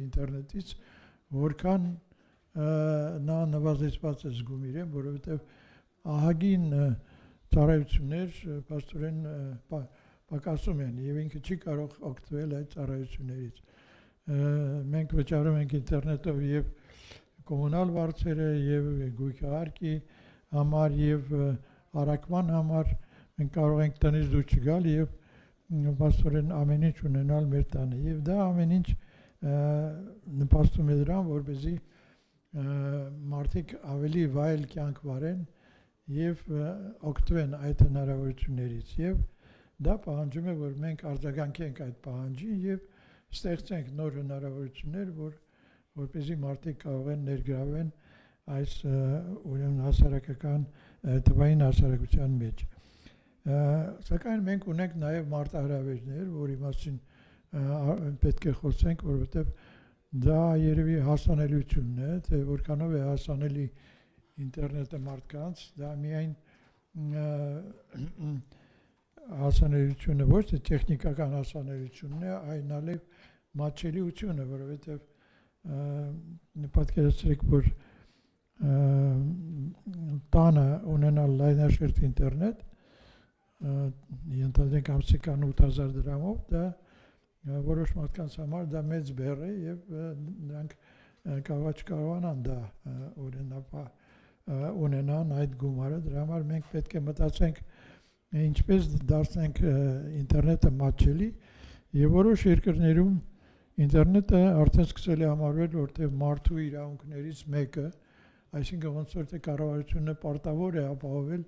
ինտերնետից, որքան նա նվազեցված է զգում իրեն, որովհետև ահագին ծառայություններ փաստորեն պակասում են եւ ինքը չի կարող օգտվել այդ ծառայություններից։ Մենք վճարում ենք ինտերնետով եւ կոմունալ վարձերը եւ գույքահարկի համար եւ առաքման համար մենք կարող ենք տնից դուրս չգալ եւ փաստորեն ամեն ինչ ունենալ մեր տանը եւ դա ամեն ինչ նպաստում է դրան, որպեսզի մարդիկ ավելի վայել կյանք վարեն եւ օգտվեն այդ հնարավորություններից եւ դա պահանջում է, որ մենք արձագանքենք այդ պահանջին եւ ստեղծենք նոր հնարավորություններ, որպեսզի մարդիկ կարող են ներգրավեն այս ուրեմն հասարակական թվային հասարակության մեջ։ Սակայն մենք ունենք նաեւ մարտահրավերներ, որի մասին պետք է խոսենք, որովհետեւ դա երևի հասանելիությունն է, թե որքանով է հասանելի ինտերնետը մարդկանց, դա միայն հասանելիությունը ոչ թե տեխնիկական հասանելիությունն է, այլ նաև մատչելիությունը, որովհետև պատկերացրեք, որ տանը ունենալ լայնաշերտ ինտերնետ, ենթադրենք ամսական 8000 դրամով, դա որոշ մարդկանց համար դա մեծ բեռ է եւ նրանք կարողանան դա ունենան այդ գումարը, դրա համար մենք պետք է մտածենք ինչպես դարձնենք ինտերնետը մատչելի եւ որոշ երկրներում ինտերնետը արդեն սկսել է համարվել որտեղ մարդու իրավունքներից մեկը, այսինքն ոնց որ թե կառավարությունը պարտավոր է ապահովել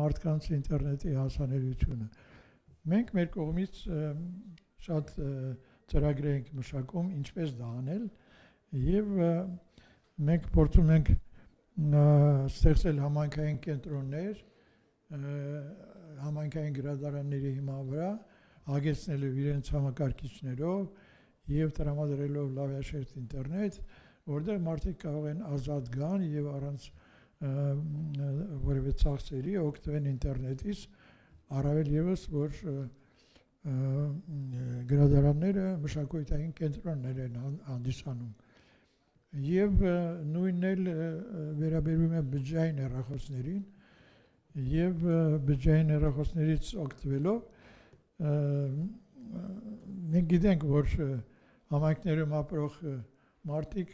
մարդկանց ինտերնետի հասանելիությունը։ Մենք մեր կողմից շատ ծրագրեր ենք մշակում ինչպես դա անել եւ մենք փորձում ենք ստեղծել համայնքային կենտրոններ, համայնքային գրադարանների հիման վրա, հագեցնելով իրենց համակարգիչներով եւ տրամադրելով լավաշերտ ինտերնետ, որտեղ մարդիկ կարող են ազատ գան եւ առանց որևէ ծախսերի օգտվեն ինտերնետից, առավել եւս որ գրադարանները մշակութային կենտրոններ են հանդիսանում եւ նույնն էլ վերաբերում է բջջային հեռախոսներին եւ բջջային հեռախոսներից օգտվելով մենք գիտենք որ համայնքներում ապրող մարդիկ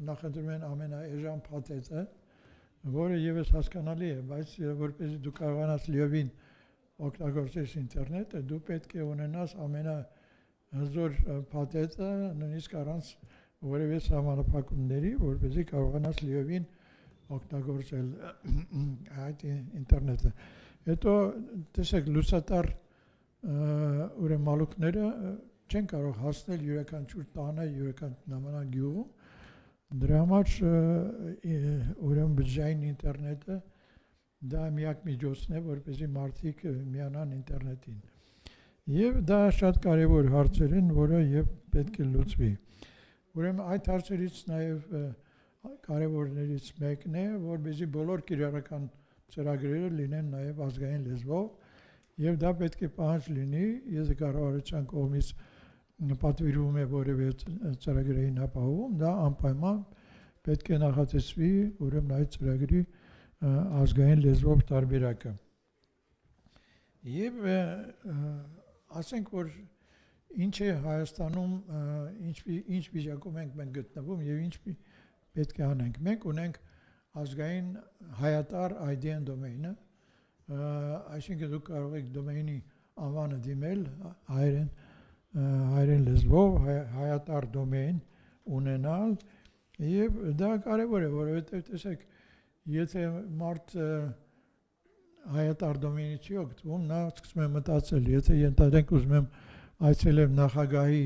նախընտրում են ամենաէժան փաթեթը, որը եւս հասկանալի է, բայց որպեսզի դու կարողանաս լիովին օգտագործես ինտերնետը, դու պետք է ունենաս ամենահզոր փաթեթը, նույնիսկ առանց որևէ սահմանափակումների, որպեսզի կարողանաս լիովին օգտագործել այդ ինտերնետը։ Հետո տեսեք լուսատար ուրեմն մալուկները չեն կարող հասնել յուրաքանչյուր տանը, յուրաքանչյուր նմանակ գյուղում, դրա համար ուրեմն բջջային ինտերնետը դա միակ միջոցն է, որպեսզի մարդիկ միանան ինտերնետին։ Եվ դա շատ կարևոր հարցեր են, որը եւ պետք է լուծվի։ Ուրեմն այդ հարցերից նաեւ կարևորներից մեկն է, որպեսզի բոլոր կիրառական ծրագրերը լինեն նաեւ ազգային լեզվով, եւ դա պետք է պահանջ լինի, եթե կառավարության կողմից պատվիրվում է որևէ ծրագրային ապահովում, դա անպայման պետք է նախատեսվի ուրեմն այդ ծրագրի ազգային լեզվով տարբերակը։ Եվ ասենք որ ինչ է Հայաստանում, ինչ վիճակում ենք մենք գտնվում եւ ինչ պետք է անենք։ Մենք ունենք ազգային հայատար IDN դոմեյնը, այսինքն դուք կարող եք դոմեյնի անվանը դիմել հայերեն լեզվով, հայատար դոմեյն ունենալ եւ դա կարեւոր է, որովհետեւ տեսեք, եթե մարդ հայատար դոմեյնի չի օգտվում, նա սկսում է մտածել, եթե ենթադրենք ուզում եմ այցելեմ նախագահի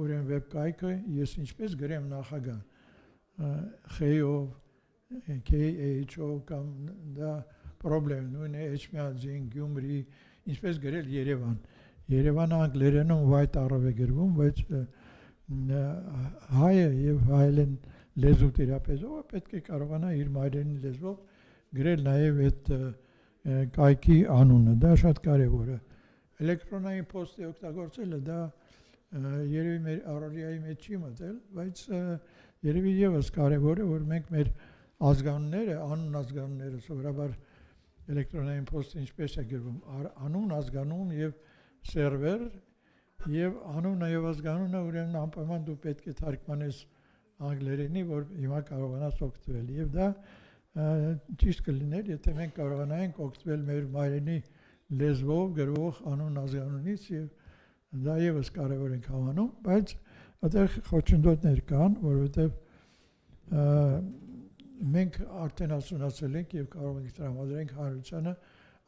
ուրեմն վեբկայքը, ես ինչպես գրեմ նախագահ, X-ով, KH-ով կամ դա պրոբլեմ, նույն է Էջմիածին, Գյումրի, ինչպես գրել Երևան։ Երևանը անգլերենում white առավ է գրվում, բայց հայը եւ հայերեն լեզու տիրապետողը պետք է կարողանա իր մայրենի լեզվով գրել նաեւ այդ կայքի անունը, դա շատ կարեւոր է։ Էլեկտրոնային փոստի օգտագործելը դա երևի մեր առօրյայի մեջ չի մտել, բայց երևի եւս կարևոր է, որ մենք մեր ազգանունները, անուն ազգանունները սովորաբար էլեկտրոնային փոստը ինչպես է գրվում, անուն, ազգանուն եւ սերվեր եւ անունը եւ ազգանունը ուրեմն անպայման դու պետք է թարգմանես անգլերենի, որ հիմա կարողանաս օգտվել եւ դա ճիշտ կլիներ, եթե մենք կարողանայինք օգտվել մեր մայրենի լեզվով գրվող անուն ազգանունից եւ դա եւս կարևոր ենք համանում, բայց այդտեղ խոչընդոտներ կան, որովհետեւ մենք արդեն ասունացել ենք եւ կարող ենք տրամադրենք հանրությանը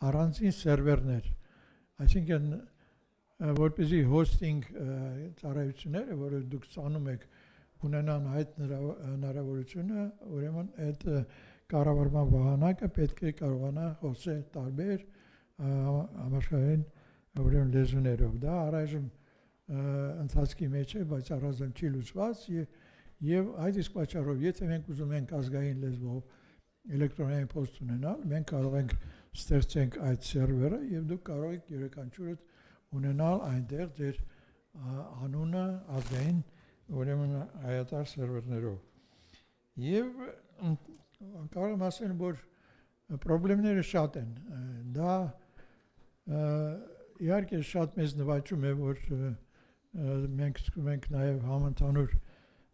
առանձին սերվերներ, այսինքն որպեսզի hosting ծառայությունները, որը դուք ցանում եք, ունենան այդ հնարավորությունը, ուրեմն այդ կառավարման վահանակը պետք է կարողանա խոսել տարբեր համաշխարհային ուրեմն լեզուներով։ Դա առայժմ ընթացքի մեջ է, բայց առանձին չի լուծված եւ այդ իսկ պատճառով, եթե մենք ուզում ենք ազգային լեզվով էլեկտրոնային փոստ ունենալ, մենք կարող ենք ստեղծենք այդ սերվերը եւ դուք կարող եք յուրաքանչյուրդ ունենալ այնտեղ ձեր անունը ազգային ուրեմն հայատար սերվերներով։ Եվ կարող եմ ասել, որ խնդիրները շատ են։ Դա իհարկե շատ մեծ նվաճում է, որ մենք սկսում ենք նաև համընդհանուր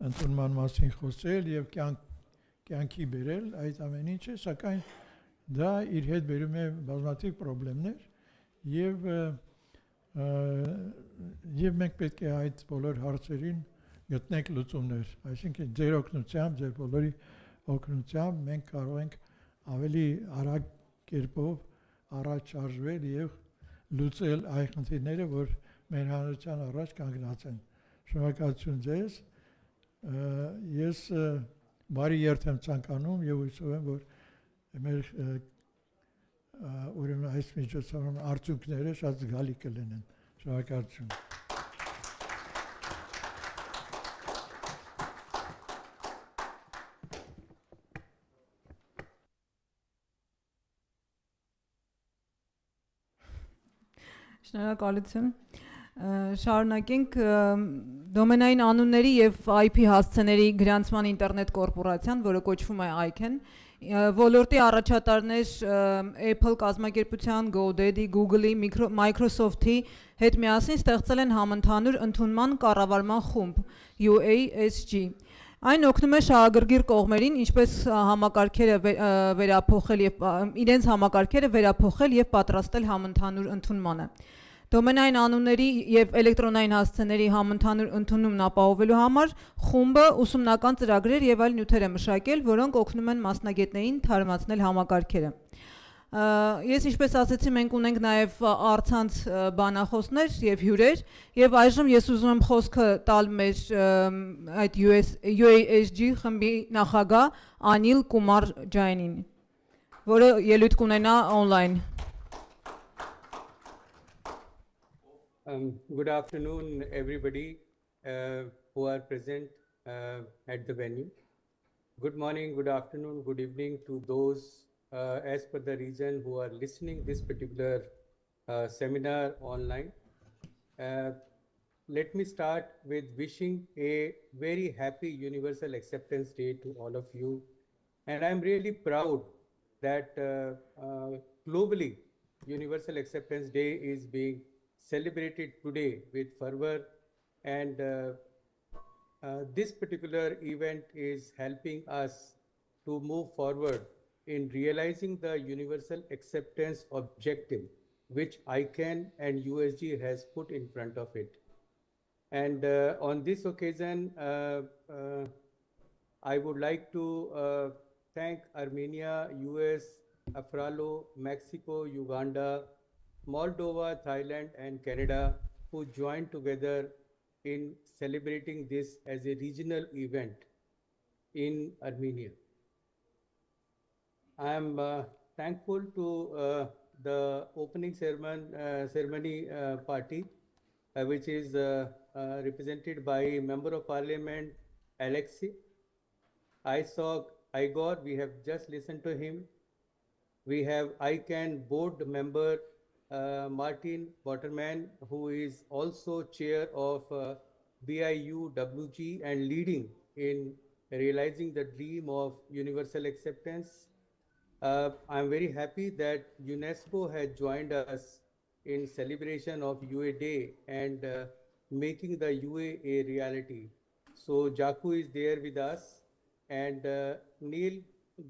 ընդունման մասին խոսել եւ կյանքի բերել այդ ամեն ինչը, սակայն դա իր հետ բերում է բազմաթիվ խնդիրներ եւ մենք պետք է այդ բոլոր հարցերին գտնենք լուծումներ, այսինքն ձեր օգնությամբ, ձեր բոլորի օգնությամբ մենք կարող ենք ավելի արագ կերպով առաջ շարժվել եւ լուծել այն խնդիրները, որ մեր հանրության առաջ կանգնած են։ Շնորհակալություն ձեզ։ Ես բարի երթ եմ ցանկանում եւ հույսով եմ, որ մեր ուրեմն այս միջոցառման արդյունքները շատ զգալի կլինեն։ Շնորհակալություն։ Շնորհակալություն։ Շարունակենք դոմենային անունների եւ IP հասցեների գրանցման ինտերնետ կորպորացիան, որը կոչվում է ICANN, ոլորտի առաջատարներ Apple կազմակերպության, GoDaddy, Google-ի, Microsoft-ի հետ միասին ստեղծել են համընդհանուր ընդունման կառավարման խումբ UASG։ Այն օգնում է շահագրգիռ կողմերին, ինչպես համակարգերը վերափոխել եւ իրենց համակարգերը վերափոխել եւ պատրաստել համընդհանուր ընդունմանը։ Դոմենային անունների եւ էլեկտրոնային հասցեների համընդհանուր ընդունումն ապահովելու համար խումբը ուսումնական ծրագրեր եւ այլ նյութեր է մշակել, որոնք օգնում են մասնագետներին թարմացնել համակարգերը։ Ես ինչպես ասացի, մենք ունենք նաեւ առցանց բանախոսներ եւ հյուրեր եւ այժմ ես ուզում եմ խոսքը տալ մեր այդ UASG խմբի նախագահ Անիլ Կումար Ջայնին, որը ելույթ կունենա on-line. Good afternoon, everybody who are present at the venue. Good morning, good afternoon, good evening to those as per the region who are listening this particular seminar online. Let me start with wishing a very happy Universal Acceptance Day to all of you. And I'm really proud that globally Universal Acceptance Day is being celebrated today with fervor, and this particular event is helping us to move forward in realizing the universal acceptance objective which ICANN and USG has put in front of it. And on this occasion, I would like to thank Armenia, US, Afralo, Mexico, Uganda, Moldova, Thailand, and Canada, who joined together in celebrating this as a regional event in Armenia. I am thankful to the opening ceremony party, which is represented by Member of Parliament Alexei. I saw Igor, we have just listened to him. We have ICANN board member Martin Waterman, who is also chair of BIUWG and leading in realizing the dream of universal acceptance. I'm very happy that UNESCO has joined us in celebration of UA Day and making the UA a reality. So Jaku is there with us, and Neil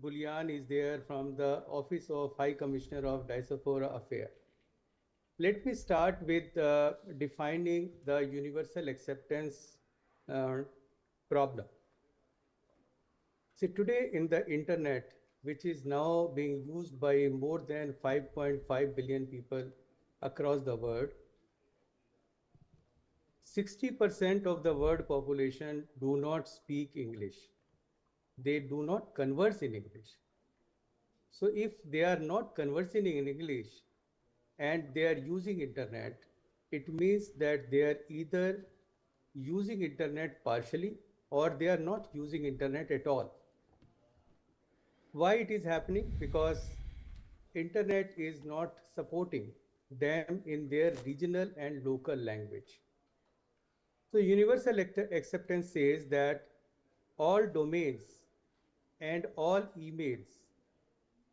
Bullian is there from the Office of High Commissioner of Diaspora Affairs. Let me start with defining the universal acceptance problem. See, today in the internet, which is now being used by more than 5.5 billion people across the world, 60% of the world population do not speak English. They do not converse in English. So if they are not conversing in English and they are using internet, it means that they are either using internet partially or they are not using internet at all. Why it is happening? Because internet is not supporting them in their regional and local language. So universal acceptance says that all domains and all emails,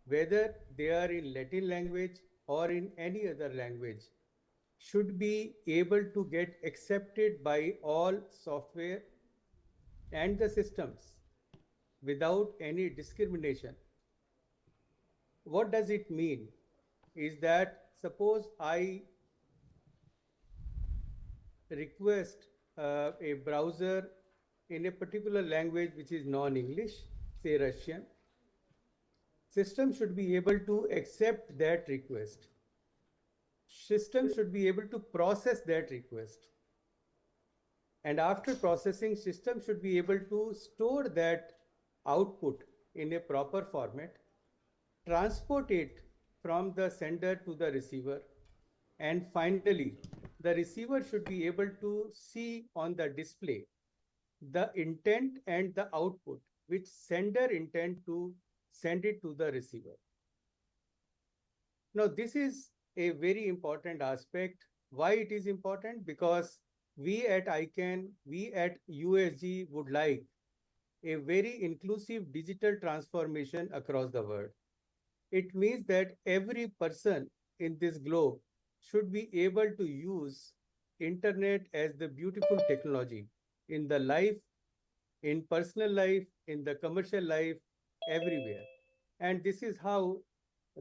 whether they are in Latin language or in any other language, should be able to get accepted by all software and the systems without any discrimination. What does it mean? Is that suppose I request a browser in a particular language which is non-English, say Russian, system should be able to accept that request. System should be able to process that request. And after processing, system should be able to store that output in a proper format, transport it from the sender to the receiver, and finally, the receiver should be able to see on the display the intent and the output which sender intend to send it to the receiver. Now, this is a very important aspect. Why it is important? Because we at ICANN, we at USG would like a very inclusive digital transformation across the world. It means that every person in this globe should be able to use internet as the beautiful technology in the life, in personal life, in the commercial life, everywhere. And this is how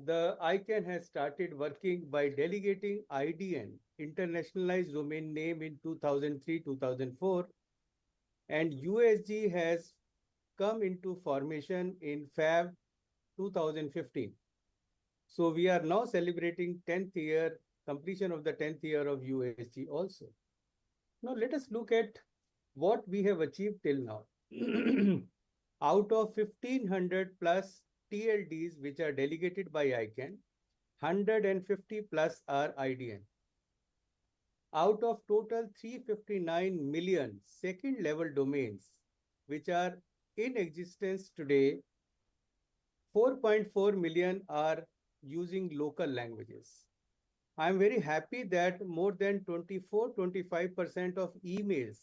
the ICANN has started working by delegating IDN, Internationalized Domain Name, in 2003-2004, and USG has come into formation in Feb 2015. So we are now celebrating 10th year, completion of the 10th year of USG also. Now let us look at what we have achieved till now. Out of 1500 plus TLDs which are delegated by ICANN, 150 plus are IDN. Out of total 359 million second level domains which are in existence today, 4.4 million are using local languages. I'm very happy that more than 24-25% of emails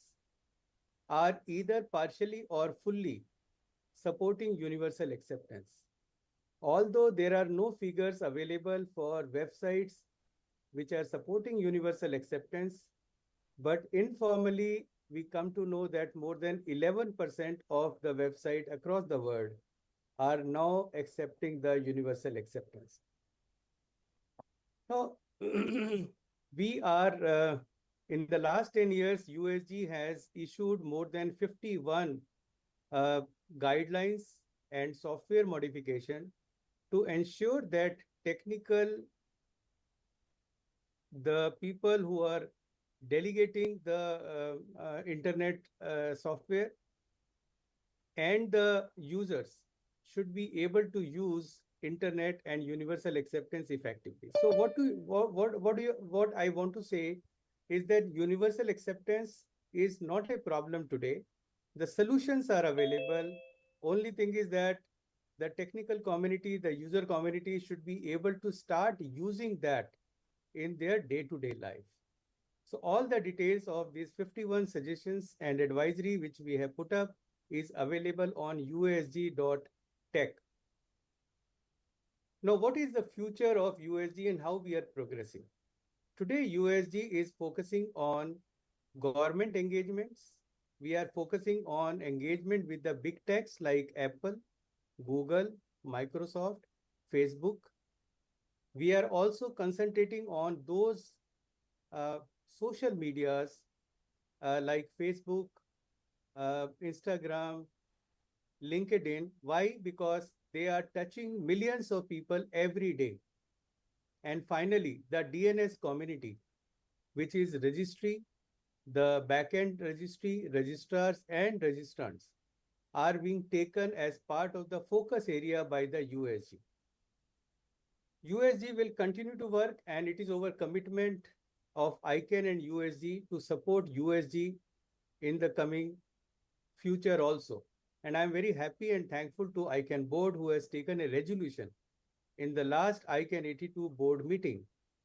are either partially or fully supporting universal acceptance. Although there are no figures available for websites which are supporting universal acceptance, but informally we come to know that more than 11% of the website across the world are now accepting the universal acceptance. Now, we are in the last 10 years, USG has issued more than 51 guidelines and software modification to ensure that the people who are delegating the internet software and the users should be able to use internet and universal acceptance effectively. So what I want to say is that universal acceptance is not a problem today. The solutions are available. Only thing is that the technical community, the user community should be able to start using that in their day-to-day life. So all the details of these 51 suggestions and advisory which we have put up is available on usg.tech. Now, what is the future of USG and how we are progressing? Today, USG is focusing on government engagements. We are focusing on engagement with the big techs like Apple, Google, Microsoft, Facebook. We are also concentrating on those social medias like Facebook, Instagram, LinkedIn. Why? Because they are touching millions of people every day. And finally, the DNS community, which is registry, the backend registry, registrars, and registrants are being taken as part of the focus area by the USG. USG will continue to work, and it is our commitment of ICANN and USG to support USG in the coming future also. And I'm very happy and thankful to ICANN board who has taken a resolution in the last ICANN 82 board meeting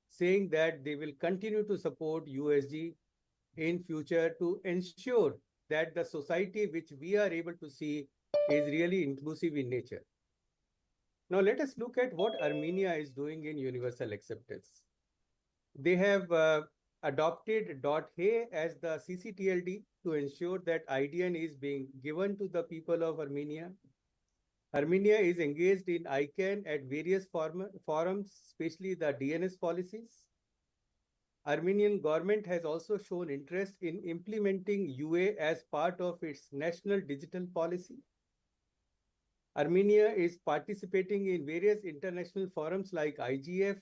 saying that they will continue to support USG in future to ensure that the society which we are able to see is really inclusive in nature. Now let us look at what Armenia is doing in universal acceptance. They have adopted .HE as the CCTLD to ensure that IDN is being given to the people of Armenia. Armenia is engaged in ICANN at various forums, especially the DNS policies. Armenian government has also shown interest in implementing UA as part of its national digital policy. Armenia is participating in various international forums like IGF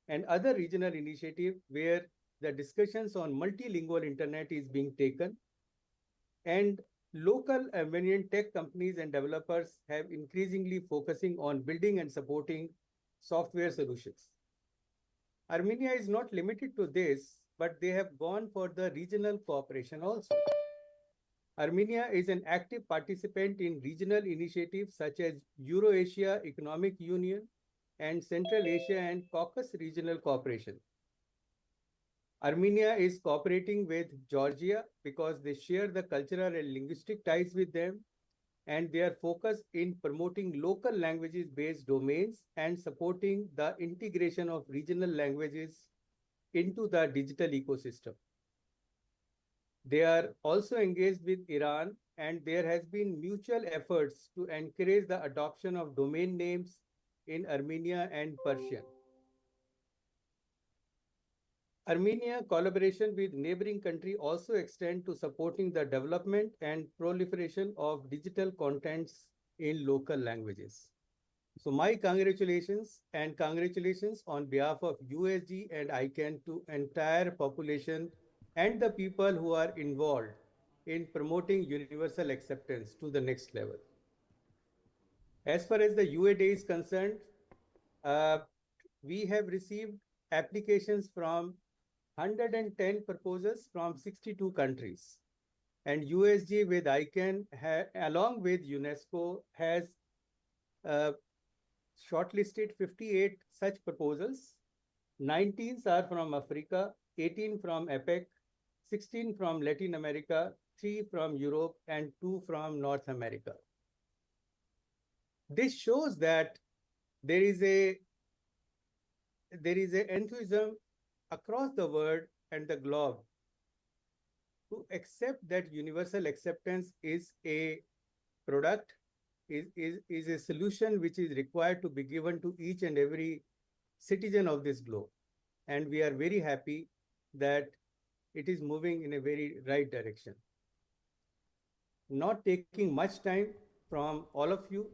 and other regional initiatives where the discussions on multilingual internet is being taken. And local Armenian tech companies and developers have increasingly focusing on building and supporting software solutions. Armenia is not limited to this, but they have gone for the regional cooperation also. Armenia is an active participant in regional initiatives such as Eurasia Economic Union and Central Asia and Caucasus Regional Cooperation. Armenia is cooperating with Georgia because they share the cultural and linguistic ties with them, and they are focused in promoting local languages-based domains and supporting the integration of regional languages into the digital ecosystem. They are also engaged with Iran, and there has been mutual efforts to encourage the adoption of domain names in Armenia and Persian. Armenia collaboration with neighboring country also extend to supporting the development and proliferation of digital contents in local languages. So my congratulations on behalf of USG and ICANN to entire population and the people who are involved in promoting universal acceptance to the next level. As far as the UA Day is concerned, we have received applications from 110 proposals from 62 countries. And USG with ICANN, along with UNESCO, has shortlisted 58 such proposals. 19 are from Africa, 18 from APEC, 16 from Latin America, 3 from Europe, and 2 from North America. This shows that there is an enthusiasm across the world and the globe to accept that universal acceptance is a product, is a solution which is required to be given to each and every citizen of this globe. And we are very happy that it is moving in a very right direction. Not taking much time from all of you,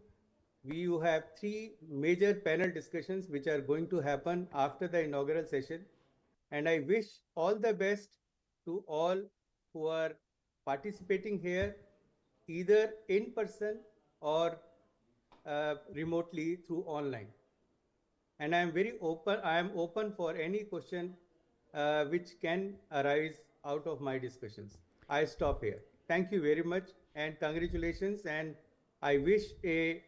we have 3 major panel discussions which are going to happen after the inaugural session. And I wish all the best to all who are participating here, either in person or remotely through online. And I am very open. I am open for any question which can arise out of my discussions. I stop here. Thank you very much and congratulations. And I wish a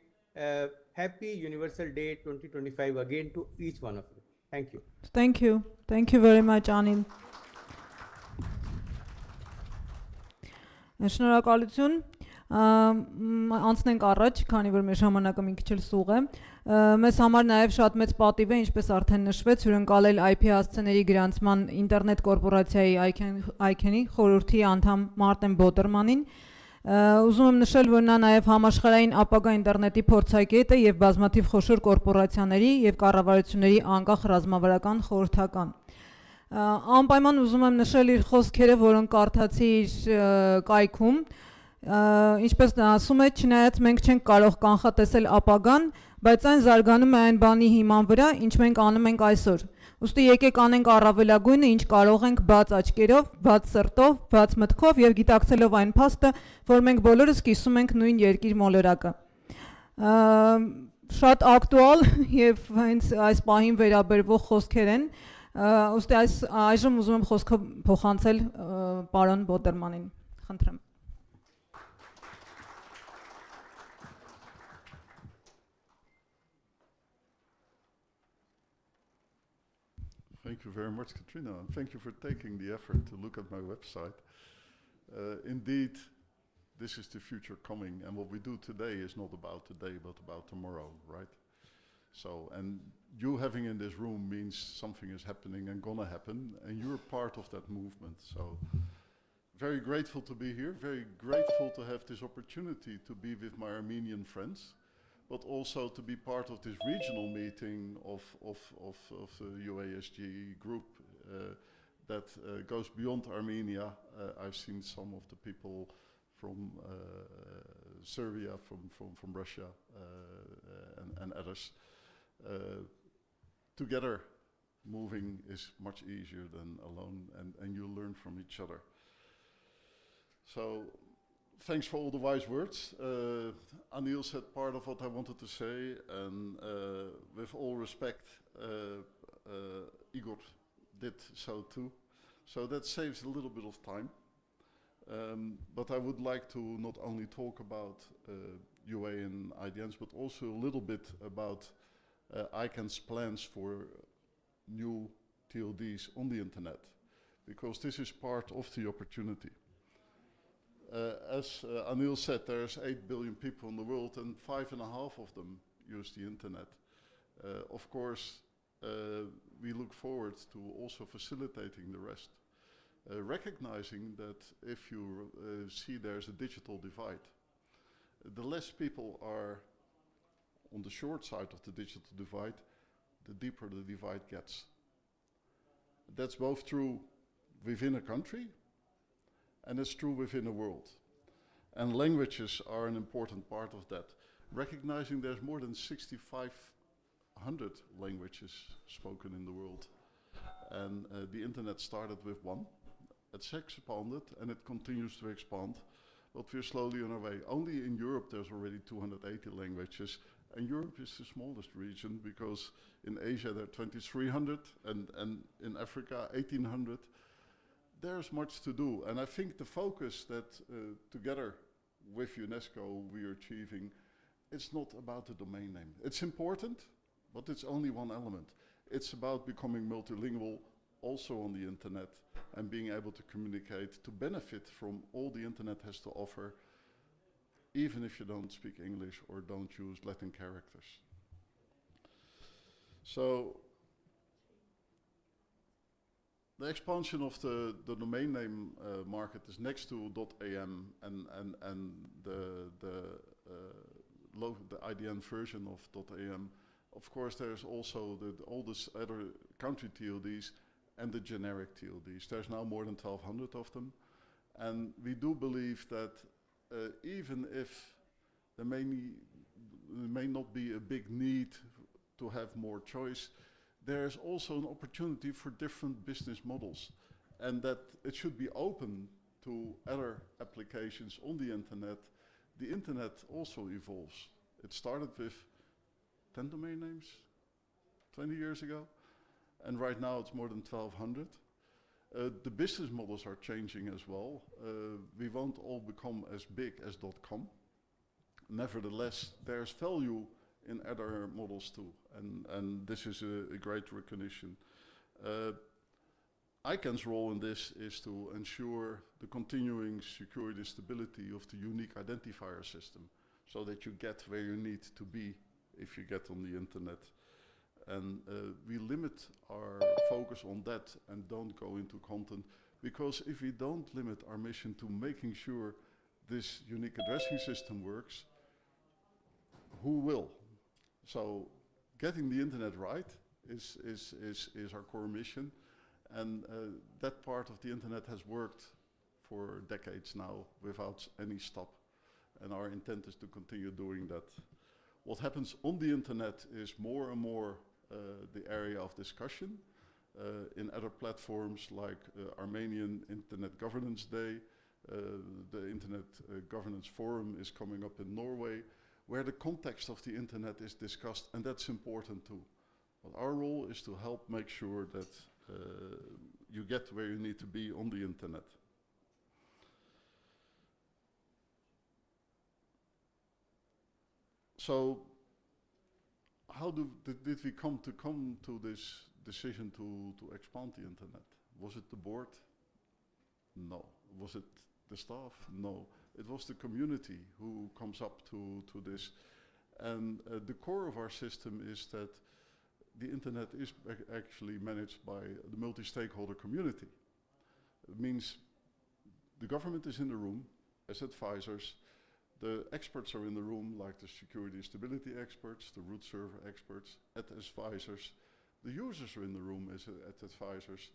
happy Universal Day 2025 again to each one of you. Thank you. Thank you very much, Anil. Շնորհակալություն։ Անցնենք առաջ, քանի որ մեր ժամանակը մի քիչ էլ սուղ է։ Մեզ համար նաև շատ մեծ պատիվ է, ինչպես արդեն նշվեց, հյուրընկալել IP հասցեների գրանցման ինտերնետ կորպորացիայի ICANN-ի խորհրդի անդամ Մարտեն Բոտերմանին։ Ուզում եմ նշել, որ նա նաև համաշխարհային ապագա ինտերնետի փորձագետ է եւ բազմաթիվ խոշոր կորպորացիաների եւ կառավարությունների անկախ ռազմավարական խորհրդական։ Անպայման ուզում եմ նշել իր խոսքերը, որոնք կարդացի իր կայքում, ինչպես նա ասում է, չնայած մենք չենք կարող կանխատեսել ապագան, բայց այն զարգանում է այն բանի հիման վրա, ինչ մենք անում ենք այսօր։ Ուստի եկեք անենք առավելագույնը, ինչ կարող ենք բաց աչքերով, բաց սրտով, բաց մտքով եւ գիտակցելով այն փաստը, որ մենք բոլորս կիսում ենք նույն երկիր մոլորակը։ Շատ ակտուալ եւ հենց այս պահին վերաբերվող խոսքեր են։ Ուստի այժմ ուզում եմ խոսքը փոխանցել պարոն Բոտերմանին։ Խնդրեմ։ Thank you very much, Katrina, and thank you for taking the effort to look at my website. Indeed, this is the future coming, and what we do today is not about today, but about tomorrow, right? So, and you having in this room means something is happening and gonna happen, and you're part of that movement. So, very grateful to be here, very grateful to have this opportunity to be with my Armenian friends, but also to be part of this regional meeting of the UASG group that goes beyond Armenia. I've seen some of the people from Serbia, from Russia, and others. Together, moving is much easier than alone, and you learn from each other. So, thanks for all the wise words. Anil said part of what I wanted to say, and with all respect, Igor did so too. So that saves a little bit of time. But I would like to not only talk about UA and IDNs, but also a little bit about ICANN's plans for new TLDs on the internet, because this is part of the opportunity. As Anil said, there's 8 billion people in the world, and 5.5 of them use the internet. Of course, we look forward to also facilitating the rest. Recognizing that if you see there's a digital divide, the less people are on the short side of the digital divide, the deeper the divide gets. That's both true within a country, and it's true within a world. And languages are an important part of that. Recognizing there's more than 6,500 languages spoken in the world. And the internet started with one. It's expanded and it continues to expand, but we're slowly on our way. Only in Europe there's already 280 languages, and Europe is the smallest region because in Asia there are 2,300 and in Africa 1,800. There's much to do, and I think the focus that together with UNESCO we are achieving, it's not about the domain name. It's important, but it's only one element. It's about becoming multilingual also on the internet and being able to communicate, to benefit from all the internet has to offer, even if you don't speak English or don't use Latin characters. So, the expansion of the domain name market is next to .am and the IDN version of .am. Of course, there's also all this other country TLDs and the generic TLDs. There's now more than 1,200 of them, and we do believe that even if there may not be a big need to have more choice, there's also an opportunity for different business models, and that it should be open to other applications on the internet. The internet also evolves. It started with 10 domain names 20 years ago, and right now it's more than 1,200. The business models are changing as well. We won't all become as big as .com. Nevertheless, there's value in other models too. And this is a great recognition. ICANN's role in this is to ensure the continuing security stability of the unique identifier system, so that you get where you need to be if you get on the internet. And we limit our focus on that and don't go into content, because if we don't limit our mission to making sure this unique addressing system works, who will? So getting the internet right is our core mission. And that part of the internet has worked for decades now without any stop. And our intent is to continue doing that. What happens on the internet is more and more the area of discussion. In other platforms like Armenian Internet Governance Day, the Internet Governance Forum is coming up in Norway, where the context of the internet is discussed, and that's important too. But our role is to help make sure that you get where you need to be on the internet. So, how did we come to this decision to expand the internet? Was it the board? No. Was it the staff? No. It was the community who comes up to this. And the core of our system is that the internet is actually managed by the multi-stakeholder community. It means the government is in the room as advisors, the experts are in the room, like the security stability experts, the root server experts, as advisors. The users are in the room as advisors,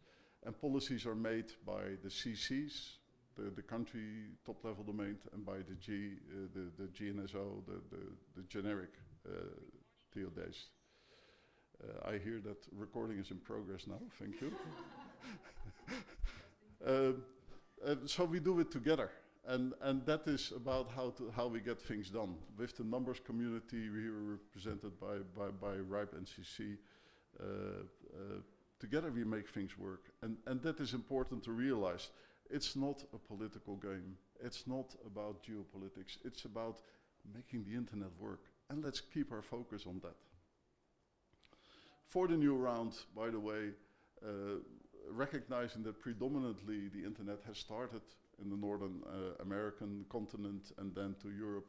and policies are made by the CCs, the country top-level domain, and by the GNSO, the generic TODs. I hear that recording is in progress now. Thank you. So we do it together. And that is about how we get things done. With the numbers community, we are represented by RIPE NCC. Together we make things work. And that is important to realize. It's not a political game. It's not about geopolitics. It's about making the internet work. And let's keep our focus on that. For the new round, by the way, recognizing that predominantly the internet has started in the Northern American continent and then to Europe,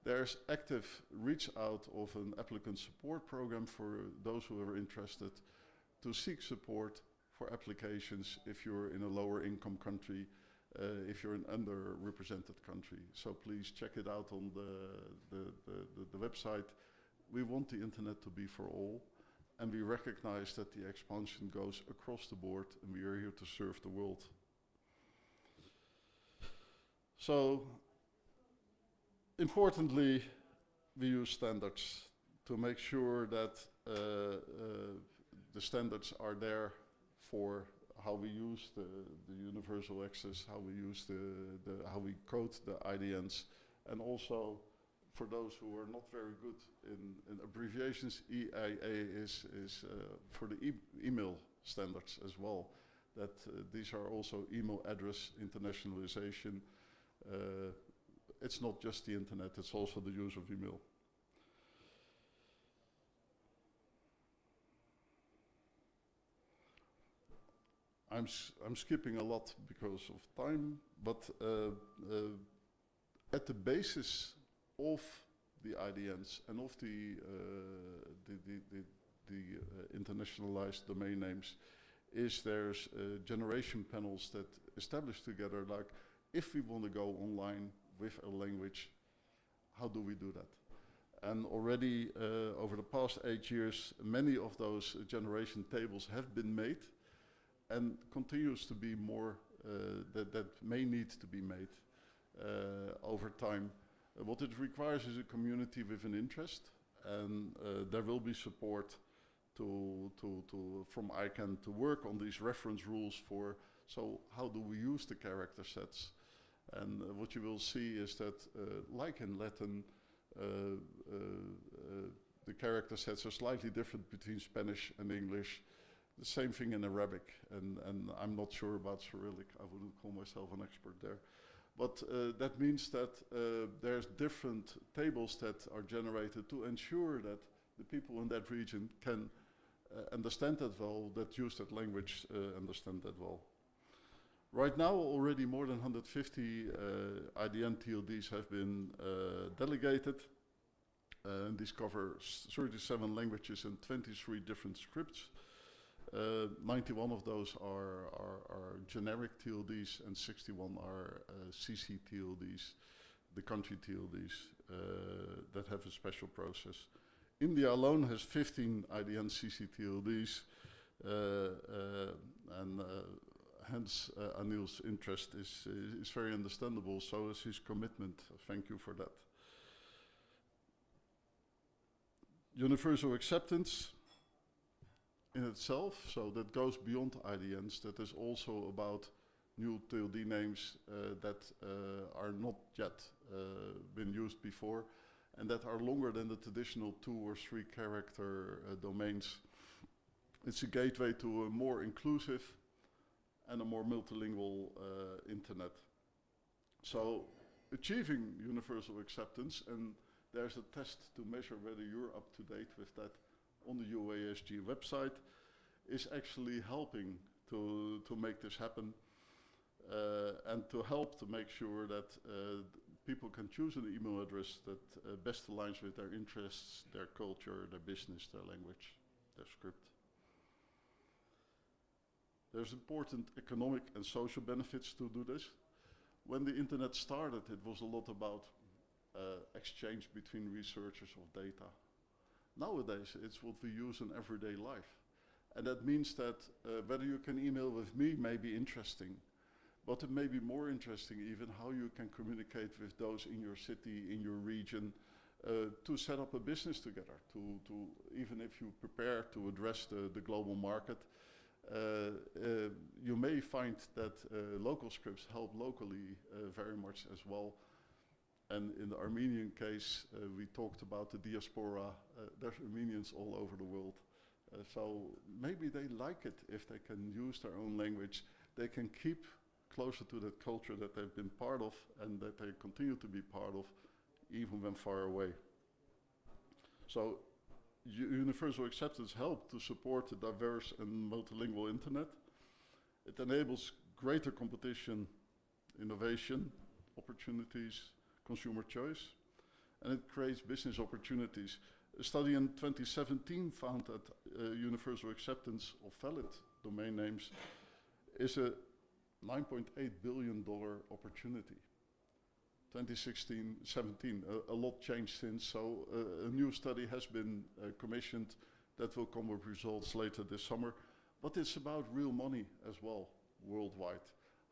there's active reach out of an applicant support program for those who are interested to seek support for applications if you're in a lower income country, if you're an underrepresented country. So please check it out on the website. We want the internet to be for all, and we recognize that the expansion goes across the board, and we are here to serve the world. So, importantly, we use standards to make sure that the standards are there for how we use the universal access, how we use how we code the IDNs, and also for those who are not very good in abbreviations, EIA is for the email standards as well. That these are also email address internationalization. It's not just the internet, it's also the use of email. I'm skipping a lot because of time, but at the basis of the IDNs and of the internationalized domain names is there's generation panels that establish together, like, if we want to go online with a language, how do we do that? And already over the past 8 years, many of those generation tables have been made and continues to be more that may need to be made over time. What it requires is a community with an interest, and there will be support from ICANN to work on these reference rules for, so how do we use the character sets? And what you will see is that, like in Latin, the character sets are slightly different between Spanish and English. The same thing in Arabic, and I'm not sure about Cyrillic. I wouldn't call myself an expert there. But that means that there's different tables that are generated to ensure that the people in that region can understand that well, that use that language, understand that well. Right now, already more than 150 IDN TLDs have been delegated. And these cover 37 languages and 23 different scripts. 91 of those are generic TLDs and 61 are CC TLDs, the country TLDs that have a special process. India alone has 15 IDN CC TLDs, and hence Anil's interest is very understandable, so is his commitment. Thank you for that. Universal acceptance in itself, so that goes beyond IDNs, that is also about new TLD names that are not yet been used before and that are longer than the traditional 2 or 3 character domains. It's a gateway to a more inclusive and a more multilingual internet. So achieving universal acceptance, and there's a test to measure whether you're up to date with that on the UASG website, is actually helping to make this happen and to help to make sure that people can choose an email address that best aligns with their interests, their culture, their business, their language, their script. There's important economic and social benefits to do this. When the internet started, it was a lot about exchange between researchers of data. Nowadays, it's what we use in everyday life. And that means that whether you can email with me may be interesting, but it may be more interesting even how you can communicate with those in your city, in your region, to set up a business together, to even if you prepare to address the global market, you may find that local scripts help locally very much as well. And in the Armenian case, we talked about the diaspora. There's Armenians all over the world. So maybe they like it if they can use their own language. They can keep closer to that culture that they've been part of and that they continue to be part of, even when far away. So universal acceptance helps to support the diverse and multilingual internet. It enables greater competition, innovation, opportunities, consumer choice, and it creates business opportunities. A study in 2017 found that universal acceptance of valid domain names is a $9.8 billion opportunity. 2016-17, a lot changed since, so a new study has been commissioned that will come with results later this summer. But it's about real money as well, worldwide.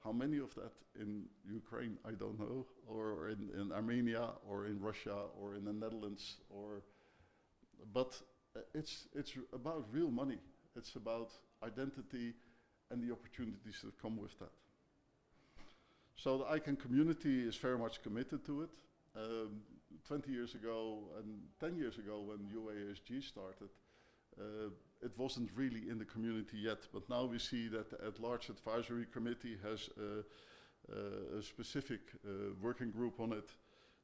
How many of that in Ukraine, I don't know, or in Armenia, or in Russia, or in the Netherlands, but it's about real money. It's about identity and the opportunities that come with that. So the ICANN community is very much committed to it. 20 years ago and 10 years ago when UASG started, it wasn't really in the community yet, but now we see that the at-large advisory committee has a specific working group on it.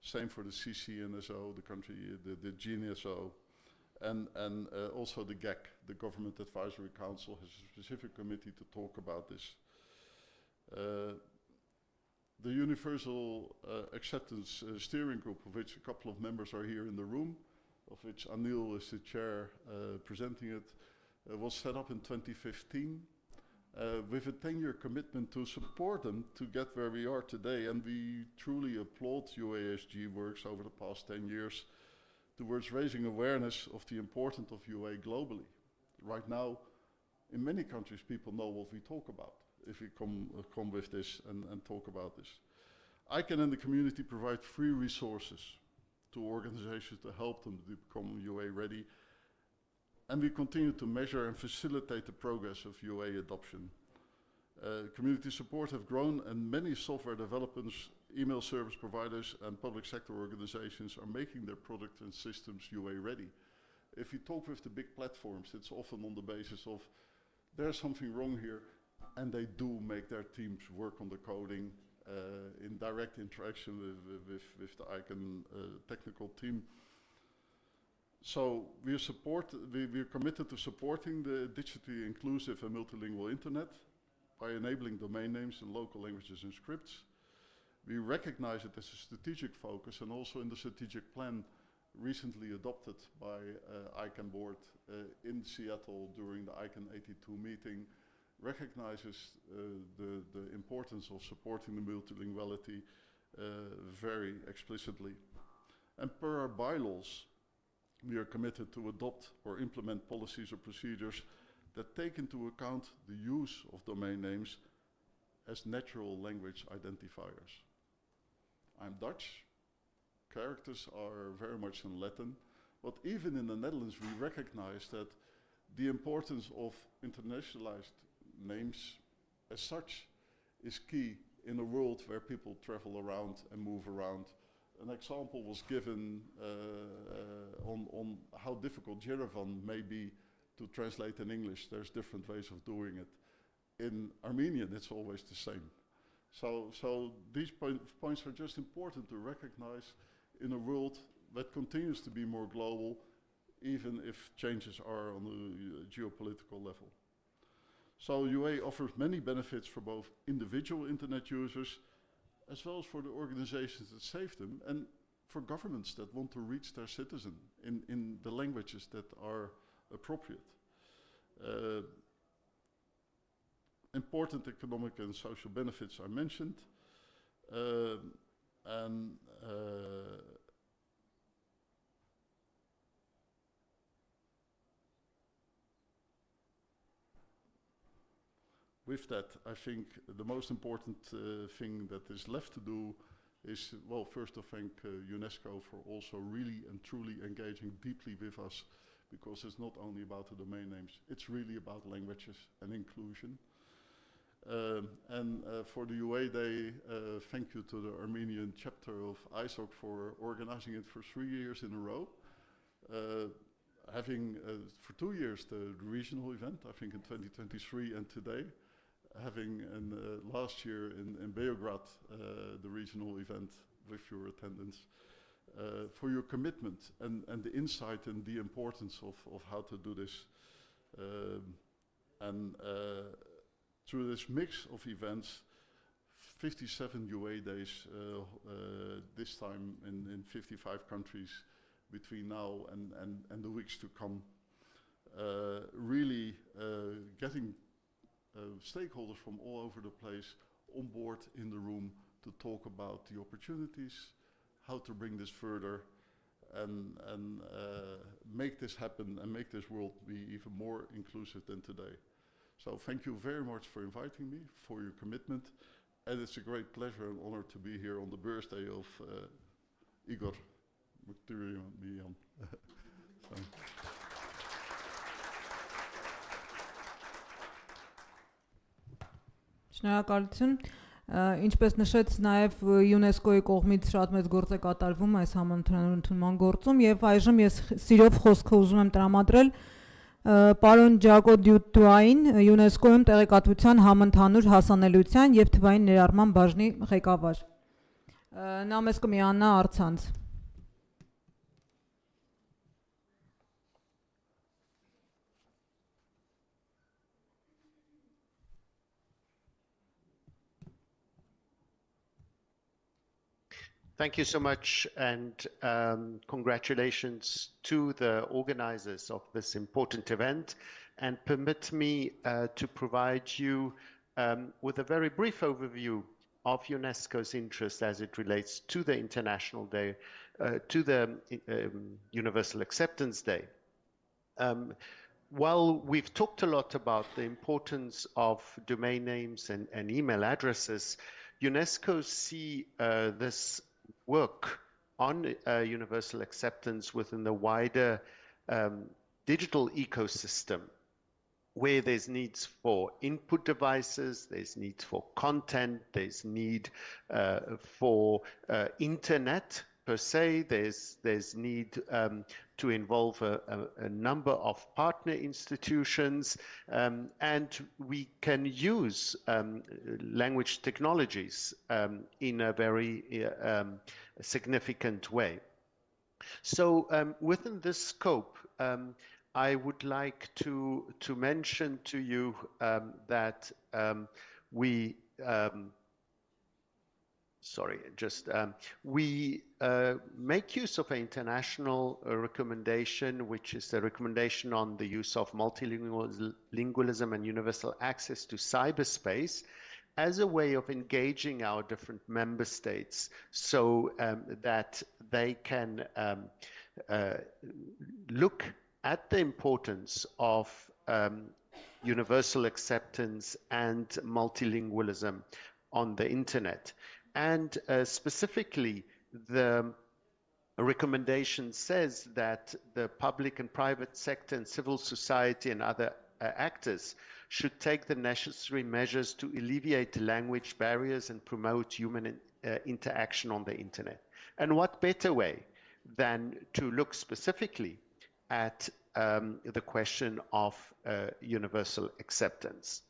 Same for the CCNSO, the country, the GNSO, and also the GAC, the Government Advisory Council, has a specific committee to talk about this. The Universal Acceptance Steering Group, of which a couple of members are here in the room, of which Anil is the chair presenting it, was set up in 2015 with a 10-year commitment to support them to get where we are today. And we truly applaud UASG works over the past 10 years towards raising awareness of the importance of UA globally. Right now, in many countries, people know what we talk about if we come with this and talk about this. ICANN and the community provide free resources to organizations to help them to become UA ready. And we continue to measure and facilitate the progress of UA adoption. Community support have grown, and many software developers, email service providers, and public sector organizations are making their products and systems UA ready. If you talk with the big platforms, it's often on the basis of there's something wrong here, and they do make their teams work on the coding in direct interaction with the ICANN technical team. So we're committed to supporting the digitally inclusive and multilingual internet by enabling domain names in local languages and scripts. We recognize it as a strategic focus, and also in the strategic plan recently adopted by ICANN board in Seattle during the ICANN 82 meeting, recognizes the importance of supporting the multilinguality very explicitly. And per our bylaws, we are committed to adopt or implement policies or procedures that take into account the use of domain names as natural language identifiers. I'm Dutch. Characters are very much in Latin, but even in the Netherlands we recognize that the importance of internationalized names as such is key in a world where people travel around and move around. An example was given on how difficult Yerevan may be to translate in English. There's different ways of doing it. In Armenian, it's always the same. So these points are just important to recognize in a world that continues to be more global, even if changes are on the geopolitical level. So UA offers many benefits for both individual internet users as well as for the organizations that save them, and for governments that want to reach their citizen in the languages that are appropriate. Important economic and social benefits I mentioned. With that, I think the most important thing that is left to do is, well, first to thank UNESCO for also really and truly engaging deeply with us, because it's not only about the domain names, it's really about languages and inclusion. For the UA Day, thank you to the Armenian chapter of ISOC for organizing it for 3 years in a row. Having for 2 years the regional event, I think in 2023 and today, having last year in Beograd the regional event with your attendance, for your commitment and the insight and the importance of how to do this. Through this mix of events, 57 UA days, this time in 55 countries between now and the weeks to come, really getting stakeholders from all over the place on board in the room to talk about the opportunities, how to bring this further, and make this happen and make this world be even more inclusive than today. So thank you very much for inviting me, for your commitment, and it's a great pleasure and honor to be here on the birthday of Igor Muktyrian. Շնորհակալություն։ Ինչպես նշեց նաև ՅՈՒՆԵՍԿՕ-ի կողմից շատ մեծ գործ է կատարվում այս համընդհանուր գործում, եւ այժմ ես սիրով խոսքը ուզում եմ տրամադրել պարոն Ջակո Դյուտուային, ՅՈՒՆԵՍԿՕ-ում տեղեկատվության համընդհանուր հասանելիության եւ թվային ներառման բաժնի ղեկավար։ Նա մեզ կմիանա առցանց։ Thank you so much, and congratulations to the organizers of this important event. And permit me to provide you with a very brief overview of UNESCO's interest as it relates to the International Day, to the Universal Acceptance Day. While we've talked a lot about the importance of domain names and email addresses, UNESCO see this work on universal acceptance within the wider digital ecosystem, where there's needs for input devices, there's needs for content, there's need for internet per se. There's need to involve a number of partner institutions, and we can use language technologies in a very significant way. So within this scope, I would like to mention to you that we make use of an international recommendation, which is the recommendation on the use of multilingualism and universal access to cyberspace, as a way of engaging our different member states so that they can look at the importance of universal acceptance and multilingualism on the internet. And specifically, the recommendation says that the public and private sector and civil society and other actors should take the necessary measures to alleviate language barriers and promote human interaction on the internet. And what better way than to look specifically at the question of universal acceptance.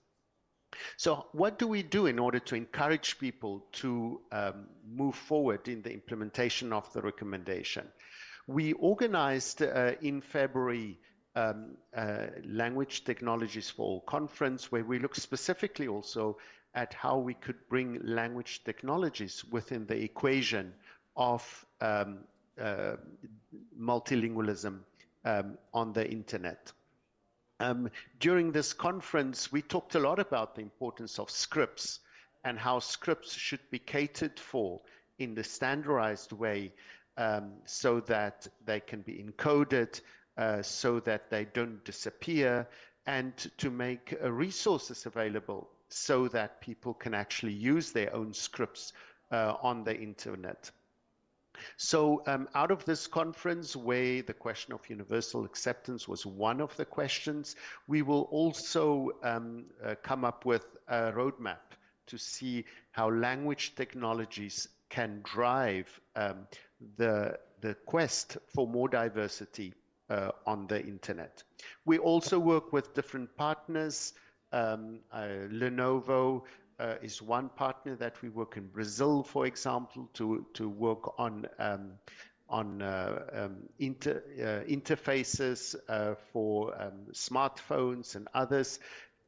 So what do we do in order to encourage people to move forward in the implementation of the recommendation? We organized in February Language Technologies for All conference, where we look specifically also at how we could bring language technologies within the equation of multilingualism on the internet. During this conference, we talked a lot about the importance of scripts and how scripts should be catered for in the standardized way so that they can be encoded, so that they don't disappear, and to make resources available so that people can actually use their own scripts on the internet. So out of this conference, where the question of universal acceptance was one of the questions, we will also come up with a roadmap to see how language technologies can drive the quest for more diversity on the internet. We also work with different partners. Lenovo is one partner that we work in Brazil, for example, to work on interfaces for smartphones and others.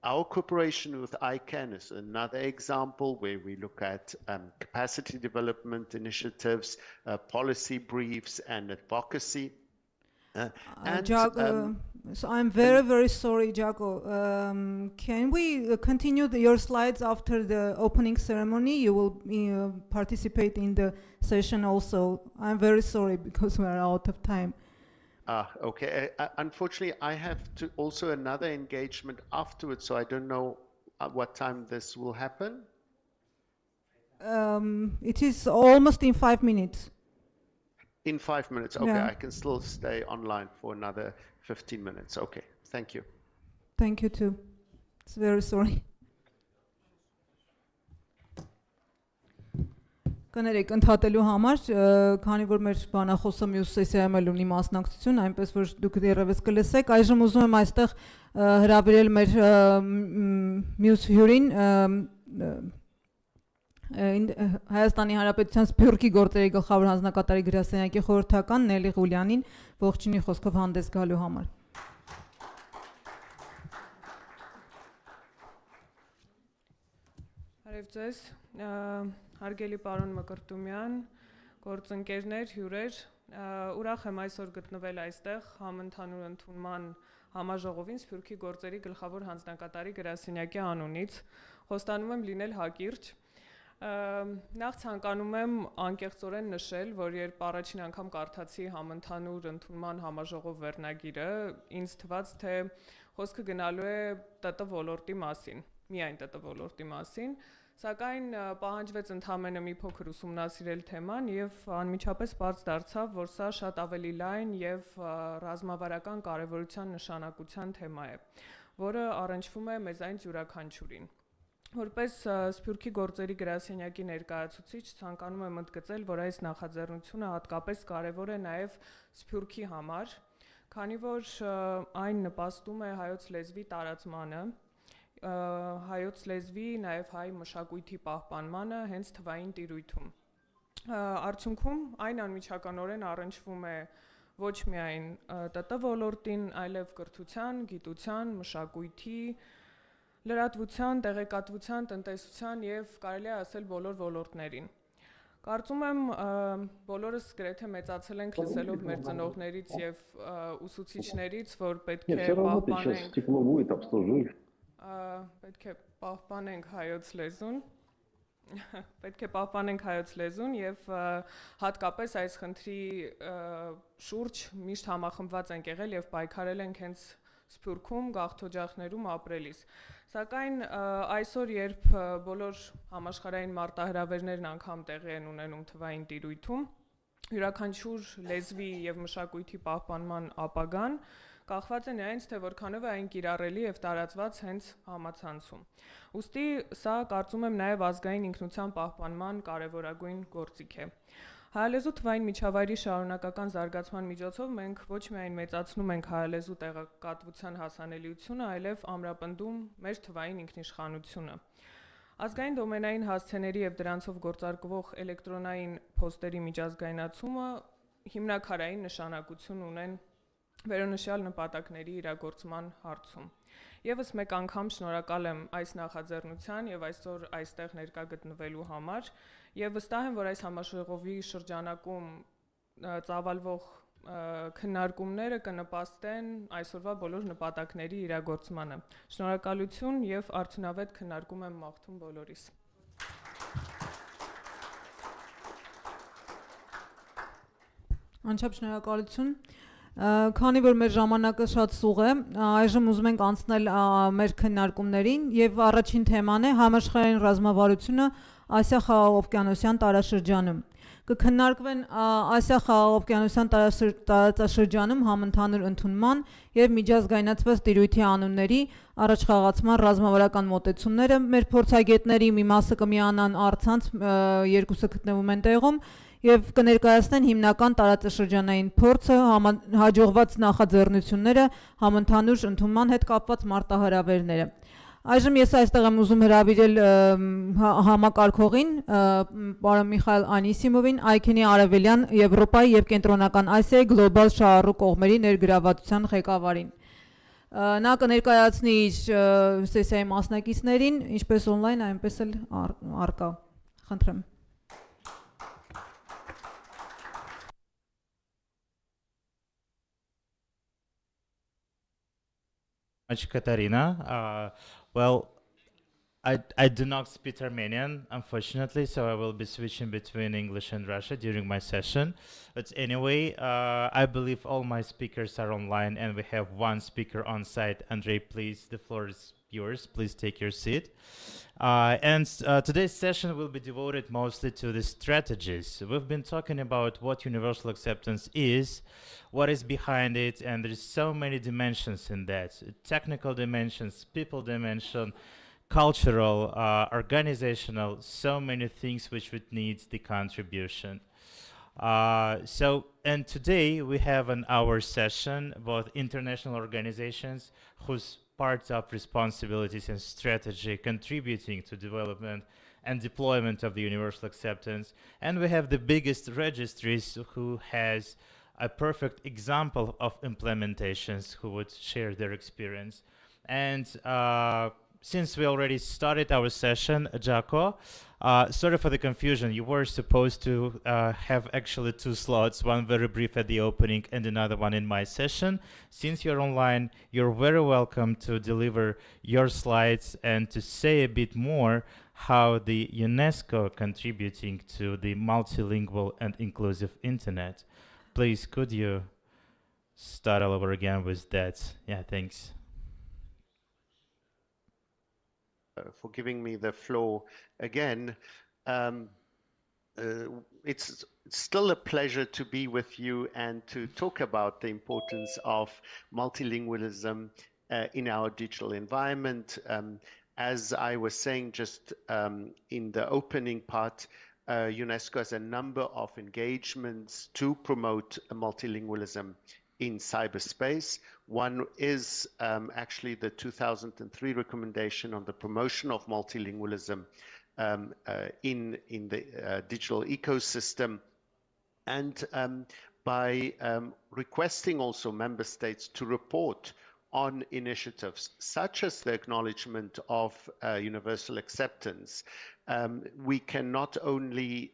Our cooperation with ICANN is another example where we look at capacity development initiatives, policy briefs, and advocacy. So I'm very, very sorry, Jaco. Can we continue your slides after the opening ceremony? You will participate in the session also. I'm very sorry because we are out of time. Okay. Unfortunately, I have to also another engagement afterwards, so I don't know at what time this will happen. It is almost in 5 minutes. In 5 minutes, okay. Yeah. I can still stay online for another 15 minutes. Okay, thank you. Thank you too. It's very sorry. Կներեք ընդհատելու համար, քանի որ մեր բանախոսը մյուս սեսիայում էլ ունի մասնակցություն, այնպես որ դուք դեռևս կլսեք, այժմ ուզում եմ այստեղ հրավիրել մեր մյուս հյուրին, Հայաստանի Հանրապետության Սփյուռքի գործերի գլխավոր հանձնակատարի գրասենյակի խորհրդական Նելի Ղուլյանին ողջունի խոսքով հանդես գալու համար։ Բարև ձեզ, հարգելի պարոն Մկրտումյան, գործընկերներ, հյուրեր, ուրախ եմ այսօր գտնվել այստեղ համընդհանուր ընդունման համաժողովին Սփյուռքի գործերի գլխավոր հանձնակատարի գրասենյակի անունից, խոստանում եմ լինել հակիրճ։ Նախ ցանկանում եմ անկեղծորեն նշել, որ երբ առաջին անգամ կարդացի համընդհանուր ընդունման համաժողով վերնագիրը, ինձ թվաց, թե խոսքը գնալու է ՏՏ ոլորտի մասին, միայն ՏՏ ոլորտի մասին, սակայն պահանջվեց ընդամենը մի փոքր ուսումնասիրել թեման եւ անմիջապես բաց դարձավ, որ սա շատ ավելի լայն եւ ռազմավարական կարեւորության նշանակության թեմա է, որը առնչվում է մեզանից յուրաքանչյուրին։ Որպես Սփյուռքի գործերի գրասենյակի ներկայացուցիչ ցանկանում եմ ընդգծել, որ այս նախաձեռնությունը հատկապես կարևոր է նաև Սփյուռքի համար, քանի որ այն նպաստում է հայոց լեզվի տարածմանը, հայոց լեզվի, նաև հայ մշակույթի պահպանմանը հենց թվային տիրույթում։ Արդյունքում այն անմիջականորեն առնչվում է ոչ միայն ՏՏ ոլորտին, այլև կրթության, գիտության, մշակույթի, լրատվության, տեղեկատվության, տնտեսության եւ կարելի է ասել բոլոր ոլորտներին։ Կարծում եմ բոլորս գրեթե մեծացել ենք լսելով մեր ծնողներից եւ ուսուցիչներից, որ պետք է պահպանենք հայոց լեզուն, պետք է պահպանենք հայոց լեզուն եւ հատկապես այս խնդրի շուրջ միշտ համախմբված ենք եղել եւ պայքարել ենք հենց Սփյուռքում գաղթօջախներում ապրելիս։ Սակայն այսօր, երբ բոլոր համաշխարհային մարտահրավերներն անգամ տեղի են ունենում թվային տիրույթում, յուրաքանչյուր լեզվի եւ մշակույթի պահպանման ապագան կախված է նրանից, թե որքանով է այն կիրառելի եւ տարածված հենց համացանցում։ Ուստի սա կարծում եմ նաեւ ազգային ինքնության պահպանման կարևորագույն գործիք է։ Հայալեզու թվային միջավայրի շարունակական զարգացման միջոցով մենք ոչ միայն մեծացնում ենք հայալեզու տեղեկատվության հասանելիությունը, այլև ամրապնդում մեր թվային ինքնիշխանությունը։ Ազգային դոմենային հասցեների եւ դրանցով գործարկվող էլեկտրոնային փոստերի միջազգայնացումը հիմնակարային նշանակություն ունեն վերոնշյալ նպատակների իրագործման հարցում։ Եվս մեկ անգամ շնորհակալ եմ այս նախաձեռնության եւ այսօր այստեղ ներկա գտնվելու համար եւ վստահ եմ, որ այս համաժողովի շրջանակում ծավալվող քննարկումները կնպաստեն այսօրվա բոլոր նպատակների իրագործմանը։ Շնորհակալություն եւ արդյունավետ քննարկում եմ մաղթում բոլորիս։ Անչափ շնորհակալություն։ Քանի որ մեր ժամանակը շատ սուղ է, այժմ ուզում ենք անցնել մեր քննարկումներին եւ առաջին թեման է համաշխարհային ռազմավարությունը Ասիա-Խաղաղօվկիանոսյան տարածաշրջանում։ Կքննարկվեն Ասիա-Խաղաղօվկիանոսյան տարածաշրջանում համընդհանուր ընդունման եւ միջազգայնացված տիրույթի անունների առաջխաղացման ռազմավարական մոտեցումները։ Մեր փորձագետների մի մասը կմիանան առցանց, երկուսը գտնվում են տեղում եւ կներկայացնեն հիմնական տարածաշրջանային փորձը, հաջողված նախաձեռնությունները, համընդհանուր ընդունման հետ կապված մարտահրավերները։ Այժմ ես այստեղ եմ ուզում հրավիրել համակարգողին, պարոն Միխայել Անիսիմովին, ICANN-ի Արևելյան Եվրոպայի եւ Կենտրոնական Ասիայի գլոբալ շահառու կողմերի ներգրավվածության ղեկավարին։ Նա կներկայացնի իր սեսիայի մասնակիցներին, ինչպես on-line, այնպես էլ առկա։ Խնդրեմ։ Much, Katarina. Well, I do not speak Armenian, unfortunately, so I will be switching between English and Russian during my session. But anyway, I believe all my speakers are online, and we have one speaker on site. Andrei, please, the floor is yours. Please take your seat. Today's session will be devoted mostly to the strategies. We've been talking about what universal acceptance is, what is behind it, and there's so many dimensions in that. Technical dimensions, people dimension, cultural, organizational, so many things which would need the contribution. And today we have in our session both international organizations whose parts of responsibilities and strategy contributing to development and deployment of the universal acceptance. And we have the biggest registries who has a perfect example of implementations who would share their experience. And since we already started our session, Jaco, sorry for the confusion. You were supposed to have actually two slots, one very brief at the opening and another one in my session. Since you're online, you're very welcome to deliver your slides and to say a bit more how the UNESCO contributing to the multilingual and inclusive internet. Please, could you start all over again with that? Yeah, thanks. For giving me the floor again. It's still a pleasure to be with you and to talk about the importance of multilingualism in our digital environment. As I was saying just in the opening part, UNESCO has a number of engagements to promote multilingualism in cyberspace. One is actually the 2003 recommendation on the promotion of multilingualism in the digital ecosystem, and by requesting also member states to report on initiatives such as the acknowledgement of universal acceptance, we can not only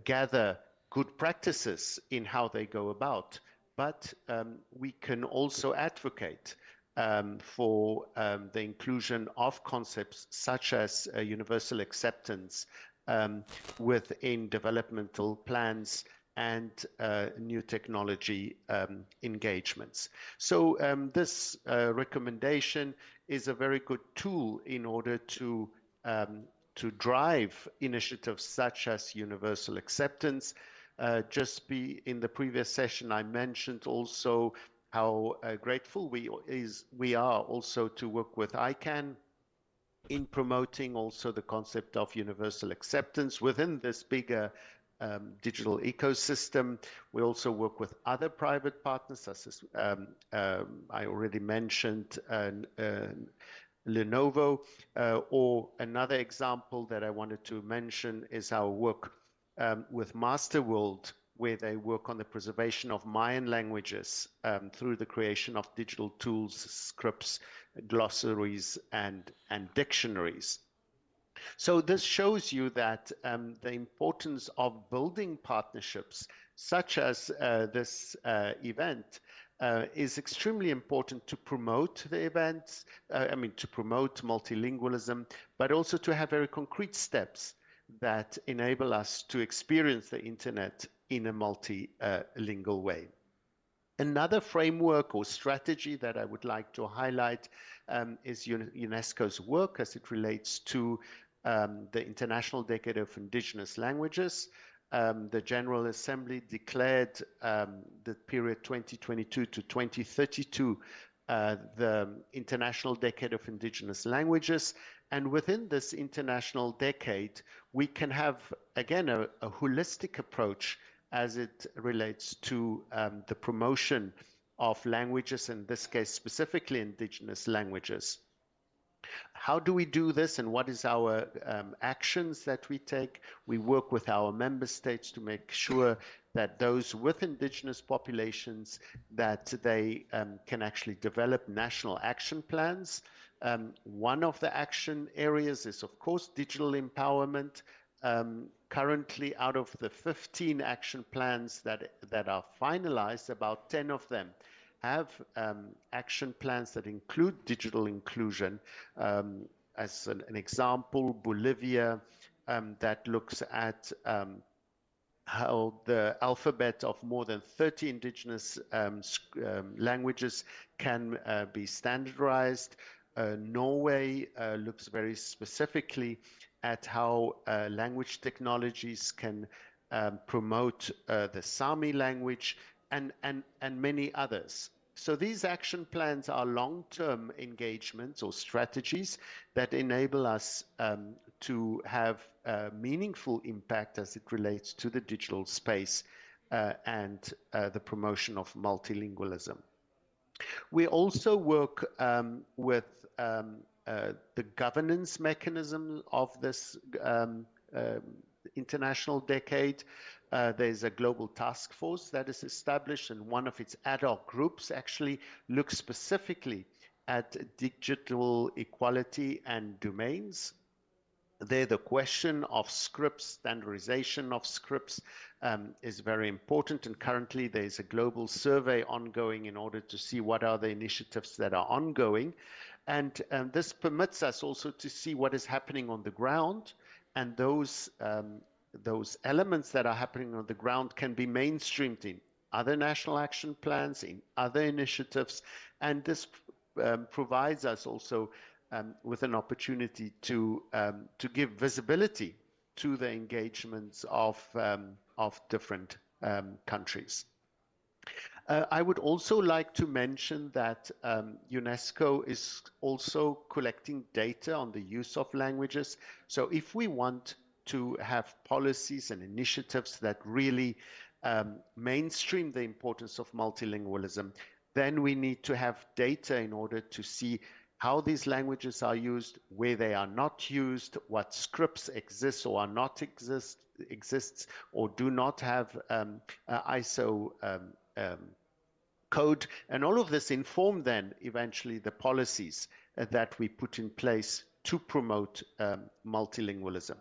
gather good practices in how they go about, but we can also advocate for the inclusion of concepts such as universal acceptance within developmental plans and new technology engagements. So this recommendation is a very good tool in order to drive initiatives such as universal acceptance. In the previous session, I mentioned also how grateful we are also to work with ICANN in promoting also the concept of universal acceptance within this bigger digital ecosystem. We also work with other private partners, such as I already mentioned Lenovo, or another example that I wanted to mention is our work with Masterworld, where they work on the preservation of Mayan languages through the creation of digital tools, scripts, glossaries, and dictionaries. So this shows you that the importance of building partnerships such as this event is extremely important to promote the events, to promote multilingualism, but also to have very concrete steps that enable us to experience the internet in a multilingual way. Another framework or strategy that I would like to highlight is UNESCO's work as it relates to the International Decade of Indigenous Languages. The General Assembly declared the period 2022 to 2032 the International Decade of Indigenous Languages. And within this international decade, we can have, again, a holistic approach as it relates to the promotion of languages, in this case, specifically indigenous languages. How do we do this, and what is our actions that we take? We work with our member states to make sure that those with indigenous populations, that they can actually develop national action plans. One of the action areas is, of course, digital empowerment. Currently, out of the 15 action plans that are finalized, about 10 of them have action plans that include digital inclusion. As an example, Bolivia, that looks at how the alphabet of more than 30 indigenous languages can be standardized. Norway looks very specifically at how language technologies can promote the Sami language and many others. So these action plans are long-term engagements or strategies that enable us to have meaningful impact as it relates to the digital space and the promotion of multilingualism. We also work with the governance mechanism of this international decade. There's a global task force that is established, and one of its ad hoc groups actually looks specifically at digital equality and domains. There, the question of scripts, standardization of scripts is very important, and currently there's a global survey ongoing in order to see what are the initiatives that are ongoing. And this permits us also to see what is happening on the ground, and those elements that are happening on the ground can be mainstreamed in other national action plans, in other initiatives, and this provides us also with an opportunity to give visibility to the engagements of different countries. I would also like to mention that UNESCO is also collecting data on the use of languages. So if we want to have policies and initiatives that really mainstream the importance of multilingualism, then we need to have data in order to see how these languages are used, where they are not used, what scripts exist or are not exists or do not have ISO code, and all of this inform then eventually the policies that we put in place to promote multilingualism.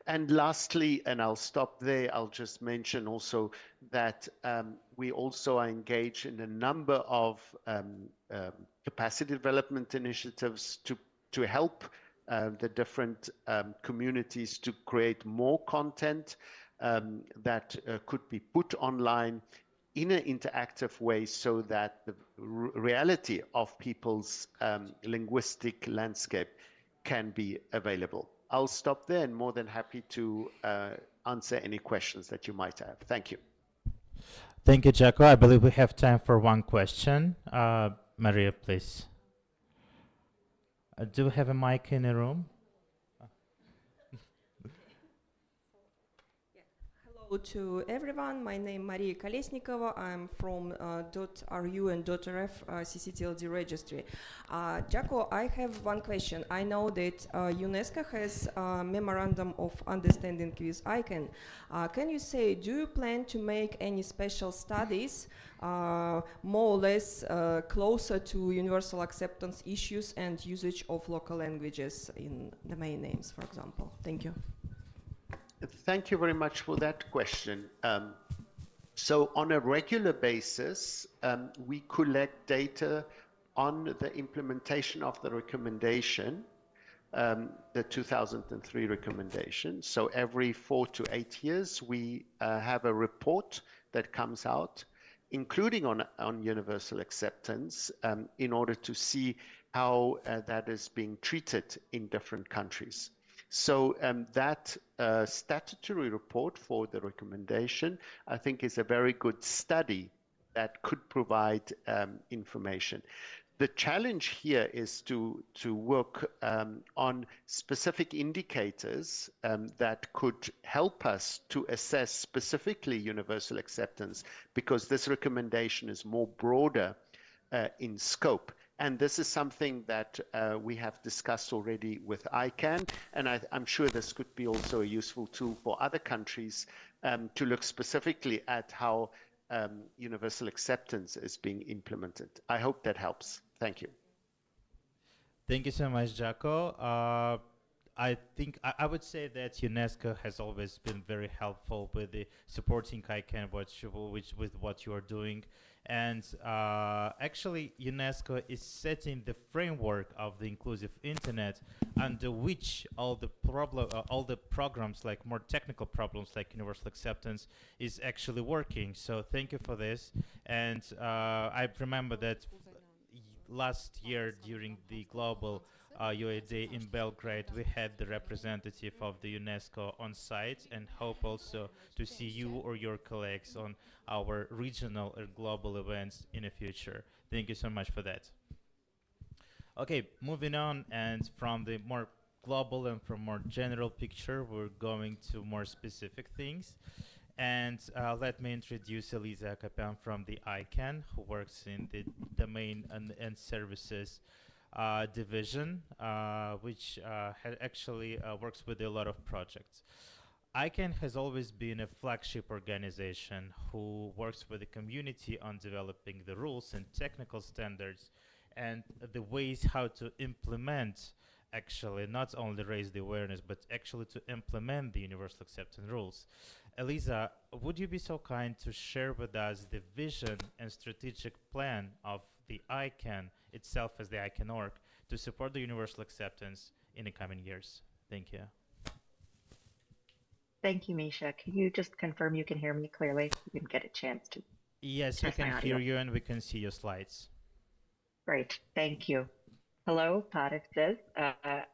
And lastly, and I'll stop there, I'll just mention also that we also are engaged in a number of capacity development initiatives to help the different communities to create more content that could be put online in an interactive way so that the reality of people's linguistic landscape can be available. I'll stop there and more than happy to answer any questions that you might have. Thank you. Thank you, Jaco. I believe we have time for one question. Maria, please. Do we have a mic in the room? Hello to everyone. My name is Maria Kolesnikova. I'm from .ru and .rf CCTLD registry. Jaco, I have one question. I know that UNESCO has a memorandum of understanding with ICANN. Can you say, do you plan to make any special studies more or less closer to universal acceptance issues and usage of local languages in domain names, for example? Thank you. Thank you very much for that question. So on a regular basis, we collect data on the implementation of the recommendation, the 2003 recommendation. So every 4 to 8 years, we have a report that comes out, including on universal acceptance, in order to see how that is being treated in different countries. So that statutory report for the recommendation, I think, is a very good study that could provide information. The challenge here is to work on specific indicators that could help us to assess specifically universal acceptance, because this recommendation is more broader in scope. And this is something that we have discussed already with ICANN, and I'm sure this could be also a useful tool for other countries to look specifically at how universal acceptance is being implemented. I hope that helps. Thank you. Thank you so much, Jaco. I think I would say that UNESCO has always been very helpful with the supporting ICANN with what you are doing. And actually, UNESCO is setting the framework of the inclusive internet under which all the programs, like more technical problems like universal acceptance, is actually working. So thank you for this. And I remember that last year during the global UA Day in Belgrade, we had the representative of the UNESCO on site, and hope also to see you or your colleagues on our regional or global events in the future. Thank you so much for that. Okay, moving on, and from the more global and from more general picture, we're going to more specific things. And let me introduce Eliza Akapian from the ICANN, who works in the domain and services division, which actually works with a lot of projects. ICANN has always been a flagship organization who works with the community on developing the rules and technical standards and the ways how to implement, actually not only raise the awareness, but actually to implement the universal acceptance rules. Eliza, would you be so kind to share with us the vision and strategic plan of the ICANN itself as the ICANN org to support the universal acceptance in the coming years? Thank you. Thank you, Misha. Can you just confirm you can hear me clearly? You can get a chance to. Yes, we can hear you and we can see your slides. Great, thank you. Hello, Parifdez.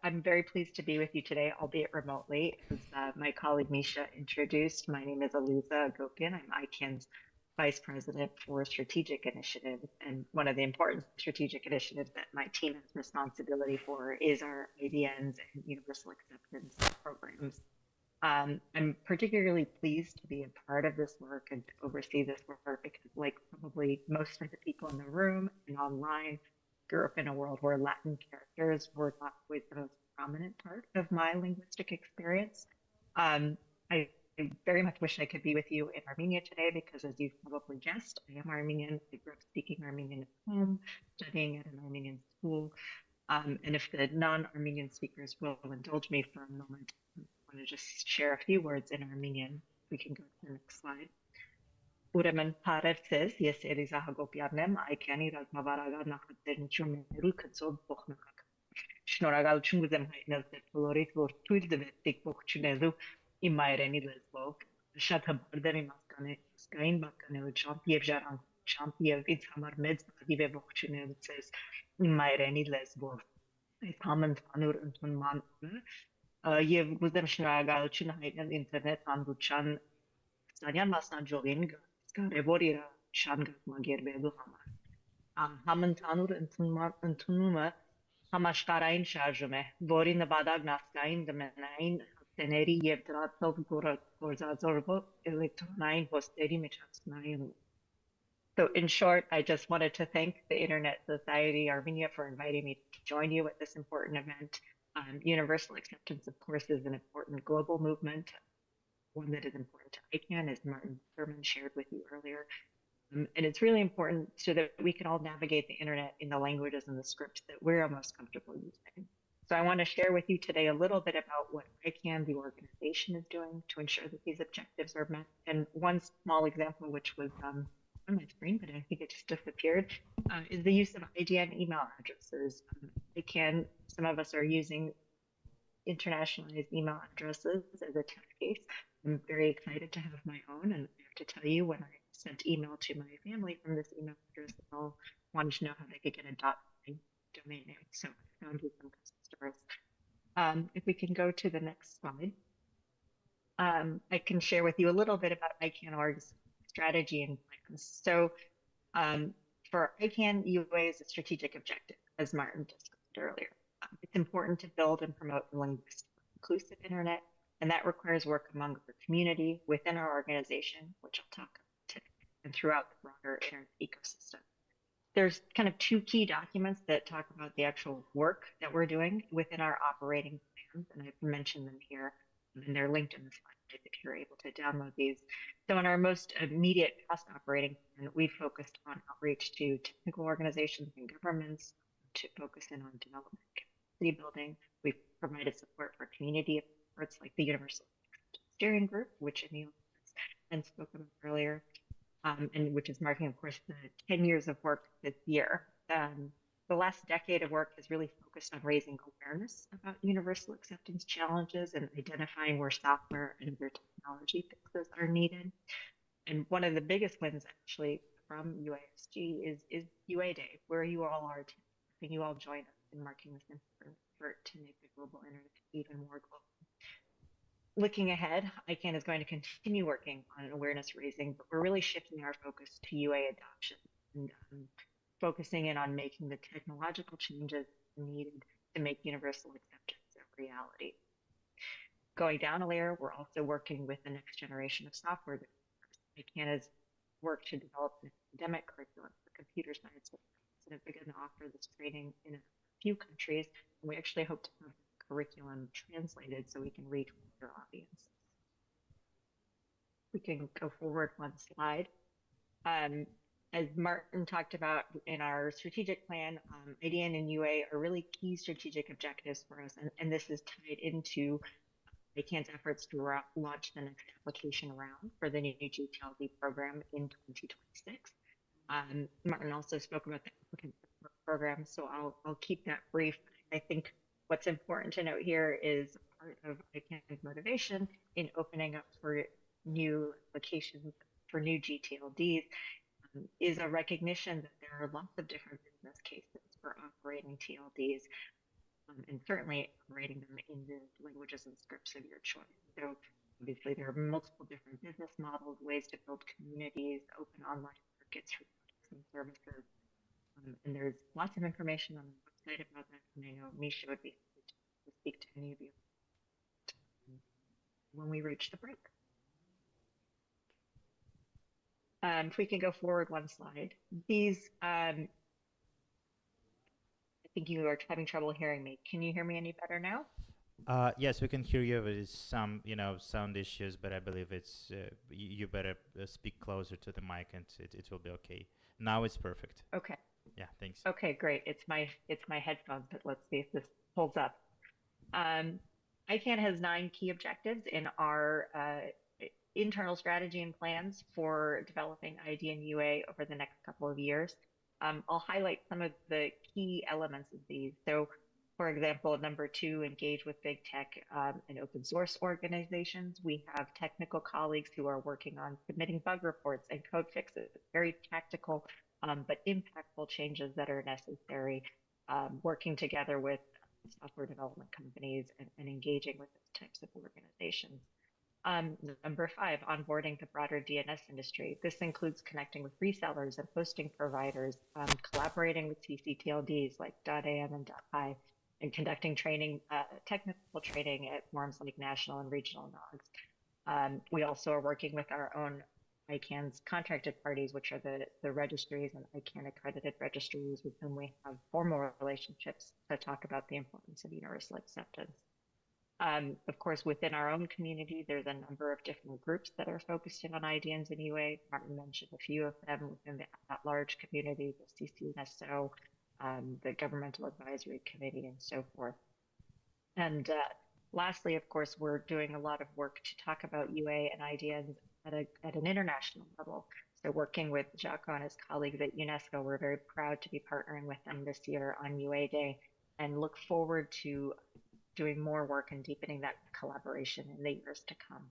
I'm very pleased to be with you today, albeit remotely. As my colleague Misha introduced, my name is Eliza Agopian. I'm ICANN's Vice President for Strategic Initiatives. And one of the important strategic initiatives that my team has responsibility for is our IDNs and universal acceptance programs. I'm particularly pleased to be a part of this work and to oversee this work because, like probably most of the people in the room and online, grew up in a world where Latin characters were not always the most prominent part of my linguistic experience. I very much wish I could be with you in Armenia today because, as you've probably guessed, I am Armenian. I grew up speaking Armenian at home, studying at an Armenian school. And if the non-Armenian speakers will indulge me for a moment, I want to just share a few words in Armenian. We can go to the next slide. Ուրեմն Փարեվցես, ես Էլիզա Հակոբյանն եմ, ICANN-ի ռազմավարական նախաձեռնությունների գծով փոխնախագահ։ Շնորհակալություն կուզեմ հայտնել ձեր բոլորիդ, որ թույլ տվեցիք ողջունելու իմ մայրենի լեզվով։ Շատ հպարտ եմ իմ ազգային պատկանելությամբ եւ ժառանգությամբ եւ ինձ համար մեծ բադիվ է ողջունելու ձեզ իմ մայրենի լեզվով։ Այս համընդհանուր ընդունման եւ կուզեմ շնորհակալություն հայտնել ինտերնետ հանրության Ստանյան մասնաճյուղին կարևոր իր շանգակմագերբելու համար։ Համընդհանուր ընդունումը համաշխարհային շարժում է, որի նպատակն ազգային դոմենային հաստատների եւ դրանցով գործածող էլեկտրոնային հոստերի միջազգային։ So in short, I just wanted to thank the Internet Society Armenia for inviting me to join you at this important event. Universal acceptance, of course, is an important global movement. One that is important to ICANN, as Martin Thurman shared with you earlier. And it's really important so that we can all navigate the internet in the languages and the scripts that we're most comfortable using. So I want to share with you today a little bit about what ICANN, the organization, is doing to ensure that these objectives are met. And one small example, which was on my screen, but I think it just disappeared, is the use of IDN email addresses. ICANN, some of us are using internationalized email addresses as a test case. I'm very excited to have my own, and I have to tell you, when I sent email to my family from this email address, they all wanted to know how they could get a .domain name. So I found you some customers. If we can go to the next slide, I can share with you a little bit about ICANN.org's strategy and plans. So for ICANN, UA is a strategic objective, as Martin discussed earlier. It's important to build and promote a linguistic inclusive internet, and that requires work among our community, within our organization, which I'll talk about today, and throughout the broader internet ecosystem. There's kind of two key documents that talk about the actual work that we're doing within our operating plans, and I've mentioned them here, and they're linked in the slide if you're able to download these. So in our most immediate past operating plan, we focused on outreach to technical organizations and governments to focus in on development capacity building. We've provided support for community efforts like the Universal Steering Group, which Anil and spoke about earlier, and which is marking, of course, the 10 years of work this year. The last decade of work has really focused on raising awareness about universal acceptance challenges and identifying where software and other technology fixes are needed. And one of the biggest wins actually from UASG is UA Day, where you all are and you all join us in marking this important effort to make the global internet even more global. Looking ahead, ICANN is going to continue working on awareness raising, but we're really shifting our focus to UA adoption and focusing in on making the technological changes needed to make universal acceptance a reality. Going down a layer, we're also working with the next generation of software developers. ICANN has worked to develop an academic curriculum for computer science and have begun to offer this training in a few countries, and we actually hope to have the curriculum translated so we can reach wider audiences. We can go forward one slide. As Martin talked about in our strategic plan, IDN and UA are really key strategic objectives for us, and this is tied into ICANN's efforts to launch the next application round for the new GTLD program in 2026. Martin also spoke about the applicant program, so I'll keep that brief. I think what's important to note here is part of ICANN's motivation in opening up for new applications for new GTLDs is a recognition that there are lots of different business cases for operating TLDs and certainly operating them in the languages and scripts of your choice. So Obviously, there are multiple different business models, ways to build communities, open online markets for products and services. And there's lots of information on the website about that. And I know Misha would be happy to speak to any of you when we reach the break. If we can go forward one slide. These, I think you are having trouble hearing me. Can you hear me any better now? Yes, we can hear you. There's some, sound issues, but I believe it's you better speak closer to the mic, and it will be okay. Now it's perfect. Okay. Yeah, thanks. Okay, great. It's my headphones, but let's see if this holds up. ICANN has 9 key objectives in our internal strategy and plans for developing ID and UA over the next couple of years. I'll highlight some of the key elements of these. So, for example, number 2, engage with big tech and open source organizations. We have technical colleagues who are working on submitting bug reports and code fixes, very tactical but impactful changes that are necessary, working together with software development companies and engaging with those types of organizations. Number 5, onboarding the broader DNS industry. This includes connecting with resellers and hosting providers, collaborating with CCTLDs like .am and .pi, and conducting training, technical training at forums like national and regional NOGs. We also are working with our own ICANN's contracted parties, which are the registries and ICANN accredited registries with whom we have formal relationships to talk about the importance of universal acceptance. Of course, within our own community, there's a number of different groups that are focused in on IDNs and UA. Martin mentioned a few of them within the at-large community, the CCNSO, the Governmental Advisory Committee, and so forth. And lastly, of course, we're doing a lot of work to talk about UA and IDNs at an international level. So working with Jaco and his colleagues at UNESCO, we're very proud to be partnering with them this year on UA Day and look forward to doing more work and deepening that collaboration in the years to come.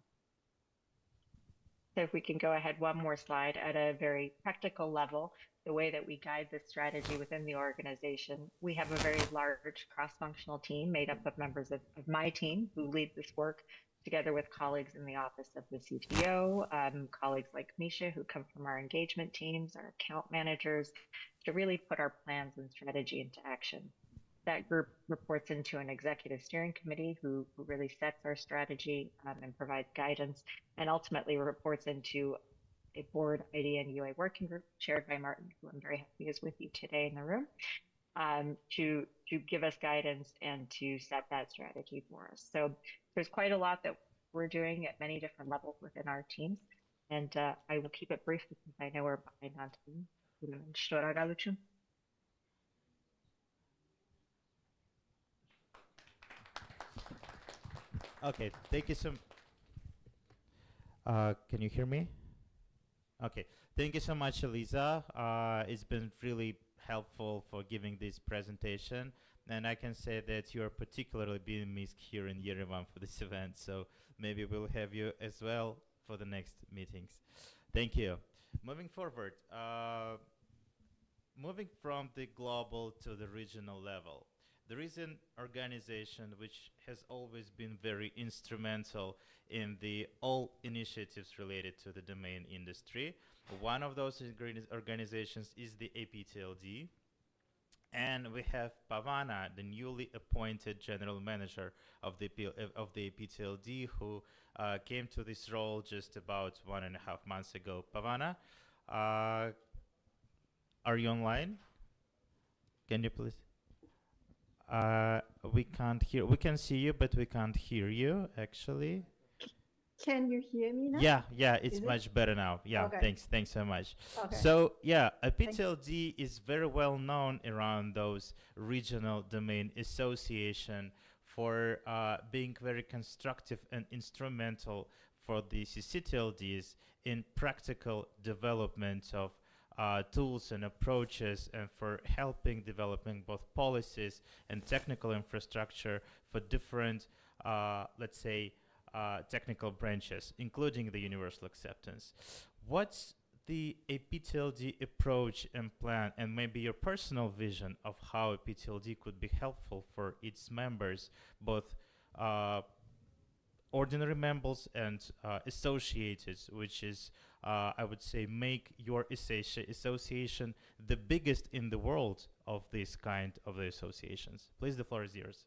So if we can go ahead one more slide at a very practical level, the way that we guide this strategy within the organization, we have a very large cross-functional team made up of members of my team who lead this work together with colleagues in the office of the CTO, colleagues like Misha who come from our engagement teams, our account managers, to really put our plans and strategy into action. That group reports into an executive steering committee who really sets our strategy and provides guidance, and ultimately reports into a board ID and UA working group chaired by Martin, who I'm very happy is with you today in the room, to give us guidance and to set that strategy for us. So there's quite a lot that we're doing at many different levels within our teams, and I will keep it brief because I know we're behind on time. Okay, thank you so can you hear me? Okay, thank you so much, Eliza. It's been really helpful for giving this presentation, and I can say that you are particularly being missed here in Yerevan for this event, so maybe we'll have you as well for the next meetings. Thank you. Moving forward, moving from the global to the regional level, there is an organization which has always been very instrumental in all initiatives related to the domain industry. One of those organizations is the APTLD, and we have Pavana, the newly appointed general manager of the APTLD, who came to this role just about 1.5 months ago. Pavana, are you online? Can you please? We can't hear. We can see you, but we can't hear you, actually. Can you hear me now? Yeah, it's much better now. Yeah, Okay. thanks so much. Okay. So yeah, APTLD is very well known around those regional domain association for being very constructive and instrumental for the CCTLDs in practical development of tools and approaches, and for helping developing both policies and technical infrastructure for different, let's say, technical branches, including the universal acceptance. What's the APTLD approach and plan, and maybe your personal vision of how APTLD could be helpful for its members, both ordinary members and associated, which is, I would say, make your association the biggest in the world of this kind of the associations. Please, the floor is yours.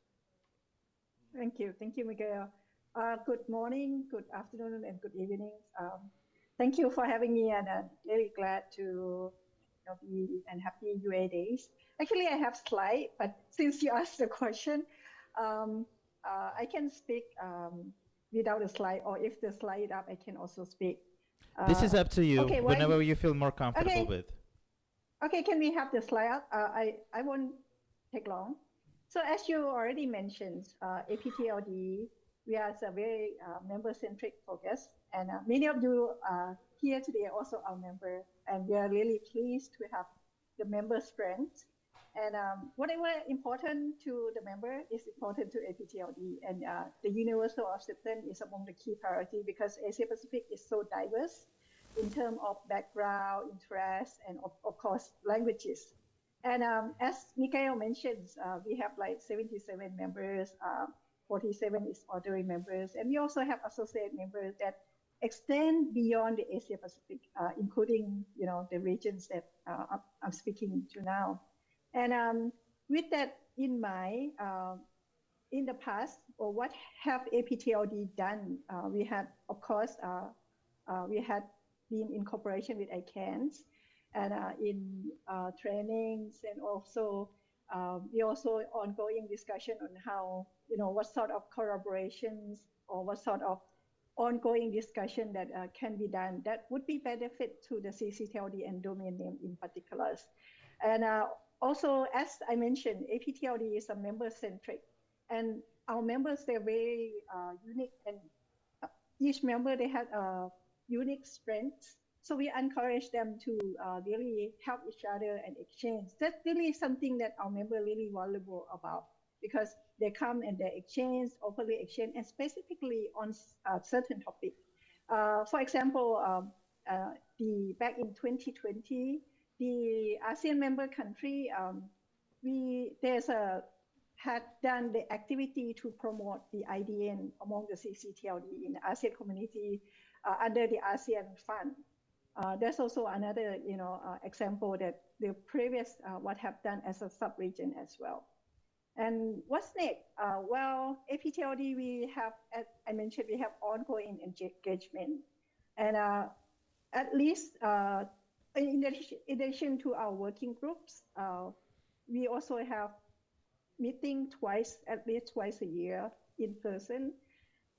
Thank you, Miguel. Good morning, good afternoon, and good evening. Thank you for having me, and I'm very glad to be and happy UA Days. Actually, I have slide, but since you asked the question, I can speak without a slide, or if the slide up, I can also speak. This is up to you, okay, whenever you feel more comfortable with. Okay, can we have the slide up? I won't take long. So as you already mentioned, APTLD, we are a very member-centric focus, and many of you here today are also our member, and we are really pleased to have the member strength. And whatever important to the member is important to APTLD, and the universal acceptance is among the key priority because Asia Pacific is so diverse in terms of background, interests, and of course languages. And as Mikhail mentioned, we have like 77 members, 47 is ordinary members, and we also have associate members that extend beyond the Asia Pacific, including the regions that I'm speaking to now. And with that in mind, in the past, or what have APTLD done? We had, of course, we had been in cooperation with ICANN, and in trainings, and also we also ongoing discussion on how, what sort of collaborations or what sort of ongoing discussion that can be done that would be benefit to the CCTLD and domain name in particular. And also, as I mentioned, APTLD is a member-centric, and our members, they're very unique, and each member, they have unique strengths. So we encourage them to really help each other and exchange. That's really something that our members really valuable about, because they come and they exchange, openly exchange, and specifically on certain topic. For example, back in 2020, the ASEAN member country, had done the activity to promote the IDN among the CCTLD in the ASEAN community under the ASEAN Fund. There's also another, example that the previous what have done as a sub-region as well. And what's next? Well, APTLD, we have, as I mentioned, we have ongoing engagement, and at least in addition to our working groups, we also have meeting at least twice a year in person.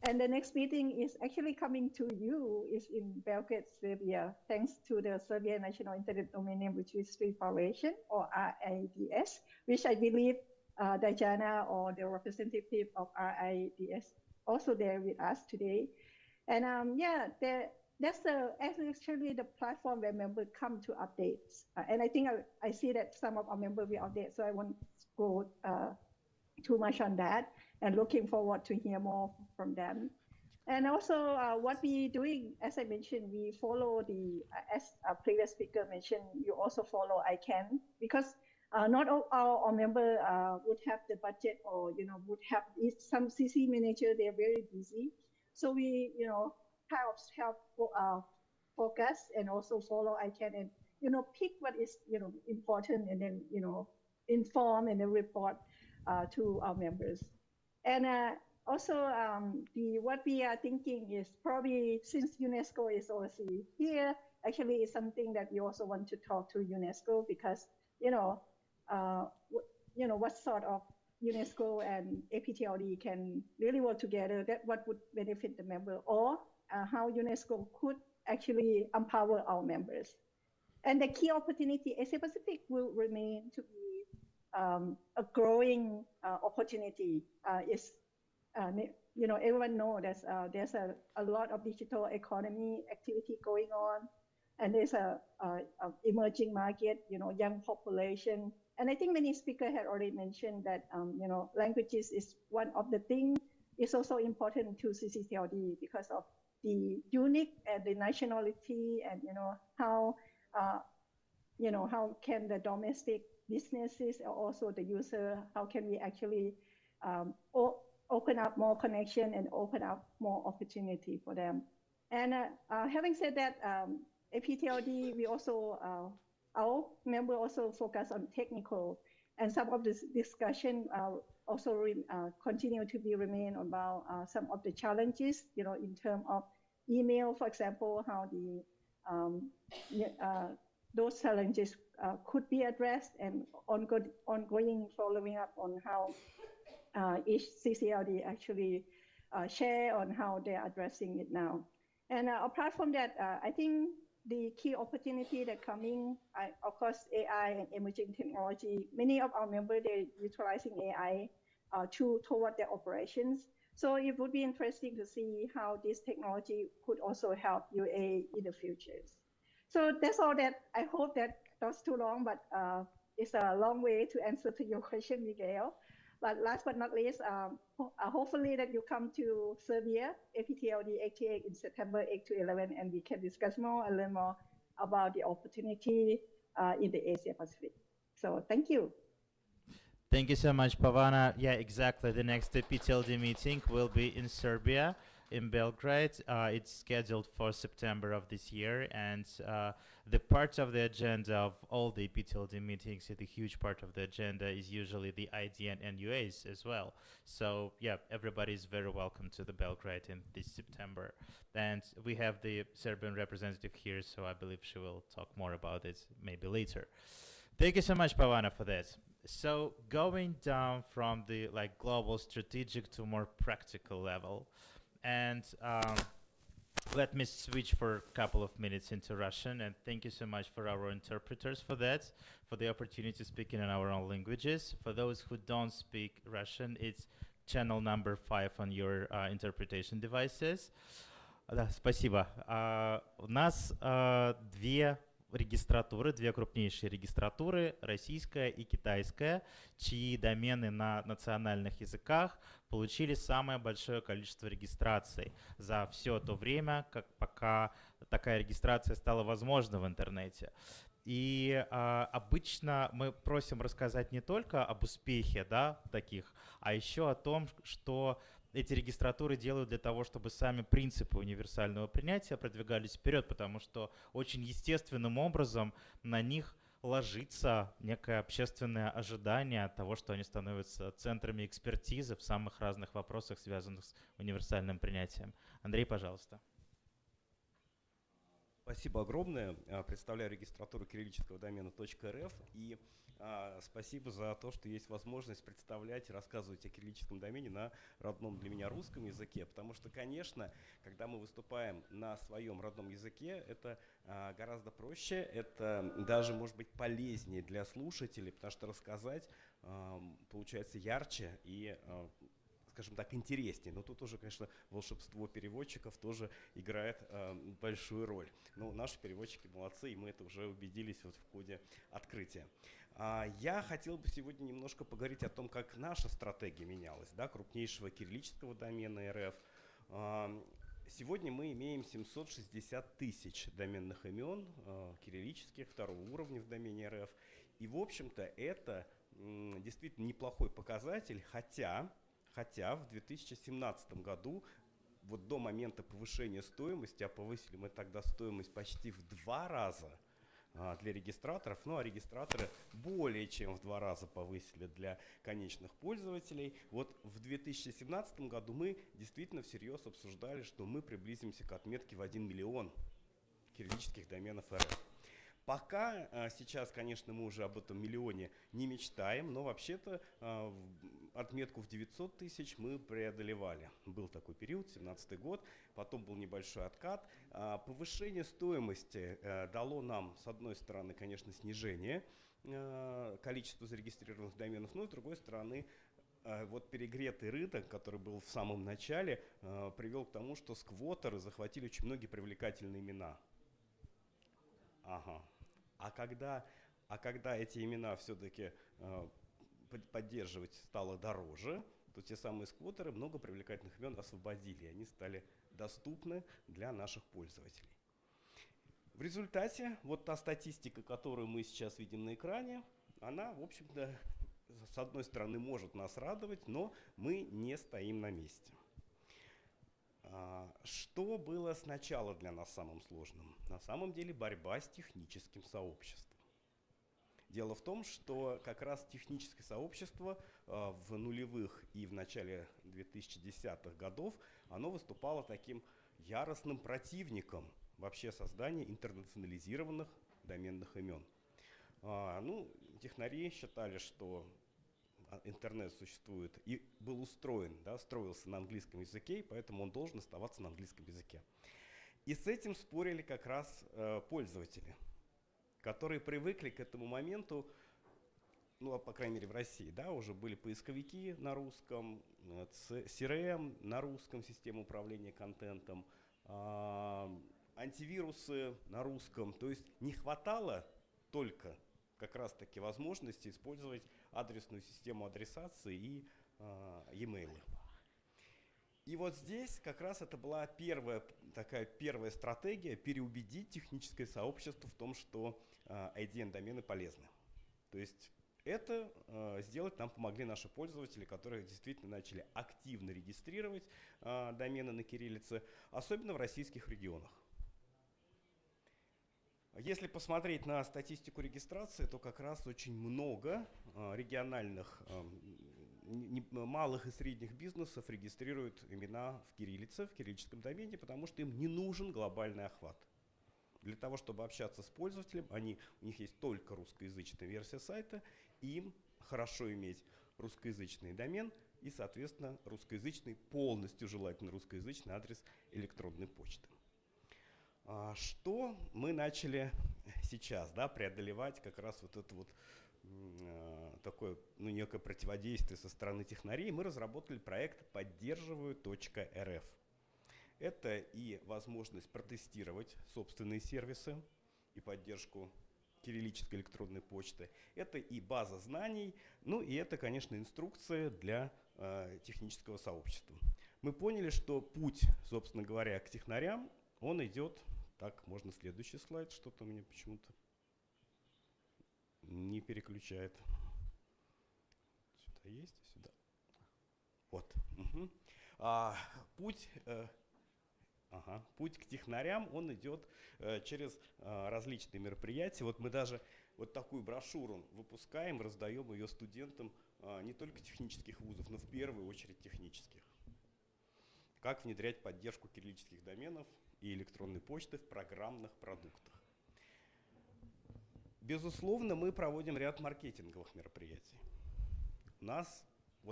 And the next meeting is actually coming to you, is in Belgrade, Serbia, thanks to the Serbian National Internet Domain Name Registry Foundation, or RIDS, which I believe Dajana, or the representative of RIDS, also there with us today. And that's actually the platform where members come to updates. And I think I see that some of our members will update, so I won't go too much on that, and looking forward to hear more from them. And also what we doing, as I mentioned, we follow as a previous speaker mentioned, you also follow ICANN, because not all our members would have the budget, or, would have some CC manager, they're very busy. So we, help focus and also follow ICANN, and, pick what is, important, and then, inform and then report to our members. And also, what we are thinking is probably, since UNESCO is also here, actually is something that we also want to talk to UNESCO, because, what sort of UNESCO and APTLD can really work together, that what would benefit the member, or how UNESCO could actually empower our members. And the key opportunity, Asia Pacific will remain to be a growing opportunity. Everyone knows there's a lot of digital economy activity going on, and there's a emerging market, young population. And I think many speakers had already mentioned that, languages is one of the things. It's also important to CCTLD because of the unique and the nationality, and how can the domestic businesses, or also the user, how can we actually open up more connection and open up more opportunity for them. And having said that, APTLD, we also, our member also focus on technical, and some of this discussion also continue to be remain about some of the challenges, in terms of email, for example, how the those challenges could be addressed, and ongoing following up on how each CCLD actually share on how they're addressing it now. And apart from that, I think the key opportunity that coming, of course, AI and emerging technology. Many of our members, they're utilizing AI toward their operations. So it would be interesting to see how this technology could also help UA in the future. So that's all that. I hope that was too long, but it's a long way to answer to your question, Miguel. But last but not least, hopefully that you come to Serbia, APTLD 88 in September 8 to 11, and we can discuss more and learn more about the opportunity in the Asia Pacific. So thank you. Thank you so much, Pavana. Yeah, exactly. The next APTLD meeting will be in Serbia, in Belgrade. It's scheduled for September of this year, and the part of the agenda of all the APTLD meetings, the huge part of the agenda is usually the IDN and UAs as well. So yeah, everybody is very welcome to the Belgrade in this September. And we have the Serbian representative here, so I believe she will talk more about it maybe later. Thank you so much, Pavana, for that. So going down from the global strategic to more practical level, and let me switch for a couple of minutes into Russian, and thank you so much for our interpreters for that, for the opportunity to speak in our own languages. For those who don't speak Russian, it's channel number 5 on your interpretation devices. Да, спасибо. У нас две крупнейшие регистратуры, российская и китайская, чьи домены на национальных языках получили самое большое количество регистраций за все то время, пока такая регистрация стала возможна в интернете. И обычно мы просим рассказать не только об успехе, таких, а еще о том, что эти регистратуры делают для того, чтобы сами принципы универсального принятия продвигались вперед, потому что очень естественным образом на них ложится некое общественное ожидание от того, что они становятся центрами экспертизы в самых разных вопросах, связанных с универсальным принятием. Андрей, пожалуйста. Спасибо огромное. Представляю регистратуру кириллического домена .рф, и спасибо за то, что есть возможность представлять и рассказывать о кириллическом домене на родном для меня русском языке, потому что, конечно, когда мы выступаем на своем родном языке, это гораздо проще, это даже может быть полезнее для слушателей, потому что рассказать получается ярче и, скажем так, интереснее. Но тут уже, конечно, волшебство переводчиков тоже играет большую роль. Но наши переводчики молодцы, и мы это уже убедились в ходе открытия. Я хотел бы сегодня немножко поговорить о том, как наша стратегия менялась, крупнейшего кириллического домена РФ. Сегодня мы имеем 760 тысяч доменных имен кириллических второго уровня в домене РФ. И, в общем-то, это действительно неплохой показатель, хотя в 2017 году, вот до момента повышения стоимости, а повысили мы тогда стоимость почти в 2 раза для регистраторов, а регистраторы более чем в 2 раза повысили для конечных пользователей. Вот в 2017 году мы действительно всерьез обсуждали, что мы приблизимся к отметке в 1 миллион кириллических доменов РФ. Пока сейчас, конечно, мы уже об этом миллионе не мечтаем, но вообще-то отметку в 900 тысяч мы преодолевали. Был такой период, 2017 год, потом был небольшой откат. Повышение стоимости дало нам, с одной стороны, конечно, снижение количества зарегистрированных доменов, но с другой стороны, вот перегретый рынок, который был в самом начале, привел к тому, что сквотеры захватили очень многие привлекательные имена. Ага. А когда эти имена все-таки поддерживать стало дороже, то те самые сквотеры много привлекательных имен освободили, и они стали доступны для наших пользователей. В результате вот та статистика, которую мы сейчас видим на экране, она, в общем-то, с одной стороны, может нас радовать, но мы не стоим на месте. Что было сначала для нас самым сложным? На самом деле борьба с техническим сообществом. Дело в том, что как раз техническое сообщество в нулевых и в начале 2010-х годов, оно выступало таким яростным противником вообще создания интернационализированных доменных имен. Технари считали, что интернет существует и был устроен, да, строился на английском языке, и поэтому он должен оставаться на английском языке. И с этим спорили как раз пользователи, которые привыкли к этому моменту, по крайней мере в России, да, уже были поисковики на русском, CRM на русском, система управления контентом, антивирусы на русском. То есть не хватало только как раз-таки возможности использовать адресную систему адресации и e-mail. И вот здесь как раз это была первая стратегия переубедить техническое сообщество в том, что IDN-домены полезны. То есть это сделать нам помогли наши пользователи, которые действительно начали активно регистрировать домены на кириллице, особенно в российских регионах. Если посмотреть на статистику регистрации, то как раз очень много региональных малых и средних бизнесов регистрируют имена в кириллице, в кириллическом домене, потому что им не нужен глобальный охват. Для того, чтобы общаться с пользователем, у них есть только русскоязычная версия сайта, и им хорошо иметь русскоязычный домен и, соответственно, полностью желательно русскоязычный адрес электронной почты. Что мы начали сейчас, да, преодолевать как раз вот это вот такое некое противодействие со стороны технарей? Мы разработали проект «Поддерживаю.рф». Это и возможность протестировать собственные сервисы и поддержку кириллической электронной почты. Это и база знаний, и это, конечно, инструкция для технического сообщества. Мы поняли, что путь, собственно говоря, к технарям, он идет. Так, можно следующий слайд, что-то у меня почему-то не переключает. Сюда есть, сюда. Вот. Угу. Путь к технарям, он идет через различные мероприятия. Вот мы даже вот такую брошюру выпускаем, раздаем ее студентам не только технических вузов, но в первую очередь технических. Как внедрять поддержку кириллических доменов и электронной почты в программных продуктах. Безусловно, мы проводим ряд маркетинговых мероприятий. У нас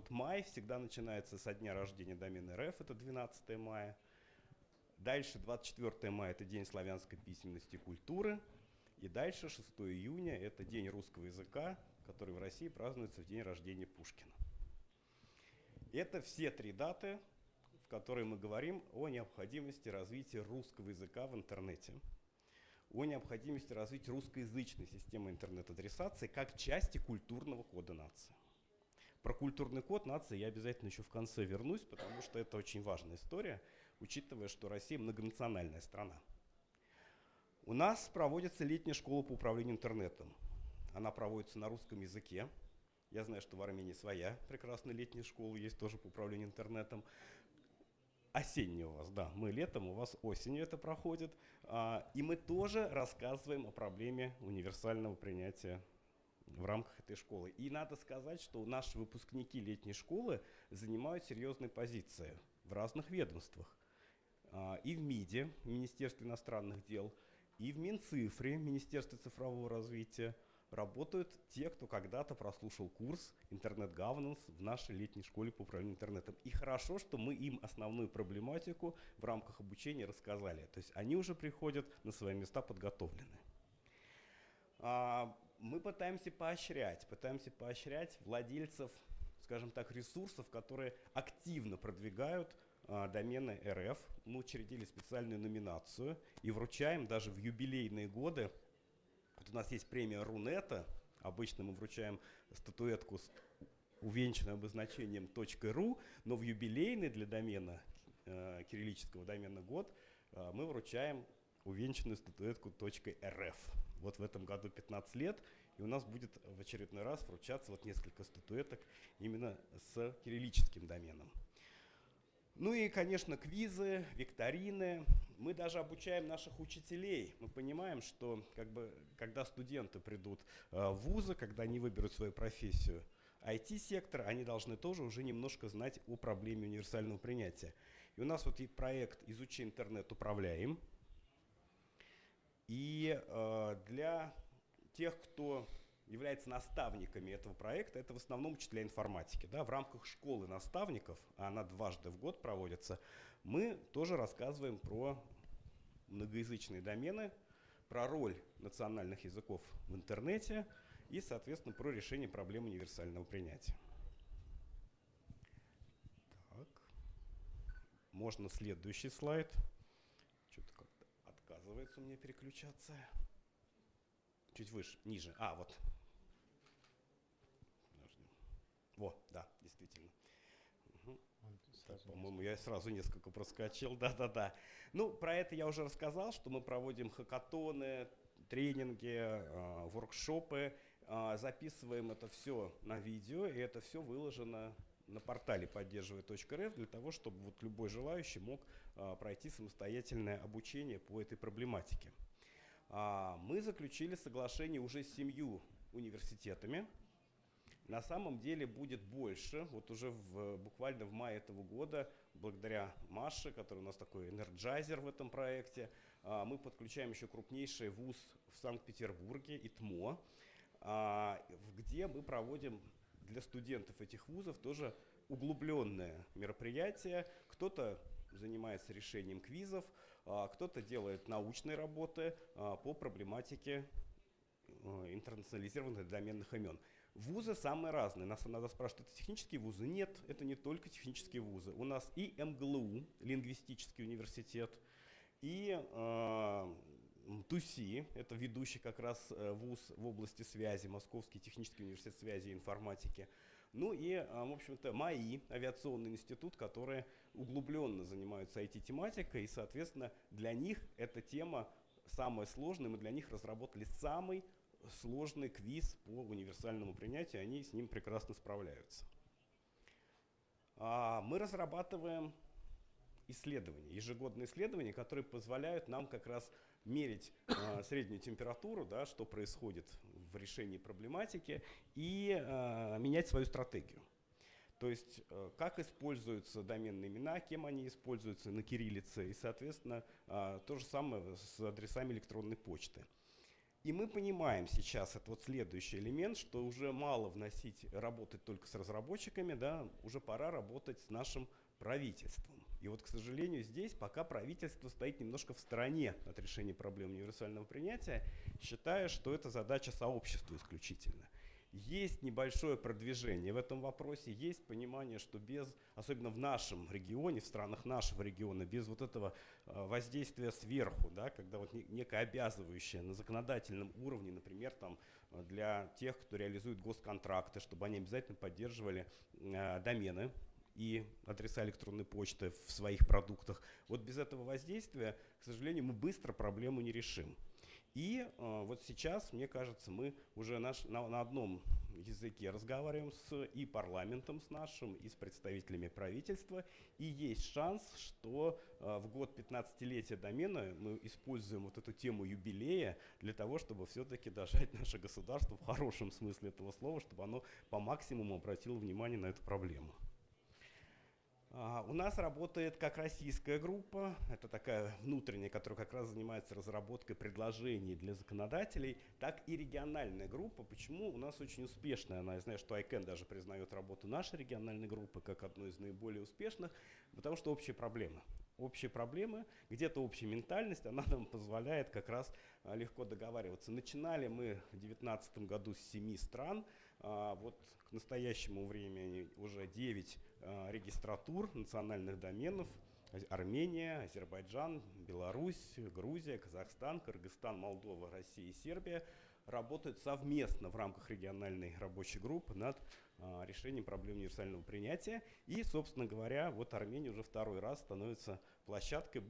май всегда начинается со дня рождения домена РФ, это 12 мая. Дальше 24 мая – это День славянской письменности и культуры. И дальше 6 июня – это День русского языка, который в России празднуется в день рождения Пушкина. Это все три даты, в которой мы говорим о необходимости развития русского языка в интернете, о необходимости развития русскоязычной системы интернет-адресации как части культурного кода нации. Про культурный код нации я обязательно еще в конце вернусь, потому что это очень важная история, учитывая, что Россия многонациональная страна. У нас проводится летняя школа по управлению интернетом. Она проводится на русском языке. Я знаю, что в Армении своя прекрасная летняя школа есть тоже по управлению интернетом. Осенняя у вас, да, мы летом, у вас осенью это проходит. И мы тоже рассказываем о проблеме универсального принятия в рамках этой школы. И надо сказать, что наши выпускники летней школы занимают серьезные позиции в разных ведомствах. И в МИДе, Министерстве иностранных дел, и в Минцифре, Министерстве цифрового развития, работают те, кто когда-то прослушал курс «Интернет-гавананс» в нашей летней школе по управлению интернетом. И хорошо, что мы им основную проблематику в рамках обучения рассказали. То есть они уже приходят на свои места подготовленные. Мы пытаемся поощрять владельцев, скажем так, ресурсов, которые активно продвигают домены РФ. Мы учредили специальную номинацию и вручаем даже в юбилейные годы. Вот у нас есть премия Рунета. Обычно мы вручаем статуэтку с увенчанным обозначением .ру, но в юбилейный для домена, кириллического домена год, мы вручаем увенчанную статуэтку .рф. вот в этом году 15 лет, и у нас будет в очередной раз вручаться вот несколько статуэток именно с кириллическим доменом. Ну и, конечно, квизы, викторины. Мы даже обучаем наших учителей. Мы понимаем, что когда студенты придут в вузы, когда они выберут свою профессию, IT-сектор, они должны тоже уже немножко знать о проблеме универсального принятия. И у нас вот и проект «Изучи интернет, управляем». И для тех, кто является наставниками этого проекта, это в основном учителя информатики. Да, в рамках школы наставников, а она дважды в год проводится, мы тоже рассказываем про многоязычные домены, про роль национальных языков в интернете и, соответственно, про решение проблем универсального принятия. Так. Можно следующий слайд. Что-то как-то отказывается у меня переключаться. Чуть выше, ниже. Вот. Подожди. Да, действительно. Угу. По-моему, я сразу несколько проскочил. Да. Ну, про это я уже рассказал, что мы проводим хакатоны, тренинги, воркшопы, записываем это все на видео, и это все выложено на портале поддерживай.рф для того, чтобы вот любой желающий мог пройти самостоятельное обучение по этой проблематике. Мы заключили соглашение уже с 7 университетами. На самом деле будет больше. Вот уже буквально в мае этого года, благодаря Маше, который у нас такой энерджайзер в этом проекте, мы подключаем еще крупнейший вуз в Санкт-Петербурге, ИТМО, где мы проводим для студентов этих вузов тоже углубленное мероприятие. Кто-то занимается решением квизов, кто-то делает научные работы по проблематике интернационализированных доменных имен. Вузы самые разные. Нас иногда спрашивают, это технические вузы? Нет, это не только технические вузы. У нас и МГЛУ, лингвистический университет, и ТУСИ, это ведущий как раз вуз в области связи, Московский технический университет связи и информатики. Ну и, в общем-то, МАИ, авиационный институт, которые углубленно занимаются IT-тематикой, и, соответственно, для них эта тема самая сложная. Мы для них разработали самый сложный квиз по универсальному принятию, они с ним прекрасно справляются. Мы разрабатываем исследования, ежегодные исследования, которые позволяют нам как раз мерить среднюю температуру, да, что происходит в решении проблематики, и менять свою стратегию. То есть как используются доменные имена, кем они используются на кириллице, и, соответственно, то же самое с адресами электронной почты. И мы понимаем сейчас, это вот следующий элемент, что уже мало работать только с разработчиками, да, уже пора работать с нашим правительством. И вот, к сожалению, здесь пока правительство стоит немножко в стороне от решения проблем универсального принятия, считая, что это задача сообщества исключительно. Есть небольшое продвижение в этом вопросе, есть понимание, что особенно в нашем регионе, в странах нашего региона, без вот этого воздействия сверху, да, когда вот некое обязывающее на законодательном уровне, например, там, для тех, кто реализует госконтракты, чтобы они обязательно поддерживали домены и адреса электронной почты в своих продуктах. Вот без этого воздействия, к сожалению, мы быстро проблему не решим. И вот сейчас, мне кажется, мы уже на одном языке разговариваем и парламентом с нашим, и с представителями правительства. И есть шанс, что в год 15-летия домена мы используем вот эту тему юбилея для того, чтобы все-таки дожать наше государство в хорошем смысле этого слова, чтобы оно по максимуму обратило внимание на эту проблему. У нас работает как российская группа, это такая внутренняя, которая как раз занимается разработкой предложений для законодателей, так и региональная группа. Почему у нас очень успешная она? Я знаю, что ICANN даже признает работу нашей региональной группы как одну из наиболее успешных, потому что общие проблемы. Общие проблемы, где-то общая ментальность, она нам позволяет как раз легко договариваться. Начинали мы в 2019 году с 7 стран, вот к настоящему времени уже 9 регистратур национальных доменов: Армения, Азербайджан, Беларусь, Грузия, Казахстан, Кыргызстан, Молдова, Россия и Сербия. работают совместно в рамках региональной рабочей группы над решением проблем универсального принятия. И, собственно говоря, вот Армения уже второй раз становится площадкой.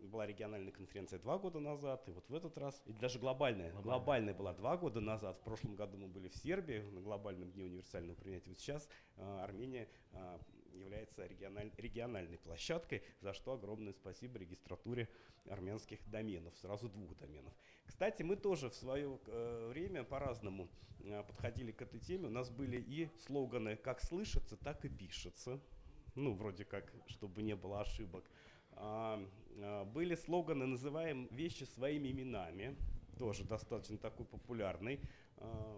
Была региональная конференция 2 года назад, и вот в этот раз, и даже глобальная была 2 года назад. В прошлом году мы были в Сербии на глобальном дне универсального принятия. Вот сейчас Армения является региональной площадкой, за что огромное спасибо регистратуре армянских доменов, сразу 2 доменов. Кстати, мы тоже в свое время по-разному подходили к этой теме. У нас были и слоганы «как слышится, так и пишется», ну, вроде как, чтобы не было ошибок. Были слоганы «называем вещи своими именами», тоже достаточно такой популярный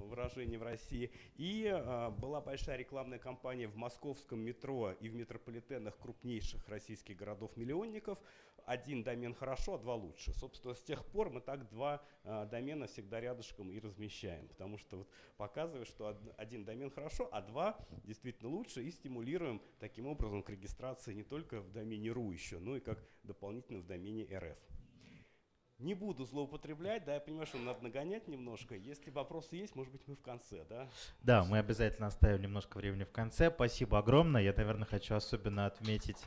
выражение в России. И была большая рекламная кампания в московском метро и в метрополитенах крупнейших российских городов-миллионников. 1 домен хорошо, а 2 лучше. Собственно, с тех пор мы так 2 домена всегда рядышком и размещаем, потому что вот показывает, что 1 домен хорошо, а 2 действительно лучше, и стимулируем таким образом к регистрации не только в домене .ru еще, но и как дополнительно в домене .rf. Не буду злоупотреблять, да, я понимаю, что надо нагонять немножко. Если вопросы есть, может быть, мы в конце, да? Да, мы обязательно оставим немножко времени в конце. Спасибо огромное. Я, наверное, хочу особенно отметить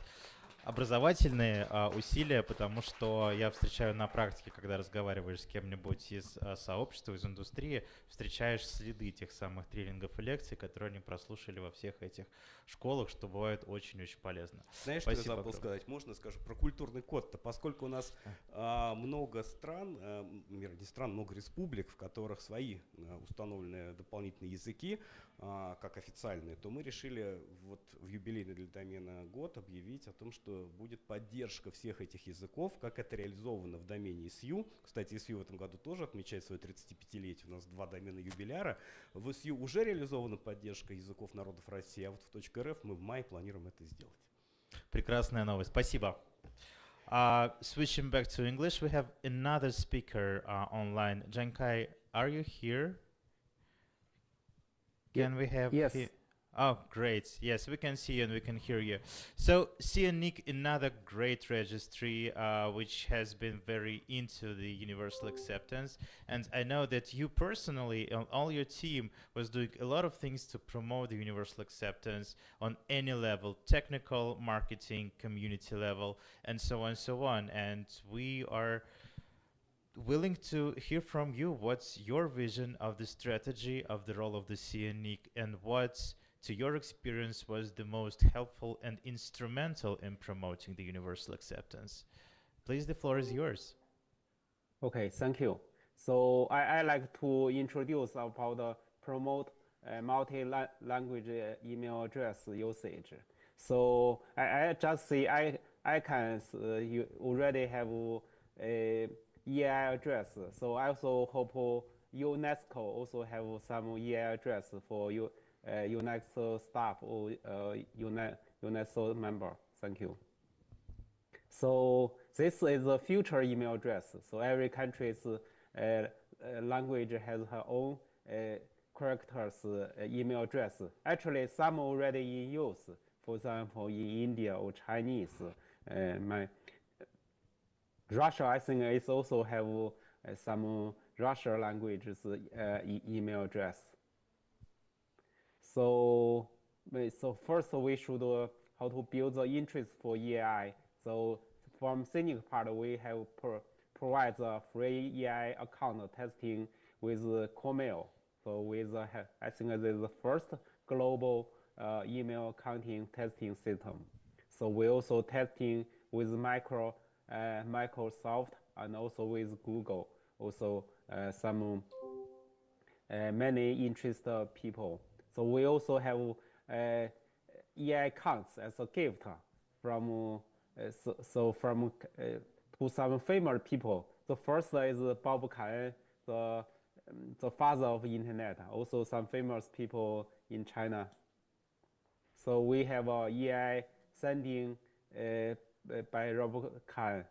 образовательные усилия, потому что я встречаю на практике, когда разговариваешь с кем-нибудь из сообщества, из индустрии, встречаешь следы тех самых тренингов и лекций, которые они прослушали во всех этих школах, что бывает очень-очень полезно. Знаешь, Спасибо что я забыл огромное. сказать? Можно скажу про культурный код-то? Поскольку у нас много стран, не стран, много республик, в которых свои установленные дополнительные языки, как официальные, то мы решили вот в юбилейный для домена год объявить о том, что будет поддержка всех этих языков, как это реализовано в домене SU. Кстати, SU в этом году тоже отмечает свое 35-летие. У нас 2 домена юбиляра. В SU уже реализована поддержка языков народов России, а вот в .rf мы в мае планируем это сделать. Прекрасная новость. Спасибо. Switching back to English, we have another speaker online. Jankai, are you here? Can we have? Yes. Oh, great. Yes, we can see you and we can hear you. So, CNIC, another great registry which has been very into the universal acceptance. And I know that you personally, all your team, was doing a lot of things to promote the universal acceptance on any level, technical, marketing, community level, and so on and so on. And we are willing to hear from you. What's your vision of the strategy of the role of the CNIC, and what, to your experience, was the most helpful and instrumental in promoting the universal acceptance? Please, the floor is yours. Okay, thank you. So I like to introduce about the promote multi-language email address usage. So I just say ICANN's you already have a EI address. So I also hope UNESCO also have some EI address for you, UNESCO staff or UNESCO member. Thank you. So this is the future email address. So every country's language has her own characters email address. Actually, some already in use. For example, in India or Chinese, Russia, I think, is also have some Russian languages email address. So first we should how to build the interest for EI. So from CNIC part, we have provide the free EI account testing with Coremail. So with I think this is the first global email accounting testing system. So we also testing with Microsoft and also with Google. Also some many interested people. So we also have EI accounts as a gift from from to some famous people. The first is Bob Kahn, the father of internet. Also some famous people in China. So we have a EI sending by Rob Kahn.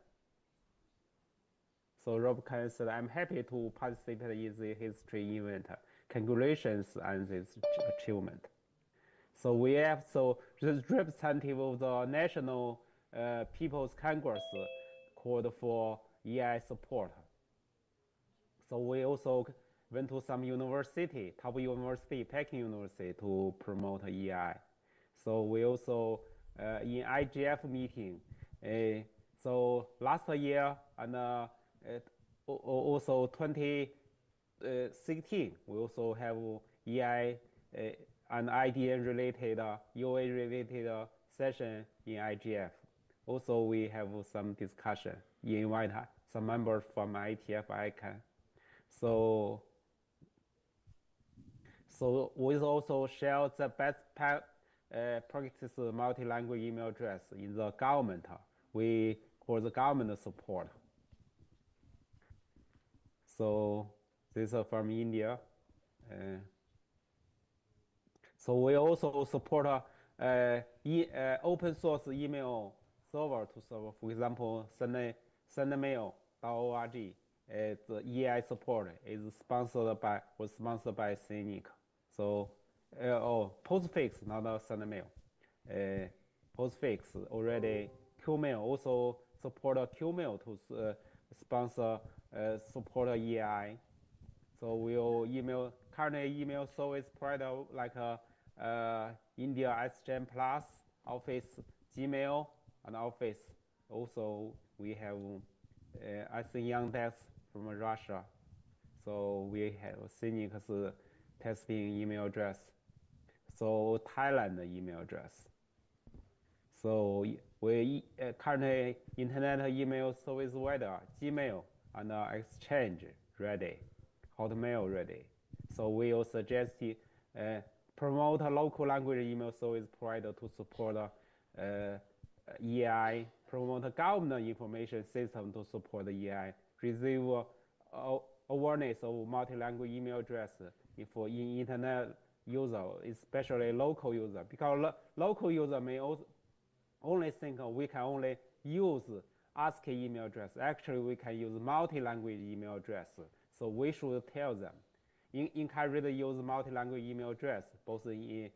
So Rob Kahn said, "I'm happy to participate in the history event. Congratulations on this achievement." So we have the representative of the National People's Congress called for EI support. So we also went to some university, top university, Peking University, to promote EI. So we also in IGF meeting. So last year and also 2016, we also have EI and IDN related, UA related session in IGF. Also, we have some discussion. You invite some members from ITF ICANN. So we also share the best practice multi-language email address in the government. We for the government support. So this is from India. So we also support open source email server to server. For example, sendmail.org. The EI support is sponsored by Scenic. So Postfix, not Sendmail. Postfix already. Qmail also support Qmail to sponsor support EI. So we'll email current email service provider like India SGen Plus, Office, Gmail, and Office. Also we have I think Yandex from Russia. So we have Cynic's testing email address. So Thailand email address. So we currently internet email service provider Gmail and Exchange ready, Hotmail ready. So we will suggest promote a local language email service provider to support EI, promote a government information system to support the EI, receive awareness of multi-language email address for internet user, especially local user, because local user may only think we can only use ASCII email address. Actually, we can use multi-language email address. So we should tell them. Encourage use multi-language email address, both in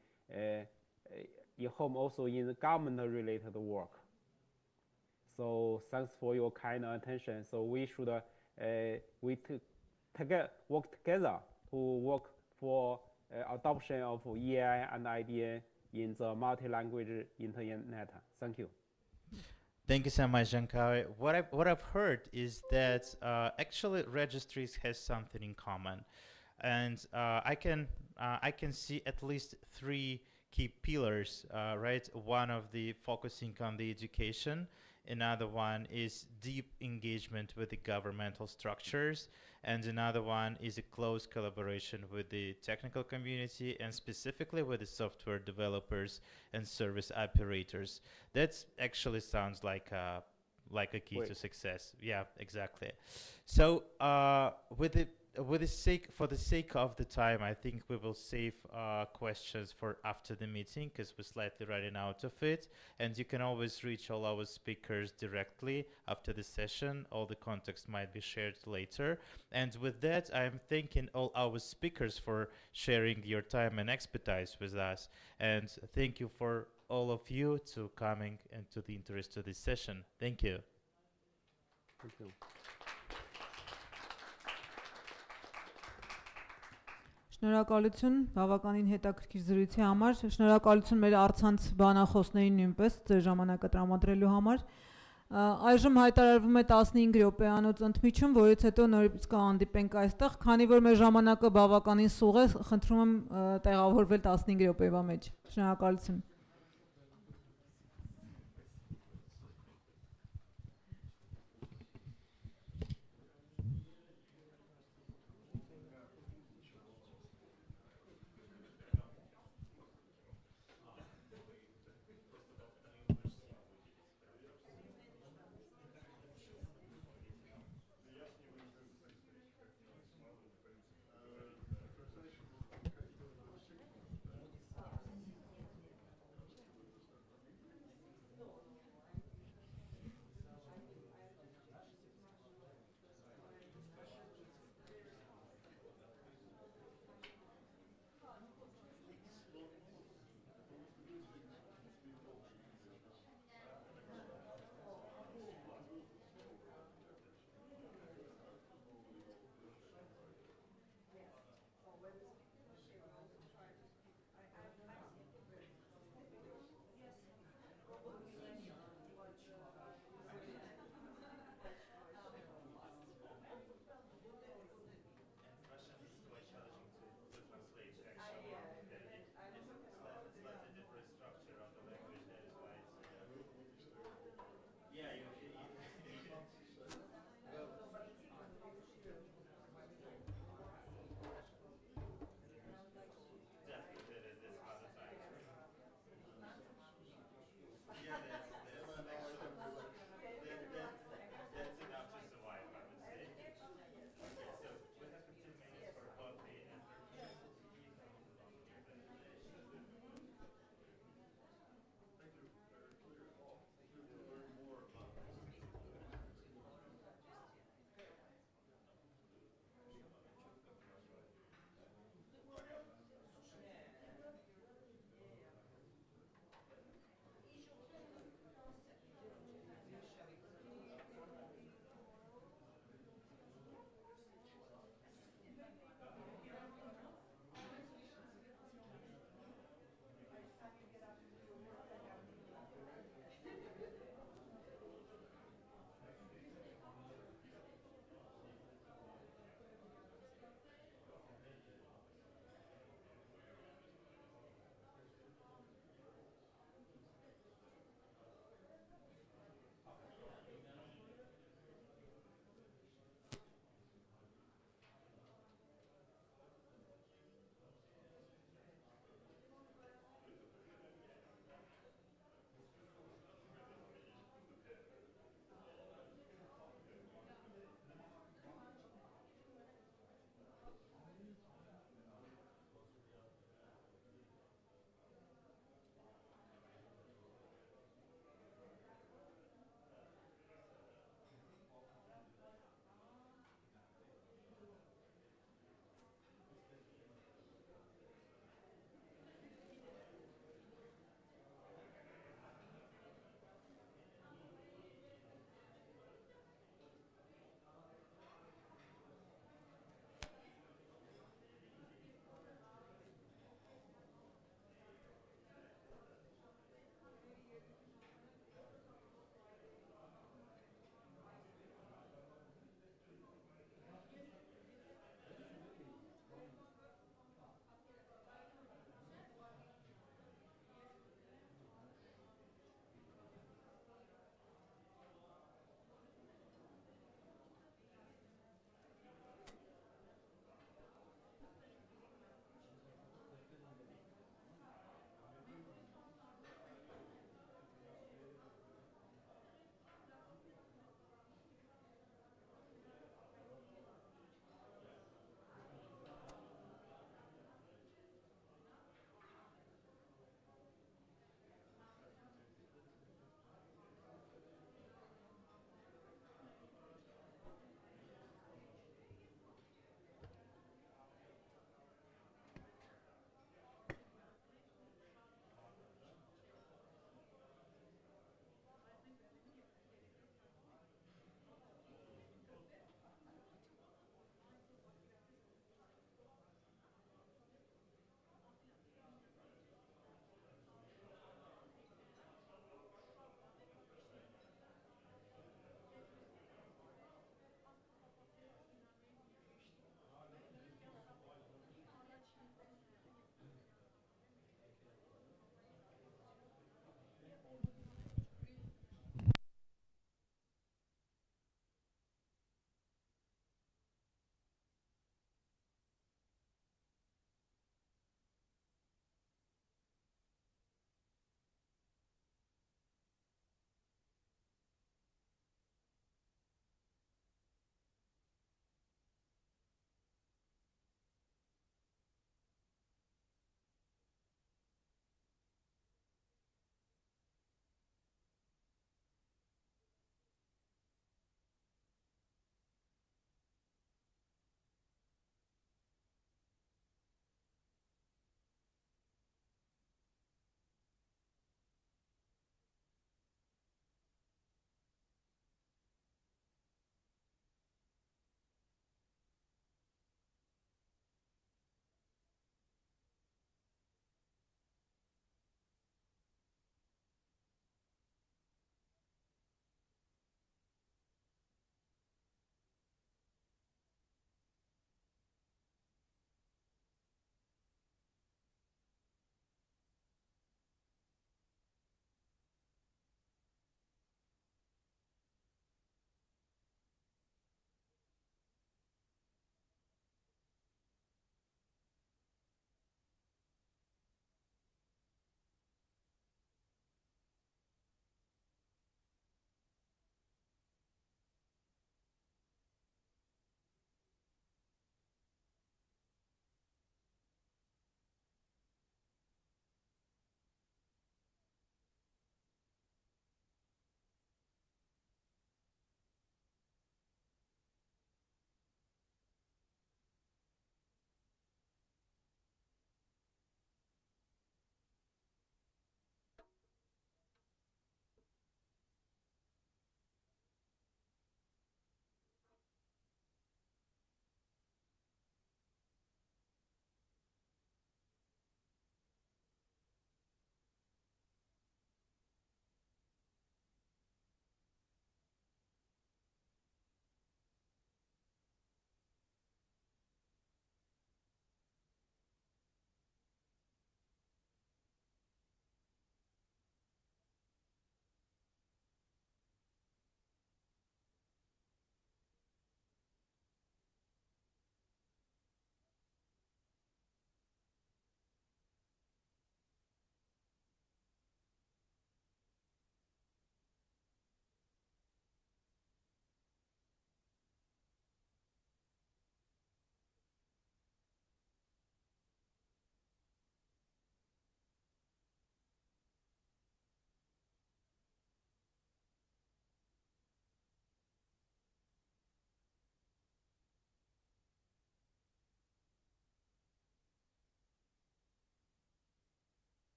home, also in government-related work. So thanks for your kind attention. So we should work together to work for adoption of EI and IDN in the multi-language internet. Thank you. Thank you so much, Giancarlo. What I've heard is that actually registries has something in common, and I can see at least three key pillars, right? One of the focusing on the education. Another one is deep engagement with the governmental structures, and another one is a close collaboration with the technical community and specifically with the software developers and service operators. That actually sounds like a key to success. Yeah, exactly. So for the sake of the time, I think we will save questions for after the meeting because we're slightly running out of it. And you can always reach all our speakers directly after the session. All the contacts might be shared later. And with that, I'm thanking all our speakers for sharing your time and expertise with us. And thank you for all of you to coming and to the interest of this session. Thank you. Thank you. Շնորհակալություն բավականին հետաքրքիր զրույցի համար, շնորհակալություն մեր առցանց բանախոսներին նույնպես ձեր ժամանակը տրամադրելու համար։ Այժմ հայտարարվում է 15 րոպեանոց ընդմիջում, որից հետո նորից կհանդիպենք այստեղ, քանի որ մեր ժամանակը բավականին սուղ է, խնդրում եմ տեղավորվել 15 րոպեվա մեջ։ Շնորհակալություն։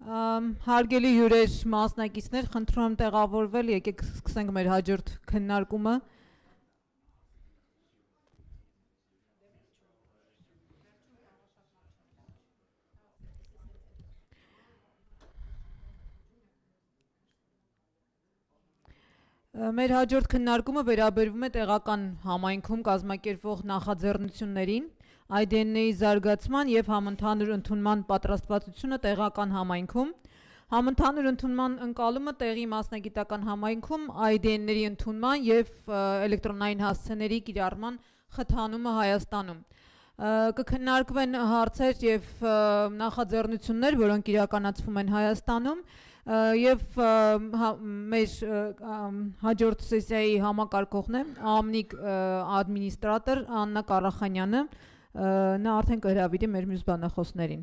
Հարգելի հյուրեր, մասնակիցներ, խնդրում եմ տեղավորվել, եկեք սկսենք մեր հաջորդ քննարկումը։ Մեր հաջորդ քննարկումը վերաբերվում է տեղական համայնքում կազմակերպվող նախաձեռնություններին, IDN-ի զարգացման եւ համընդհանուր ընդունման պատրաստվածությունը տեղական համայնքում, համընդհանուր ընդունման ընկալումը տեղի մասնագիտական համայնքում, IDN-ների ընդունման եւ էլեկտրոնային հասցեների կիրառման խթանումը Հայաստանում։ Կքննարկվեն հարցեր եւ նախաձեռնություններ, որոնք իրականացվում են Հայաստանում, եւ մեր հաջորդ սեսիայի համակարգողն է ԱՄՆիկ ադմինիստրատոր Աննա Կարախանյանը, նա արդեն կհրավիրի մեր մյուս բանախոսներին։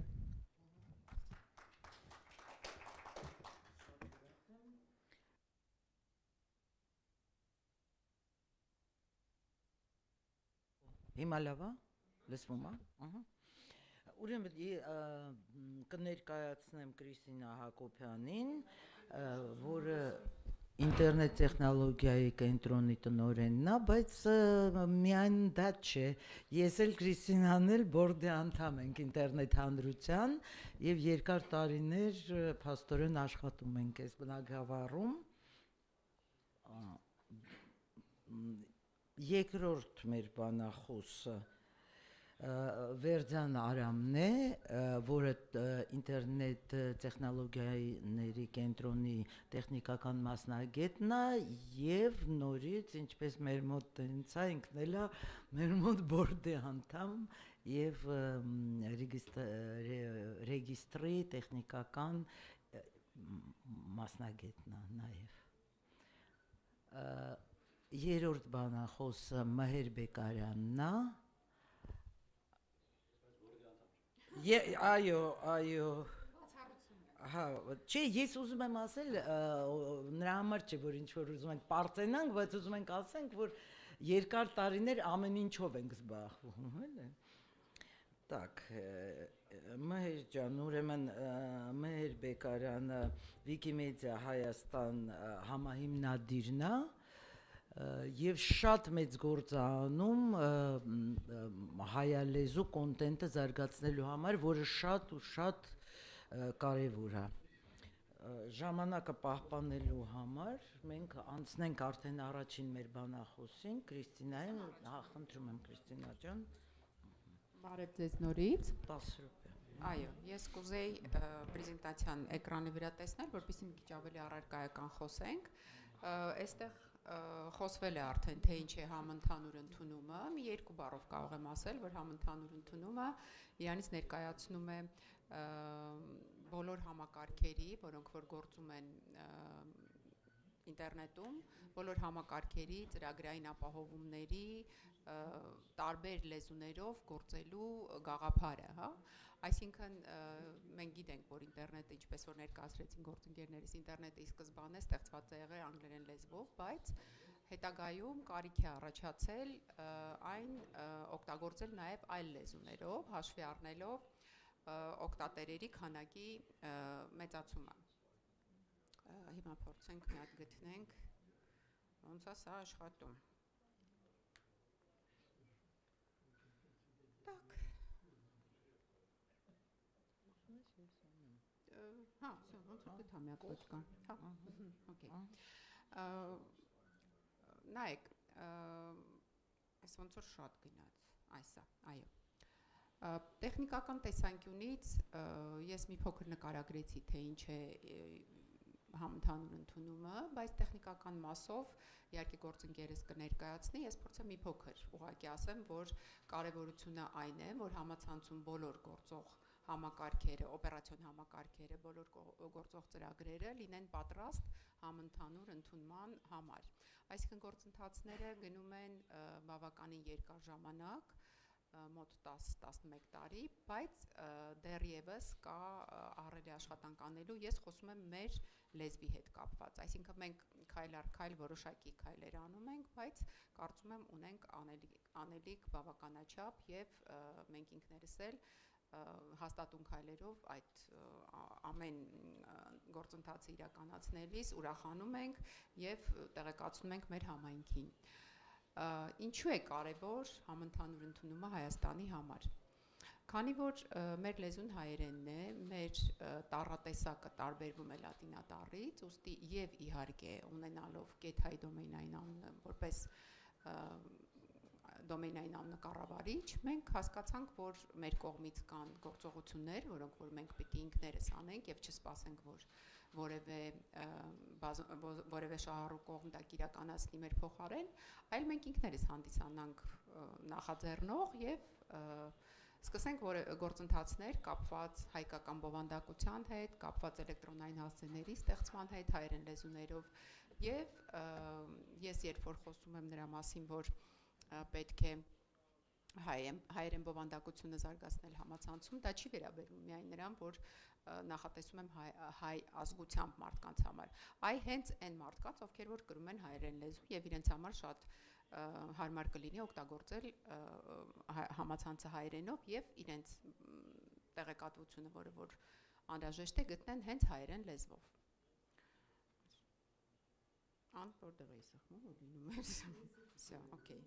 Հիմա լավ է, լսվում է։ Ուրեմն կներկայացնեմ Կրիստինա Հակոբյանին, որը ինտերնետ տեխնոլոգիայի կենտրոնի տնօրենն է, բայց միայն դա չէ։ Ես էլ Կրիստինան էլ բորդի անդամ ենք ինտերնետ հանրության եւ երկար տարիներ փաստորեն աշխատում ենք այս բնակավարում։ Երկրորդ մեր բանախոսը Վերդյան Արամն է, որը ինտերնետ տեխնոլոգիաների կենտրոնի տեխնիկական մասնագետն է եւ նորից, ինչպես մեր մոտ տենց է, ինքն էլ է մեր մոտ բորդի անդամ եւ ռեգիստրի տեխնիկական մասնագետն է նաեւ։ Երրորդ բանախոսը Մհեր Բեկարյանն է։ Այո, հա, չէ, ես ուզում եմ ասել, նրա համար չէ, որ ինչ-որ ուզում ենք պարծենանք, բայց ուզում ենք ասենք, որ երկար տարիներ ամեն ինչով ենք զբաղվում, էլի։ Так, Մհեր ջան, ուրեմն Մհեր Բեկարյանը Wikimedia Հայաստան համահիմնադիրն է, եւ շատ մեծ գործ անում հայալեզու կոնտենտը զարգացնելու համար, որը շատ ու շատ կարեւոր է։ Ժամանակը պահպանելու համար մենք անցնենք արդեն առաջին մեր բանախոսին, Կրիստինային, խնդրում եմ Կրիստինա ջան։ Բարև ձեզ նորից։ 10 րոպե։ Այո, ես կուզեի պրեզենտացիան էկրանի վրա տեսնել, որպեսզի մի քիչ ավելի առարկայական խոսենք։ Այստեղ խոսվել է արդեն թե ինչ է համընդհանուր ընդունումը, մի երկու բառով կարող եմ ասել, որ համընդհանուր ընդունումը իրանից ներկայացնում է բոլոր համակարգերի, որոնք որ գործում են ինտերնետում, բոլոր համակարգերի ծրագրային ապահովումների տարբեր լեզուներով գործելու գաղափարը, հա։ Այսինքն մենք գիտենք, որ ինտերնետը, ինչպես որ ներկայացրեցին գործընկերներս, ինտերնետը ի սկզբանե ստեղծված է եղել անգլերեն լեզվով, բայց հետագայում կարիք է առաջացել այն օգտագործել նաև այլ լեզուներով, հաշվի առնելով օգտատերերի քանակի մեծացումը։ Հիմա փորձենք մի հատ գտնենք, ոնց է սա աշխատում։ Так. Հա, ոնց է գտա մի հատ կոչկա։ Հա, օքեյ։ Նայեք, այս ոնց որ շատ գնաց, այսա, այո։ Տեխնիկական տեսանկյունից ես մի փոքր նկարագրեցի, թե ինչ է համընդհանուր ընդունումը, բայց տեխնիկական մասով իհարկե գործընկերս կներկայացնի, ես փորձեմ մի փոքր ուղղակի ասեմ, որ կարևորությունը այն է, որ համացանցում բոլոր գործող համակարգերը, օպերացիոն համակարգերը, բոլոր գործող ծրագրերը լինեն պատրաստ համընդհանուր ընդունման համար։ Այսինքն գործընթացները գնում են բավականին երկար ժամանակ, մոտ 10-11 տարի, բայց դեռևս կա ահռելի աշխատանք անելու, ես խոսում եմ մեր լեզվի հետ կապված, այսինքն մենք քայլ առ քայլ որոշակի քայլեր անում ենք, բայց կարծում եմ ունենք անելիք բավականաչափ եւ մենք ինքներս էլ հաստատուն քայլերով այդ ամեն գործընթացը իրականացնելիս ուրախանում ենք եւ տեղեկացնում ենք մեր համայնքին։ Ինչու է կարևոր համընդհանուր ընդունումը Հայաստանի համար։ Քանի որ մեր լեզուն հայերենն է, մեր տառատեսակը տարբերվում է լատինատառից, ուստի եւ իհարկե ունենալով get-hi domain-ային անունը որպես domain-ային անունը կառավարիչ, մենք հասկացանք, որ մեր կողմից կան գործողություններ, որոնք որ մենք պիտի ինքներս անենք եւ չսպասենք, որ որևէ շահառու կողմ դա իրականացնի մեր փոխարեն, այլ մենք ինքներս հանդիսանանք նախաձեռնող եւ սկսենք գործընթացներ կապված հայկական բովանդակության հետ, կապված էլեկտրոնային հասցեների ստեղծման հետ, հայերեն լեզուներով եւ ես երբ որ խոսում եմ նրա մասին, որ պետք է հայերեն բովանդակությունը զարգացնել համացանցում, դա չի վերաբերում միայն նրան, որ նախատեսում եմ հայ ազգությամբ մարդկանց համար, այ հենց այն մարդկանց, ովքեր որ կրում են հայերեն լեզու եւ իրենց համար շատ հարմար կլինի օգտագործել համացանցը հայերենով եւ իրենց տեղեկատվությունը, որը որ անհրաժեշտ է, գտնեն հենց հայերեն լեզվով։ Ան որտեղ էի սխմում ու լինում էր։ Всё, օքեյ։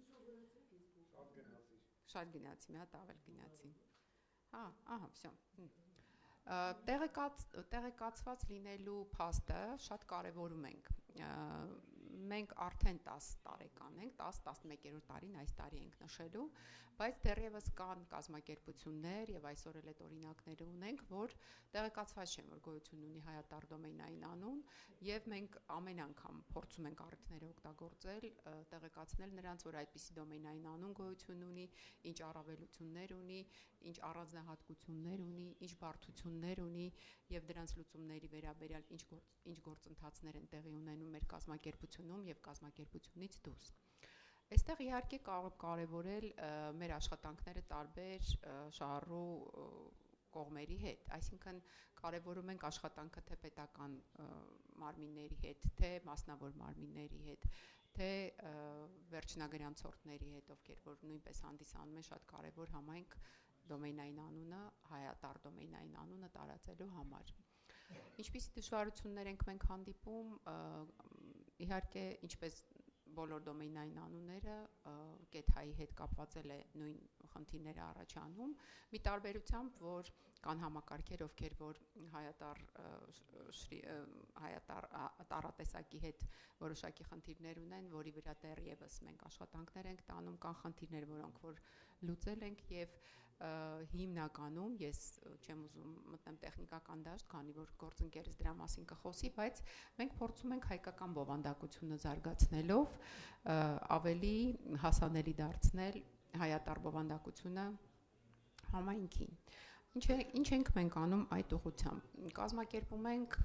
Շատ գնացի, մի հատ ավել գնացի։ Ահա, всё։ Տեղեկացված լինելու փաստը շատ կարևորում ենք։ Մենք արդեն 10 տարեկան ենք, 10-11-րդ տարին այս տարի ենք նշելու, բայց դեռևս կան կազմակերպություններ եւ այսօր էլ այդ օրինակները ունենք, որ տեղեկացված չեն, որ գոյություն ունի հայատառ դոմեյնային անուն եւ մենք ամեն անգամ փորձում ենք առիթները օգտագործել, տեղեկացնել նրանց, որ այդպիսի դոմեյնային անուն գոյություն ունի, ինչ առավելություններ ունի, ինչ առանձնահատկություններ ունի, ինչ բարդություններ ունի եւ դրանց լուծումների վերաբերյալ ինչ գործընթացներ են տեղի ունենում մեր կազմակերպությունում եւ կազմակերպությունից դուրս։ Այստեղ իհարկե կարող կարևորել մեր աշխատանքները տարբեր շահառու կողմերի հետ, այսինքն կարևորում ենք աշխատանքը թե պետական մարմինների հետ, թե մասնավոր մարմինների հետ, թե վերջնագրանցորդների հետ, ովքեր որ նույնպես հանդիսանում են շատ կարևոր համայնք դոմեյնային անունը, հայատառ դոմեյնային անունը տարածելու համար։ Ինչպիսի դժվարություններ ենք մենք հանդիպում, իհարկե, ինչպես բոլոր դոմեյնային անունները, get-hi-ի հետ կապված է նույն խնդիրները առաջանում, մի տարբերությամբ, որ կան համակարգեր, ովքեր որ հայատառ տառատեսակի հետ որոշակի խնդիրներ ունեն, որի վրա դեռևս մենք աշխատանքներ ենք տանում, կան խնդիրներ, որոնք որ լուծել ենք եւ հիմնականում ես չեմ ուզում մտնել տեխնիկական դաշտ, քանի որ գործընկերս դրա մասին կխոսի, բայց մենք փորձում ենք հայկական բովանդակությունը զարգացնելով ավելի հասանելի դարձնել հայատառ բովանդակությունը համայնքին։ Ինչ ենք մենք անում այդ ուղղությամբ։ Կազմակերպում ենք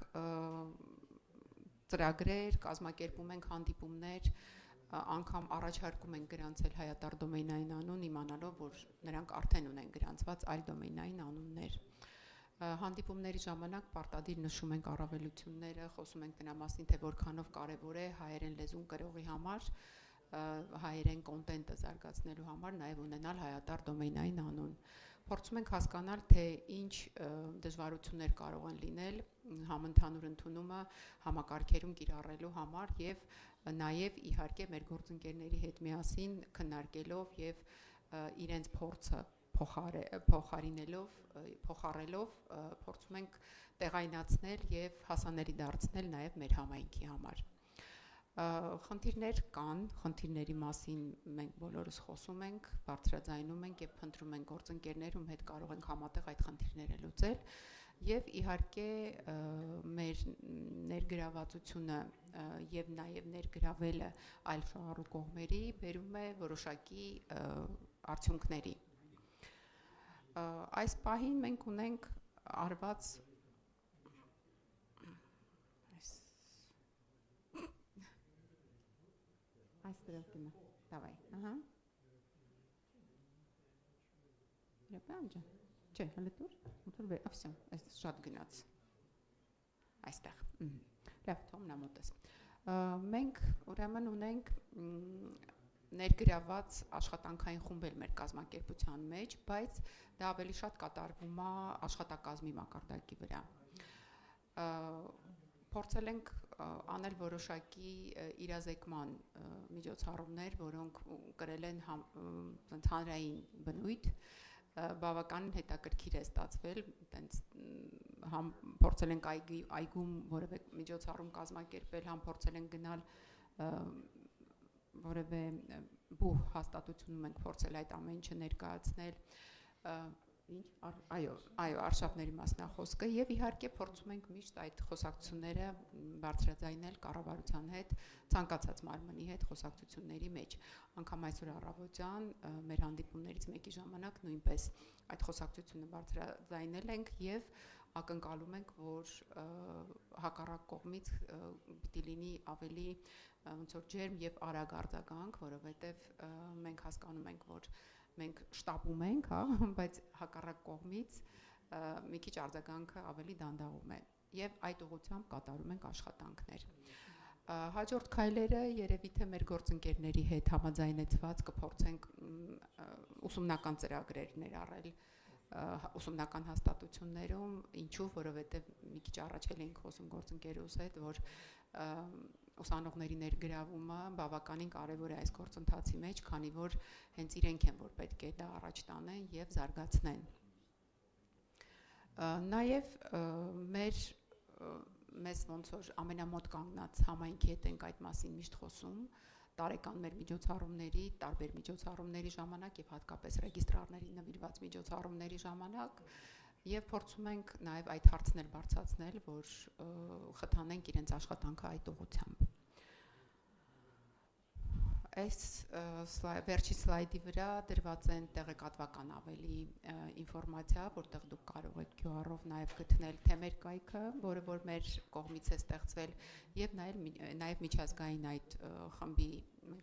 ծրագրեր, կազմակերպում ենք հանդիպումներ, անգամ առաջարկում են գրանցել հայատառ դոմեյնային անուն, իմանալով, որ նրանք արդեն ունեն գրանցված այլ դոմեյնային անուններ։ Հանդիպումների ժամանակ պարտադիր նշում ենք առավելությունները, խոսում ենք նրա մասին, թե որքանով կարևոր է հայերեն լեզուն կրողի համար, հայերեն կոնտենտը զարգացնելու համար նաև ունենալ հայատառ դոմեյնային անուն։ Փորձում ենք հասկանալ, թե ինչ դժվարություններ կարող են լինել համընդհանուր ընդունումը համակարգերում կիրառելու համար եւ նաև իհարկե մեր գործընկերների հետ միասին քննարկելով եւ իրենց փորձը փոխարելով փորձում ենք տեղայնացնել եւ հասանելի դարձնել նաև մեր համայնքի համար։ Խնդիրներ կան, խնդիրների մասին մենք բոլորս խոսում ենք, բարձրաձայնում ենք եւ փնտրում ենք գործընկերներ, ում հետ կարող ենք համատեղ այդ խնդիրները լուծել եւ իհարկե մեր ներգրավվածությունը եւ նաեւ ներգրավելը այլ շահառու կողմերի բերում է որոշակի արդյունքների։ Այս պահին մենք ունենք արված Այստեղ կինը, давай, ահա։ Իրապանջը, չէ, հələ դուր, մոտոր վեր, всё, այս շատ գնաց։ Այստեղ, լավ, թողնա մոտես։ Մենք ուրեմն ունենք ներգրաված աշխատանքային խումբ էլ մեր կազմակերպության մեջ, բայց դա ավելի շատ կատարվում է աշխատակազմի մակարդակի վրա։ Փորձել ենք անել որոշակի իրազեկման միջոցառումներ, որոնք կրել են հանրային բնույթ, բավականին հետաքրքիր է ստացվել, տենց համ փորձել ենք այգում որևէ միջոցառում կազմակերպել, համ փորձել ենք գնալ որևէ բուհ հաստատությունում ենք փորձել այդ ամեն ինչը ներկայացնել, այո, արշավների մասնախոսքը եւ իհարկե փորձում ենք միշտ այդ խոսակցությունները բարձրաձայնել կառավարության հետ, ցանկացած մարմնի հետ խոսակցությունների մեջ։ Անկամ այսօր առավոտյան մեր հանդիպումներից մեկի ժամանակ նույնպես այդ խոսակցությունը բարձրաձայնել ենք եւ ակնկալում ենք, որ հակառակ կողմից պիտի լինի ավելի ոնց որ ջերմ եւ արագ արձագանք, որովհետեւ մենք հասկանում ենք, որ մենք շտապում ենք, հա, բայց հակառակ կողմից մի քիչ արձագանքը ավելի դանդաղում է եւ այդ ուղղությամբ կատարում ենք աշխատանքներ։ Հաջորդ քայլերը երևի թե մեր գործընկերների հետ համաձայնեցված կփորձենք ուսումնական ծրագրեր ներառել ուսումնական հաստատություններում, ինչու, որովհետև մի քիչ առաջ էինք խոսում գործընկերուս հետ, որ ուսանողների ներգրավումը բավականին կարևոր է այս գործընթացի մեջ, քանի որ հենց իրենք են, որ պետք է դա առաջ տանեն եւ զարգացնեն։ Նաեւ մեզ ոնց որ ամենամոտ կանգնած համայնքի հետ ենք այդ մասին միշտ խոսում, տարեկան մեր միջոցառումների, տարբեր միջոցառումների ժամանակ եւ հատկապես ռեգիստրարների նվիրված միջոցառումների ժամանակ եւ փորձում ենք նաեւ այդ հարցն էլ բարձրացնել, որ խթանենք իրենց աշխատանքը այդ ուղղությամբ։ Այս վերջի սլայդի վրա դրված են տեղեկատվական ավելի ինֆորմացիա, որտեղ դուք կարող եք QR-ով նաև գտնել թե մեր կայքը, որը որ մեր կողմից է ստեղծվել, եւ նաև միջազգային այդ խմբի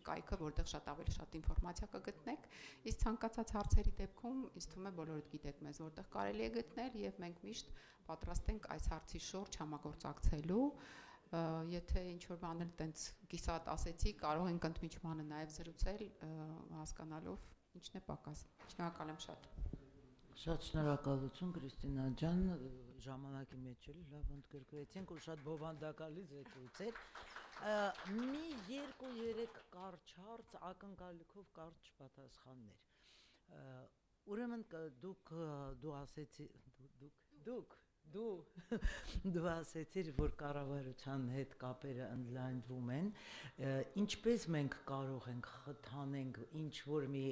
կայքը, որտեղ շատ ավելի շատ ինֆորմացիա կգտնեք։ Իսկ ցանկացած հարցերի դեպքում ինձ թվում է բոլորդ գիտեք մեզ որտեղ կարելի է գտնել եւ մենք միշտ պատրաստ ենք այս հարցի շուրջ համագործակցելու։ Եթե ինչ-որ բան էլ տենց կիսատ ասեցի, կարող ենք ընդմիջմանը նաև զրուցել, հասկանալով ինչն է պակաս։ Շնորհակալ եմ շատ։ Շատ շնորհակալություն Կրիստինա ջան, ժամանակի մեջ էլ լավ ընդգրկվեցինք ու շատ բովանդակալի զեկույց էր։ Մի 2-3 կարճ հարց, ակնկալիքով կարճ պատասխաններ։ Ուրեմն դու ասեցիր, որ կառավարության հետ կապերը ընդլայնվում են, ինչպես մենք կարող ենք խթանենք ինչ-որ մի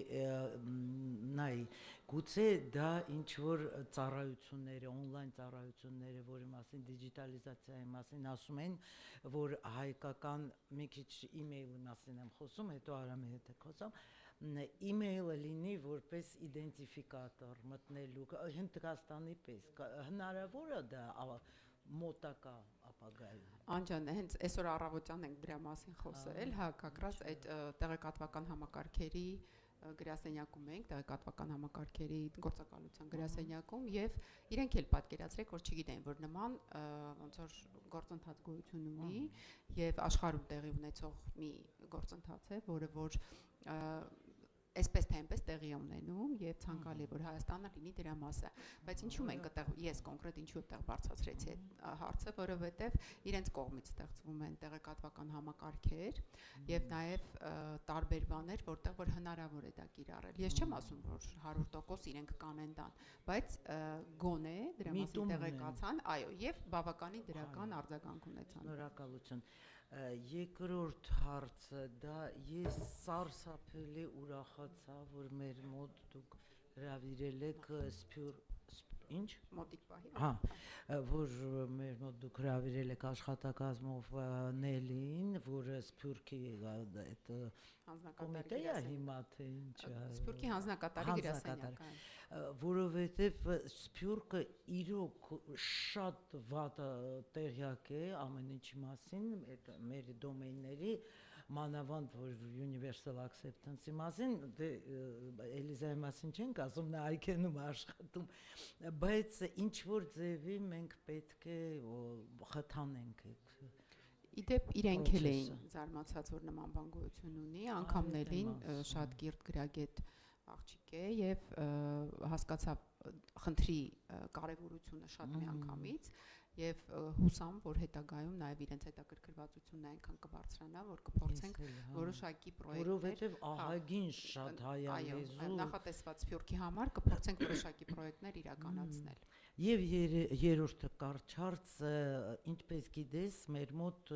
գուցե դա ինչ-որ ծառայությունները, օնլայն ծառայությունները, որի մասին դիջիտալիզացիայի մասին ասում են, որ հայկական մի քիչ email-ի մասին եմ խոսում, հետո Արամի հետ եմ խոսում, email-ը լինի որպես իդենտիֆիկատոր մտնելու Հնդկաստանի պես հնարավոր է դա մոտակա ապագայում։ Անջան, հենց այսօր առավոտյան ենք դրա մասին խոսել, հա, կակրաս այդ տեղեկատվական համակարգերի գրասենյակում ենք, տեղեկատվական համակարգերի գործակալության գրասենյակում եւ իրենք էլ պատկերացրեք, որ չգիտեն, որ նման ոնց որ գործընթաց գոյություն ունի եւ աշխարհում տեղի ունեցող մի գործընթաց է, որը որ այսպես թե այնպես տեղի ունենում եւ ցանկալի է որ Հայաստանը լինի դրա մասը, բայց ինչու մենք այդտեղ ես կոնկրետ ինչու այդտեղ բարձրացրեցի այդ հարցը, որովհետեւ իրենց կողմից ստեղծվում են տեղեկատվական համակարգեր եւ նաեւ տարբեր բաներ, որտեղ որ հնարավոր է դա կիրառել։ Ես չեմ ասում որ 100% իրենք կանեն դան, բայց գոնե դրա մասին տեղեկացան, այո, եւ բավականին դրական արձագանք ունեցան։ Շնորհակալություն։ Երկրորդ հարցը դա ես սարսափելի ուրախացա, որ մեր մոտ դուք հրավիրել եք ինչ մոտիկ պահի, հա, որ մեր մոտ դուք հրավիրել եք աշխատակազմով Նելին, որը Սփյուռքի այդ կոմիտեա հիմա թե ինչ Սփյուռքի հանձնակատարի գրասենյակը, որովհետև Սփյուռքը իրոք շատ վատ տեղյակ է ամեն ինչի մասին, մեր դոմեյնների, մանավանդ որ universal acceptance-ի մասին, դե Էլիզայի մասին չենք ասում, նա այքենում աշխատում, բայց ինչ որ ձևի մենք պետք է խթանենք այդ։ Իդեպ իրենք էլ էին Պրոցեսը։ զարմացած, որ նման բան գոյություն ունի, անգամներին շատ գիրտ գրագետ աղջիկ է եւ հասկացա խնդրի կարեւորությունը շատ միանգամից եւ հուսամ, որ հետագայում նաեւ իրենց հետաքրքրվածությունն այնքան կբարձրանա, որ կփորձենք որոշակի պրոյեկտներ, որովհետեւ ահագին շատ հայալեզու նախատեսված Սփյուռքի համար կփորձենք որոշակի պրոյեկտներ իրականացնել։ Եվ երրորդը կարճ հարցը, ինչպես գիտես, մեր մոտ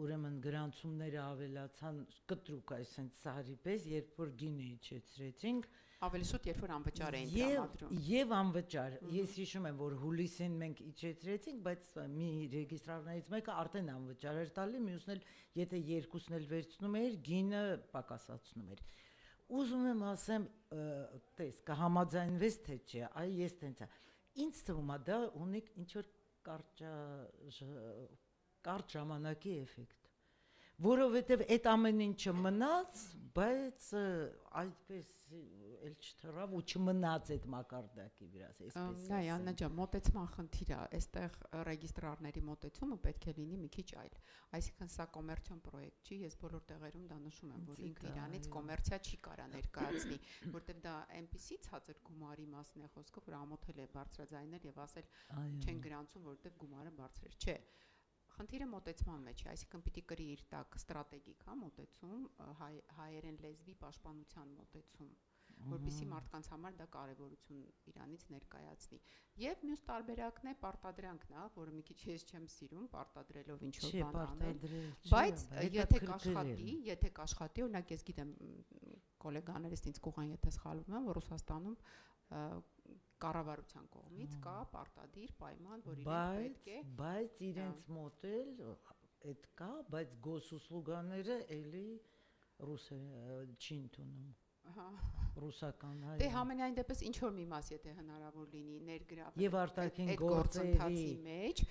ուրեմն գրանցումները ավելացան կտրուկ այսենց սարի պես, երբ որ գինը իջեցրեցինք, ավելի շուտ երբ որ անվճար էին տրամադրում։ Եվ անվճար։ Ես հիշում եմ, որ հուլիսին մենք իջեցրեցինք, բայց մի ռեգիստրարներից մեկը արդեն անվճար էր տալի, մյուսն էլ, եթե երկուսն էլ վերցնում էր, գինը պակասացնում էր։ Ուզում եմ ասեմ, տես, կհամաձայնվես թե չէ, այ ես տենց է։ Ինձ թվում է դա ունի ինչ որ կարճ ժամանակի էֆեկտ, որովհետև այդ ամեն ինչը մնաց, բայց այդպես էլ չթռավ ու չմնաց այդ մակարդակի վրա, այսպես։ Նայ, Աննա ջան, մոտեցման խնդիրը, այստեղ ռեգիստրարների մոտեցումը պետք է լինի մի քիչ այլ։ Այսինքն սա կոմերցիոն պրոյեկտ չի, ես բոլոր տեղերում դա նշում եմ, որ ինքը իրանից կոմերցիա չի կարա ներկայացնի, որտեղ դա այնպեսի ցածր գումարի մասն է խոսքը, որ ամոթել է բարձրաձայնել եւ ասել չեն գրանցում, որտեղ գումարը բարձր է։ Չէ։ Խնդիրը մոտեցման մեջ է, այսինքն պիտի կրի իր տակ ստրատեգիկ, մոտեցում, հայերեն լեզվի պաշտպանության մոտեցում, որպեսզի մարդկանց համար դա կարևորություն իրանից ներկայացնի։ Եվ մյուս տարբերակն է պարտադրանքն, որը մի քիչ ես չեմ սիրում, պարտադրելով ինչ որ բան անել, բայց եթե կաշխատի, օրինակ ես գիտեմ գոլեգաներս ինձ կողան, եթե սխալվում եմ, որ Ռուսաստանում կառավարության կողմից կա պարտադիր պայման, որ իրենք պետք է, բայց իրենց մոտ էլ այդ կա, բայց գոսուսլուգաները էլի ռուս չի ընդունում։ Ռուսական հայ։ Դե համենայն դեպս ինչ որ մի մաս եթե հնարավոր լինի ներգրավել եւ արտաքին գործընթացի մեջ,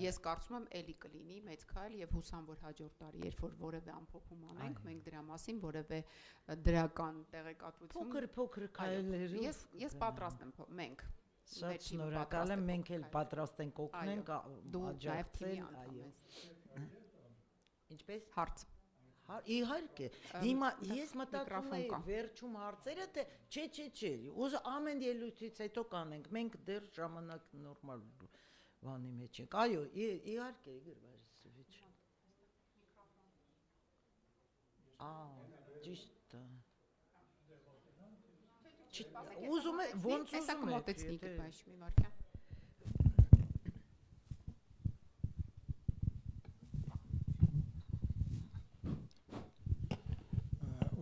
ես կարծում եմ էլի կլինի մեծ քայլ եւ հուսամ որ հաջորդ տարի երբ որ որևէ ամփոփում անենք, մենք դրա մասին որևէ դրական տեղեկատվություն փոքր քայլերով ես պատրաստ եմ մենք շատ շնորհակալ եմ, մենք էլ պատրաստ ենք օգնենք աջակցել, այո։ Ինչպես հարց Իհարկե, հիմա ես մտածում եի վերջում հարցերը, թե չէ, ուզ ամեն ելույթից հետո կանենք, մենք դեռ ժամանակ նորմալ բանի մեջ ենք, այո, իհարկե, Իգոր Վարիսովիչ, ճիշտ է, ուզում է, ոնց ուզում եք,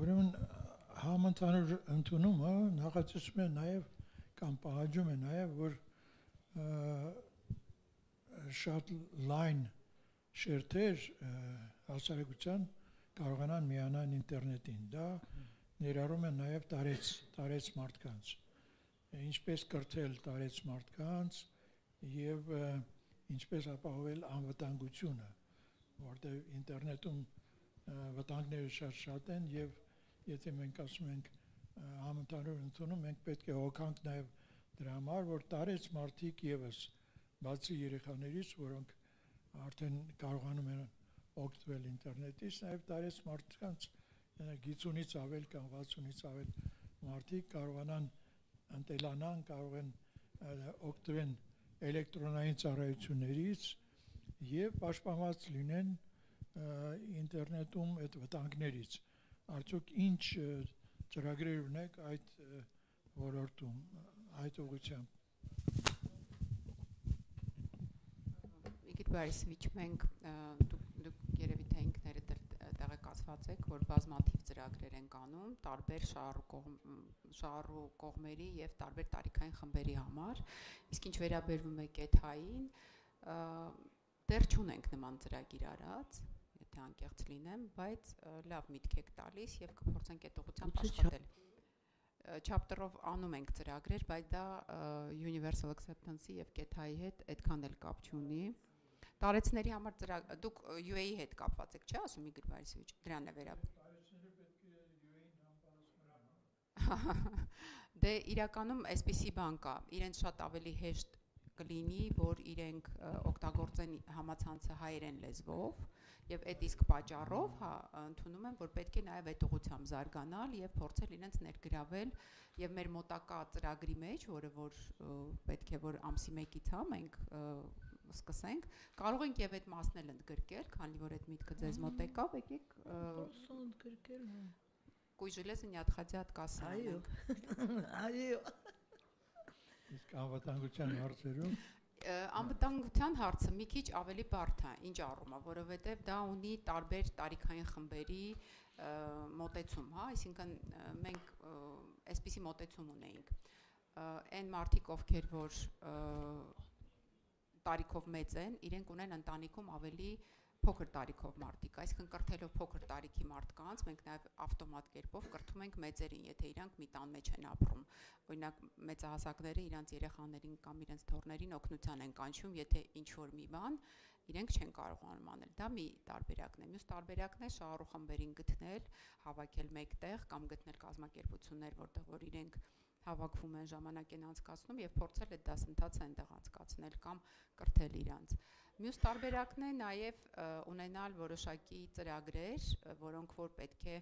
Ուրեմն համընդհանուր ընդունումը նախատեսում է նաև կամ պահանջում է նաև, որ շատ լայն շերտեր հասարակության կարողանան միանալ ինտերնետին։ Դա ներառում է նաև տարեց մարդկանց։ Ինչպես կրթել տարեց մարդկանց եւ ինչպես ապահովել անվտանգությունը, որտեղ ինտերնետում վտանգները շատ են եւ եթե մենք ասում ենք համընդհանուր ընդունում, մենք պետք է հոգանք նաև դրա համար, որ տարեց մարդիկ եւս բացի երեխաներից, որոնք արդեն կարողանում են օգտվել ինտերնետից, նաև տարեց մարդկանց 50-ից ավել կամ 60-ից ավել մարդիկ կարողանան ընտելանան, կարող են օգտվեն էլեկտրոնային ծառայություններից եւ պաշտպանված լինեն ինտերնետում այդ վտանգներից։ Արդյոք ինչ ծրագրեր ունեք այդ ոլորտում, այդ ուղղությամբ։ Իգիթ Բարիսովիչ, մենք դուք երևի թե ինքներդ տեղեկացված եք, որ բազմաթիվ ծրագրեր ենք անում տարբեր շահառու կողմերի եւ տարբեր տարիքային խմբերի համար, իսկ ինչ վերաբերվում է կեթային, դեռ չունենք նման ծրագիր արած, եթե անկեղծ լինեմ, բայց լավ միտք եք տալիս եւ կփորձենք այդ ուղղությամբ աշխատել։ Chapter-ով անում ենք ծրագրեր, բայց դա Universal Acceptance-ի եւ կեթայի հետ այդքան էլ կապ չունի։ Տարեցների համար դուք UA-ի հետ կապված եք, չէ՞ ասում Իգոր Բարիսովիչ, դրան է Դե իրականում այսպիսի բան կա, իրենց շատ ավելի հեշտ կլինի, որ իրենք օգտագործեն համացանցը հայերեն լեզվով եւ այդ իսկ պատճառով ընդունում եմ, որ պետք է նաեւ այդ ուղղությամբ զարգանալ եւ փորձել իրենց ներգրավել եւ մեր մոտակա ծրագրի մեջ, որը որ պետք է որ ամսի 1-ից մենք սկսենք, կարող ենք եւ այդ մասն էլ ընդգրկել, քանի որ այդ միտքը ձեզ մոտ եկավ, եկեք ընդգրկել։ Կույ железо не отходя от кассы։ Այո։ Այո։ Իսկ անվտանգության հարցերում Անվտանգության հարցը մի քիչ ավելի բարդ է, ինչ առումով, որովհետև դա ունի տարբեր տարիքային խմբերի մոտեցում, հա, այսինքն մենք այսպիսի մոտեցում ունեինք։ Այն մարդիկ, ովքեր որ տարիքով մեծ են, իրենք ունեն ընտանիքում ավելի փոքր տարիքով մարդիկ, այսինքն կրթելով փոքր տարիքի մարդկանց, մենք նաև ավտոմատ կերպով կրթում ենք մեծերին, եթե իրանք մի տան մեջ են ապրում։ Օրինակ մեծահասակները իրանց երեխաներին կամ իրենց թոռներին օգնության են կանչում, եթե ինչ-որ մի բան իրենք չեն կարողանում անել։ Դա մի տարբերակն է։ Մյուս տարբերակն է շահառու խմբերին գտնել, հավաքել մեկտեղ կամ գտնել կազմակերպություններ, որտեղ որ իրենք հավաքվում են, ժամանակ են անցկացնում եւ փորձել այդ դասընթացը այնտեղ անցկացնել կամ կրթել իրանց։ Մյուս տարբերակն է նաև ունենալ որոշակի ծրագրեր, որոնք որ պետք է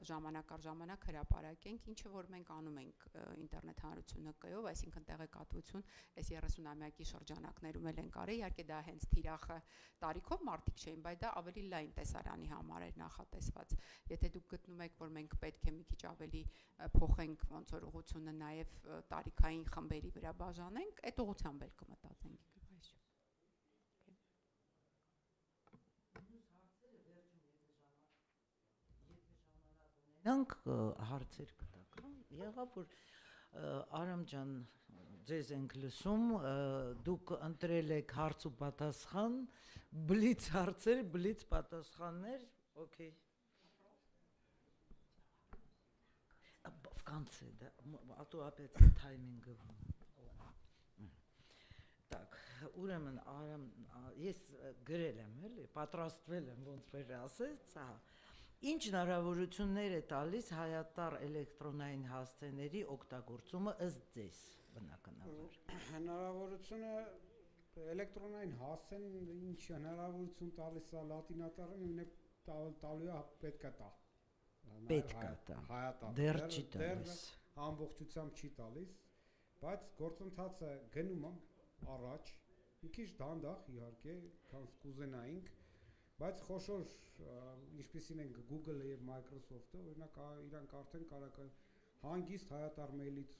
ժամանակ առ ժամանակ հրապարակենք, ինչը որ մենք անում ենք ինտերնետ հանրություն ՆԿ-ով, այսինքն տեղեկատվություն այս 30-ամյակի շրջանակներում էլ ենք արել, իհարկե դա հենց թիրախը տարիքով մարդիկ չէին, բայց դա ավելի լայն տեսարանի համար էր նախատեսված։ Եթե դուք գտնում եք, որ մենք պետք է մի քիչ ավելի փոխենք ոնց որ ուղղությունը նաև տարիքային խմբերի վրա բաժանենք, այդ ուղղությամբ էլ կմտածենք։ Նրանք հարցեր կտակ, եղավ որ Արամ ջան, ձեզ ենք լսում, դուք ընտրել եք հարց ու պատասխան, բլից հարցեր, բլից պատասխաններ, օքեյ։ В конце, да, а то опять тайминг. Так, ուրեմն Արամ, ես գրել եմ, էլի, պատրաստվել եմ, ոնց որ ասեց, հա։ Ինչ հնարավորություններ է տալիս հայատար էլեկտրոնային հասցեների օգտագործումը ըստ ձեզ, բնականաբար։ Հնարավորությունը էլեկտրոնային հասցեն ինչ հնարավորություն տալիս է լատինատարը, տալու է պետք է տա։ Պետք է տա։ Հայատար։ Դեռ չի տալիս։ Ամբողջությամբ չի տալիս, բայց գործընթացը գնում է առաջ, մի քիչ դանդաղ իհարկե, քան կուզենայինք, բայց խոշոր ինչպեսին են Google-ը եւ Microsoft-ը, օրինակ իրանք արդեն կարող են հանգիստ հայատար մեյլից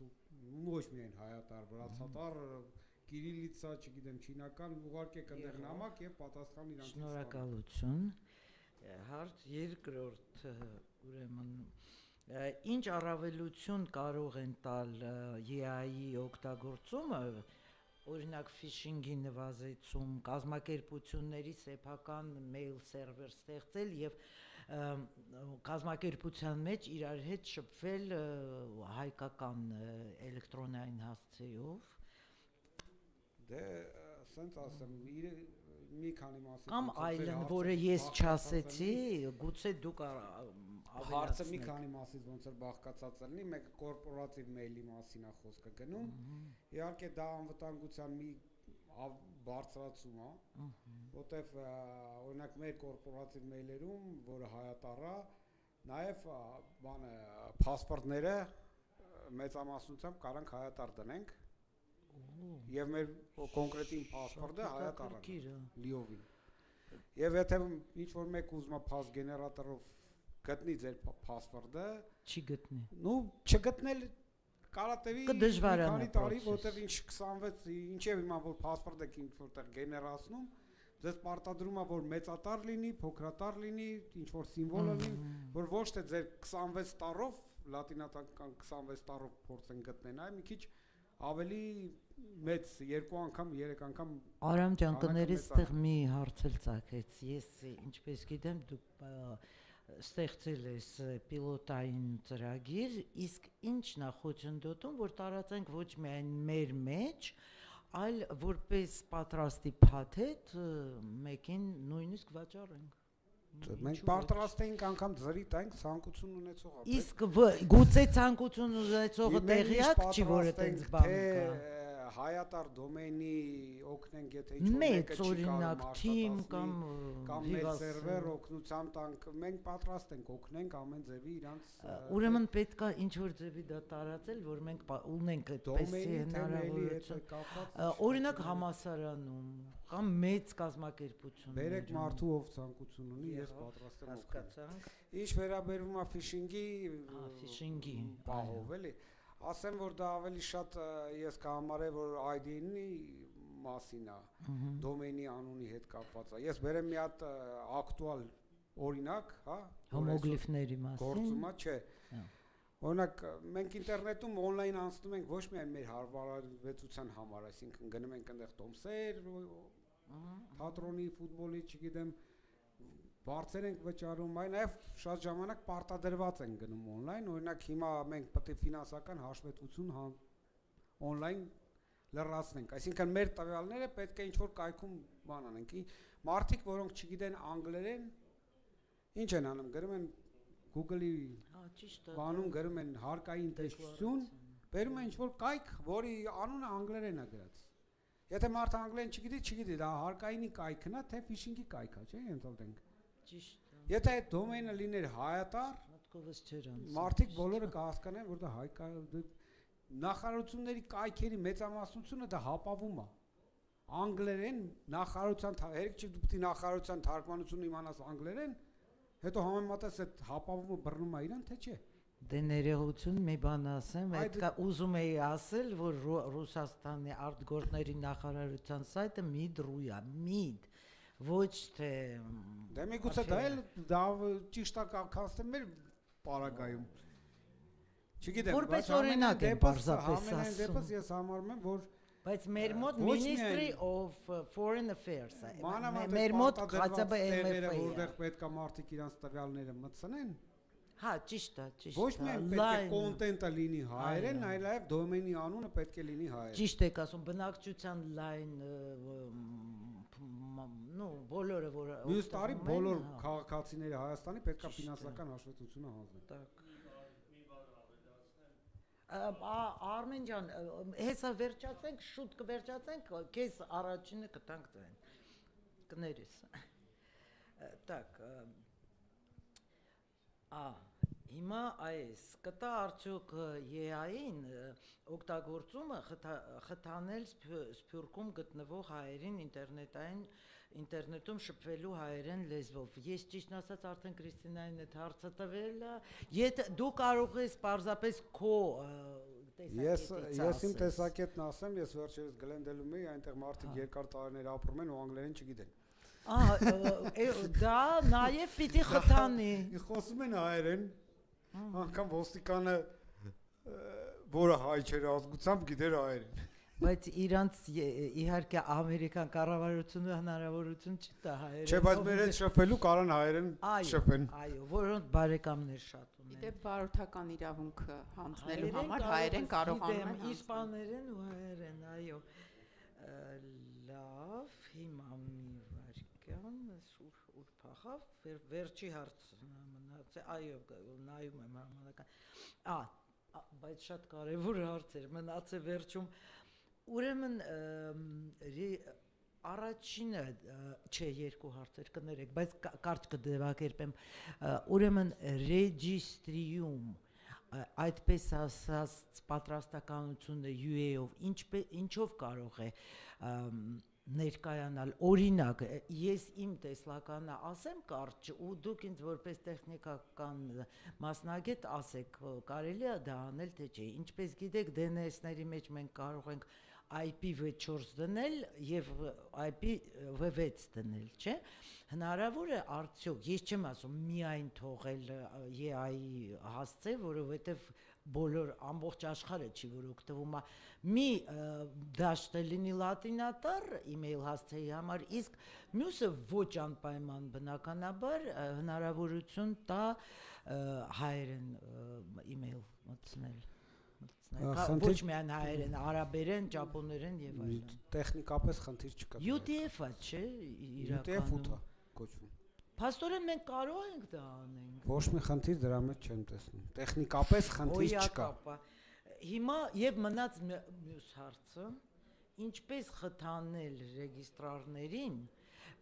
ոչ միայն հայատար, վրացատար, կիրիլիցա, չգիտեմ, չինական, ուղարկե կնդեր նամակ եւ պատասխան իրանք։ Շնորհակալություն։ Հարց երկրորդ, ուրեմն ինչ առավելություն կարող են տալ EI-ի օգտագործումը, օրինակ ֆիշինգի նվազեցում, կազմակերպությունների սեփական մեյլ սերվեր ստեղծել եւ կազմակերպության մեջ իրար հետ շփվել հայկական էլեկտրոնային հասցեով։ Դե սենց ասեմ, մի քանի մասի կամ այլն, որը ես չասեցի, գուցե դուք հարցը մի քանի մասից ոնց էր բաղկացած լինի, մեկը կորպորատիվ մեյլի մասին է խոսքը գնում, իհարկե դա անվտանգության մի բարձրացում է, որտեվ օրինակ մեր կորպորատիվ մեյլերում, որը հայատառ է, նաև բանը փասպորտները մեծամասնությամբ կարանք հայատառ դնենք, եւ մեր կոնկրետ փասպորտը հայատառ է, լիովին։ Եվ եթե ինչ-որ մեկ ուզում է փաս գեներատորով գտնի ձեր փասվորդը, չի գտնի։ Ну, չգտնել կարա տևի քանի տարի, որտեղ ինչ 26, ինչեւ հիմա որ փասվորդը ինչ որտեղ գեներացնում, ձեզ պարտադրում է որ մեծատար լինի, փոքրատար լինի, ինչ որ սիմվոլը լինի, որ ոչ թե ձեր 26 տարով, լատինական 26 տարով փորձեն գտնել, այլ մի քիչ ավելի մեծ 2 անգամ, 3 անգամ։ Արամ ջան, կներես տեղ մի հարցել ցակեց։ Ես ինչպես գիտեմ, դուք ստեղծել ես պիլոտային ծրագիր, իսկ ի՞նչն է խոչընդոտում, որ տարածենք ոչ միայն մեր մեջ, այլ որպես պատրաստի փաթեթ մեկին նույնիսկ վաճառենք։ Մենք պատրաստ ենք անգամ ձրի տանք ցանկություն ունեցողը։ Իսկ գուցե ցանկություն ունեցողը տեղյակ չի, որ այդպես բան կա։ հայատար դոմեյնի օգնենք, եթե ինչ-որ Մեծ մեկը չի օրինակ կարող թիմ կամ կամ մեր սերվեր օգնությամբ տանք, մենք պատրաստ ենք օգնենք ամեն ձևի իրանց Ուրեմն պետք է ինչ-որ ձևի դա տարածել, որ մենք ունենք այդպեսի հնարավորություն։ Օրինակ համասարանում կամ մեծ կազմակերպություն։ Բերեք մարդու ով ցանկություն ունի, ես պատրաստ եմ օգնել։ Ինչ վերաբերում է ֆիշինգի պահով, էլի, ասեմ, որ դա ավելի շատ ես կհամարեի, որ ID-ի մասին է, դոմեյնի անունի հետ կապված է։ Ես բերեմ մի հատ ակտուալ օրինակ, հա, հոմոգլիֆների մասին։ Գործում է, չէ։ Օրինակ, մենք ինտերնետում on-line անցնում ենք ոչ միայն մեր հարվարվեցության համար, այսինքն գնում ենք այնտեղ տոմսեր, թատրոնի, ֆուտբոլի, չգիտեմ, բարձր ենք վճարում, այ նաև շատ ժամանակ պարտադրված են գնում on-line, օրինակ հիմա մենք պետք է ֆինանսական հաշվետվություն on-line լրացնենք, այսինքն մեր տվյալները պետք է ինչ-որ կայքում բան անենք, մարդիկ, որոնք չգիտեն անգլերեն, ինչ են անում, գրում են Google-ի բանում գրում են հարկային տեսություն, բերում են ինչ-որ կայք, որի անունը անգլերեն է գրած։ Եթե մարդը անգլերեն չգիտի, դա հարկայինի կայքն է, թե ֆիշինգի կայք է, չէ՞, ենթադրենք։ Եթե այդ դոմեյնը լիներ հայատար, մարդիկ բոլորը կհասկանան, որ դա հայկա նախարարությունների կայքերի մեծամասնությունը դա հապավում է։ Անգլերեն նախարարության, հերիք չի դու պետք է նախարարության թարգմանությունը իմանաս անգլերեն, հետո համեմատես այդ հապավումը բռնում է իրան, թե չէ։ Դե ներողություն մի բան ասեմ, այդ ուզում էի ասել, որ Ռուսաստանի արտգործների նախարարության սայթը MID.ru է, MID, ոչ թե Դե միգուցե դա ճիշտ է կասեմ մեր պարագայում։ Չգիտեմ, որպես օրինակ եմ պարզապես ասում։ Դեպս ես համարում եմ, որ բայց մեր մոտ Ministry of Foreign Affairs է։ Մեր մոտ хотя бы MFA-ը, որտեղ պետք է մարդիկ իրանց տվյալները մտցնեն։ Հա, ճիշտ է, ճիշտ է։ Ոչ միայն պետք է կոնտենտը լինի հայերեն, այլև դոմեյնի անունը պետք է լինի հայերեն։ Ճիշտ եք ասում, բնակչության լայն բոլորը որ մյուս տարի բոլոր քաղաքացիները Հայաստանի պետք է ֆինանսական հաշվետվությունը հանձնեն։ Արմեն ջան, հեսա վերջացենք, շուտ կվերջացենք, քեզ առաջինը կտանք դեն։ Կներես։ Так, հիմա այս կտա արդյոք EA-ին օգտագործումը խթանել Սփյուռքում գտնվող հայերին ինտերնետում շփվելու հայերեն լեզվով։ Ես ճիշտ ասած արդեն Կրիստինային այդ հարցը տվել է, եթե դու կարող ես պարզապես քո տեսակետից Ես իմ տեսակետն ասեմ, ես վերջերս Գլենդելում էի, այնտեղ մարդիկ երկար տարիներ ապրում են ու անգլերեն չգիտեն։ Դա նաև պիտի խթանի։ Խոսում են հայերեն, անգամ ոստիկանը, որը հայ չէր ազգությամբ, գիտեր հայերեն։ Բայց իրանց իհարկե ամերիկան կառավարությունը հնարավորություն չտա հայերեն։ Չէ, բայց մեր հետ շփվելու կարան հայերեն շփեն։ Այո, որոնց բարեկամներ շատ ունեն։ Իդեպ վարորդական իրավունքը հանձնելու համար հայերեն կարողանում են իսպաներեն ու հայերեն, այո։ Լավ, հիմա մի վարքյան, ուր փախավ, վերջի հարցը մնաց, այո, նայում եմ համանական։ Բայց շատ կարևոր հարց էր, մնաց է վերջում։ Ուրեմն առաջինը, չէ, երկու հարցեր կներեք, բայց կարճ կդեպակերպեմ, ուրեմն ռեջիստրիում, այդպես ասած պատրաստականությունը UA-ով, ինչով կարող է ներկայանալ, օրինակ, ես իմ տեսլականը ասեմ կարճ ու դուք ինձ որպես տեխնիկական մասնագետ ասեք, կարելի է դա անել թե չէ, ինչպես գիտեք DNS-ների մեջ մենք կարող ենք IPv4 դնել և IPv6 դնել, չէ, հնարավոր է արդյոք, ես չեմ ասում միայն թողել EA-ի հասցե, որովհետև բոլոր ամբողջ աշխարհը չի որ օգտվում է մի դաշտը լինի լատինատար email հասցեի համար իսկ մյուսը ոչ անպայման բնականաբար հնարավորություն տա հայերեն email մտցնել ոչ միայն հայերեն արաբերեն ճապոներեն եւ այլն տեխնիկապես խնդիր չկա UTF-ը չէ իրականում UTF-ը կոչվում Փաստորեն մենք կարող ենք դա անենք։ Ոչ մի խնդիր դրա մեջ չեմ տեսնում։ Տեխնիկապես խնդիր չկա։ Հիմա եւ մնաց մյուս հարցը, ինչպես խթանել ռեգիստրարներին,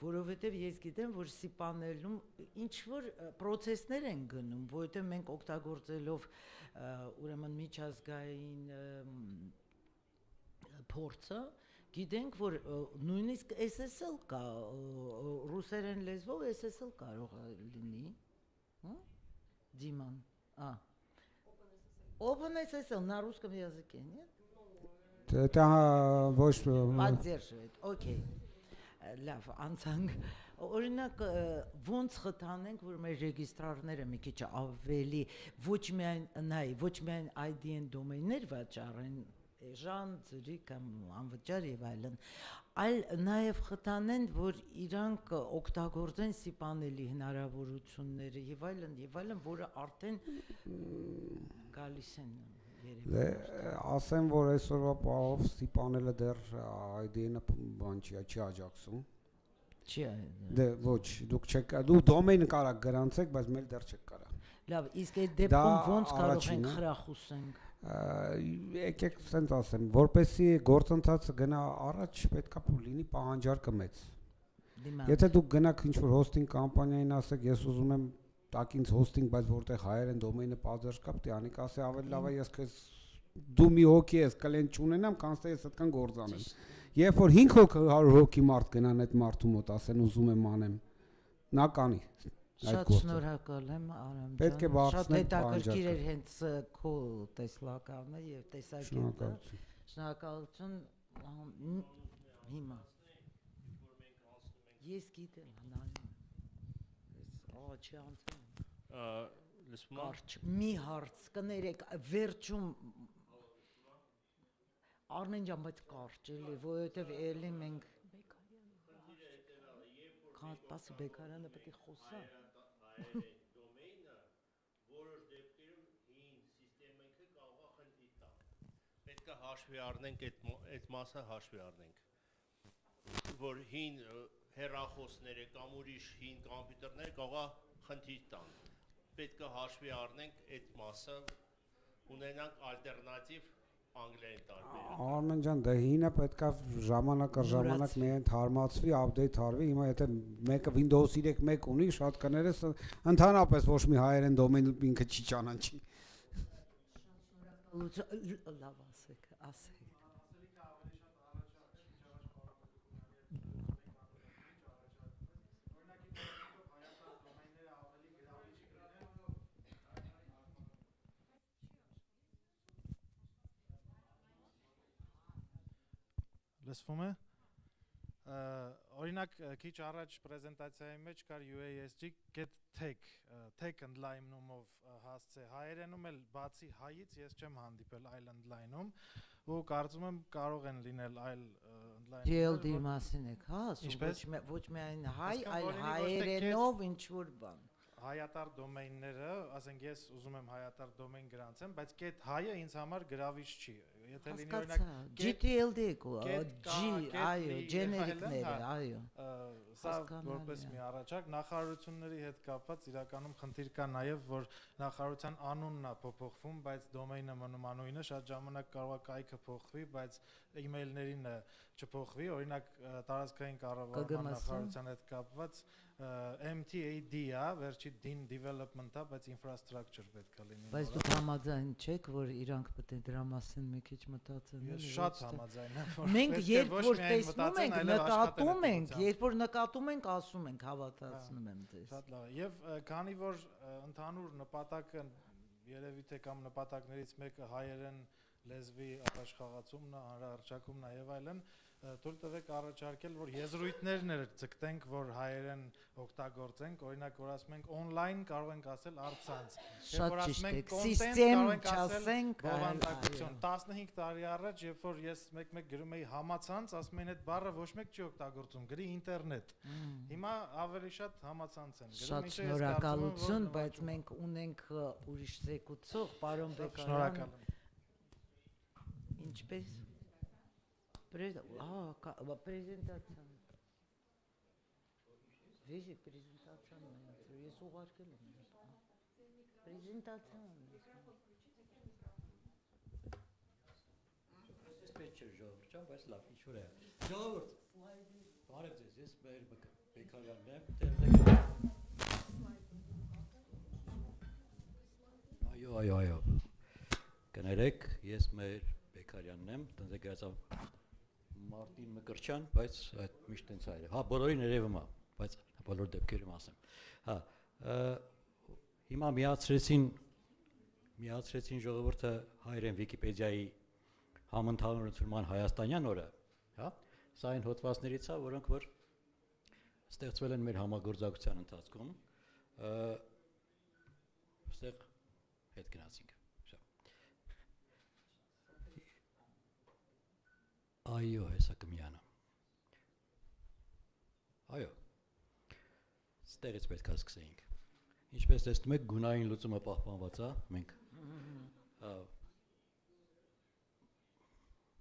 որովհետև ես գիտեմ, որ սիպաներում ինչ որ process-ներ են գնում, որովհետև մենք օգտագործելով ուրեմն միջազգային փորձը, գիտենք, որ նույնիսկ SSL կա, ռուսերեն լեզվով SSL կարող է լինի, Դիման, OpenSSL на русском языке, нет? Это ոչ Поддерживает, окей, լավ, անցանք, օրինակ, ոնց խթանենք, որ մեր ռեգիստրարները մի քիչ ավելի ոչ միայն ID-են դոմեյններ վաճառեն, Ժան, ծրի կամ անվճար եւ այլն, այլ նաեւ խթանեն, որ իրանք օգտագործեն սիպանելի հնարավորությունները եւ այլն, որը արդեն գալիս են երևի։ Ասեմ, որ այսօրվա պահով սիպանելը դեռ ID-ը բան չի աջակցում։ Չի։ Դե ոչ, դուք դոմեյնը կարաք գրանցեք, բայց մենք դեռ չեք կարա։ Լավ, իսկ այդ դեպքում ոնց կարող ենք խրախուսենք։ Եկեք սենց ասեմ, որպեսի գործընթացը գնա առաջ, պետքա լինի պահանջարկը մեծ։ Եթե դուք գնաք ինչ-որ հոստինգ կամպանիային ասեք, ես ուզում եմ տակ ինձ հոստինգ, բայց որտեղ հայերեն դոմեյնը պատժ կապ, տյանիկ ասի ավելի լավ է ես քեզ դու մի հոգի ես կլիենտ չունենամ, կանց թե ես այդքան գործ անեմ։ Երբ որ 500 հոգի մարդ գնան այդ մարդու մոտ ասեն ուզում եմ անեմ, նա կանի։ Շատ շնորհակալ եմ Արամ ջան, շատ հետաքրքիր էր հենց քո տեսլականը եւ տեսակետը, շնորհակալություն հիմա ես գիտեմ չի անցնում կարճ մի հարց կներեք վերջում Արմեն ջան բայց կարճ էլի որովհետեւ էլի մենք Պասի Բեկարյանը պետք է խոսա դոմեյնը որոշ դեպքերում հին սիստեմը կարող է խնդիր տա։ Պետք է հաշվի առնենք այդ մասը հաշվի առնենք, որ հին հեռախոսները կամ ուրիշ հին կոմպյուտերները կարող է խնդիր տան։ Պետք է հաշվի առնենք այդ մասը, ունենանք ալտերնատիվ անգլերեն տարբեր։ Արմեն ջան, դե հինը պետքա ժամանակ միայն թարմացվի, update արվի, հիմա եթե մեկը Windows 3.1 ունի, շատ կներես ընդհանրապես ոչ մի հայերեն դոմեյն ինքը չի ճանաչի։ Լավ ասեք։ Լսվում է։ Օրինակ քիչ առաջ պրեզենտացիայի մեջ կար UASG get tech ընդլայնումով հասցե հայերենում էլ բացի հայից ես չեմ հանդիպել այլ ընդլայնում ու կարծում եմ կարող են լինել այլ ընդլայնումներ GLD մասին եք ասում ոչ միայն հայ այլ հայերենով ինչ որ բան հայատար դոմեյնները, ասենք ես ուզում եմ հայատար դոմեյն գրանցեմ, բայց get հայը ինձ համար գրավիչ չի։ Եթե լինի օրինակ GTLD այո, ջեներիկները, այո։ Սա որպես մի առաջարկ նախարարությունների հետ կապված իրականում խնդիր կա նաև, որ նախարարության անունն է փոփոխվում, բայց դոմեյնը մնում անունը, շատ ժամանակ կարող է կայքը փոխվի, բայց email-ներին չփոխվի, օրինակ տարածքային կառավարման նախարարության հետ կապված MTAD-ը, վերջի DIN development-ը, բայց infrastructure պետք է լինի։ Բայց դուք համաձայն չեք, որ իրանք պետք է դրա մասին մի քիչ մտածեն։ Ես շատ համաձայն եմ, որ մենք երբ որ տեսնում ենք, նկատում ենք, երբ որ նկատում ենք, ասում ենք, հավատացնում եմ ձեզ։ Շատ լավ է։ Եվ քանի որ ընդհանուր նպատակը երևի թե կամ նպատակներից մեկը հայերեն լեզվի առաջխաղացումն է, հանրահռչակումն է եւ այլն, թույլ տվեք առաջարկել, որ եզրույթներն ցկտենք, որ հայերեն օգտագործենք, օրինակ որ ասում ենք on-line կարող ենք ասել առցանց, երբ որ ասում ենք content կարող ենք ասել բովանդակություն։ 15 տարի առաջ, երբ որ ես մեկ-մեկ գրում էի համացանց, ասում էին այդ բառը ոչ մեկ չի օգտագործում, գրի ինտերնետ։ Հիմա ավելի շատ համացանց են գրում, ինչը ես շնորհակալություն, բայց մենք ունենք ուրիշ զեկուցող, պարոն Բեկարյան։ Ինչպես Պրեզենտացիան Վեզի պրեզենտացիան ես ուղարկել եմ Պրեզենտացիան պետք չէ ժողովուրդ ջան, բայց լավ, ինչ որ է։ Ժողովուրդ, բարև ձեզ, ես Մհեր Բեկարյանն եմ, Այո։ Կներեք, ես Մհեր Բեկարյանն եմ, տնտեսագործական Մարտին Մկրտչյան, բայց այդ միշտ տենց այլ է։ Հա, բոլորին երևում է, բայց բոլոր դեպքերում ասեմ։ Հա, հիմա միացրեցին ժողովուրդը հայերեն Վիկիպեդիայի համընդհանուր ընդունման հայաստանյան օրը, հա, սա այն հոդվածներից է, որոնք որ ստեղծվել են մեր համագործակցության ընթացքում, այստեղ հետ գնացինք։ Այո, հեսա կմյանը։ Այո, ստեղից պետք է սկսեինք։ Ինչպես տեսնում եք, գունային լուծումը պահպանված է, մենք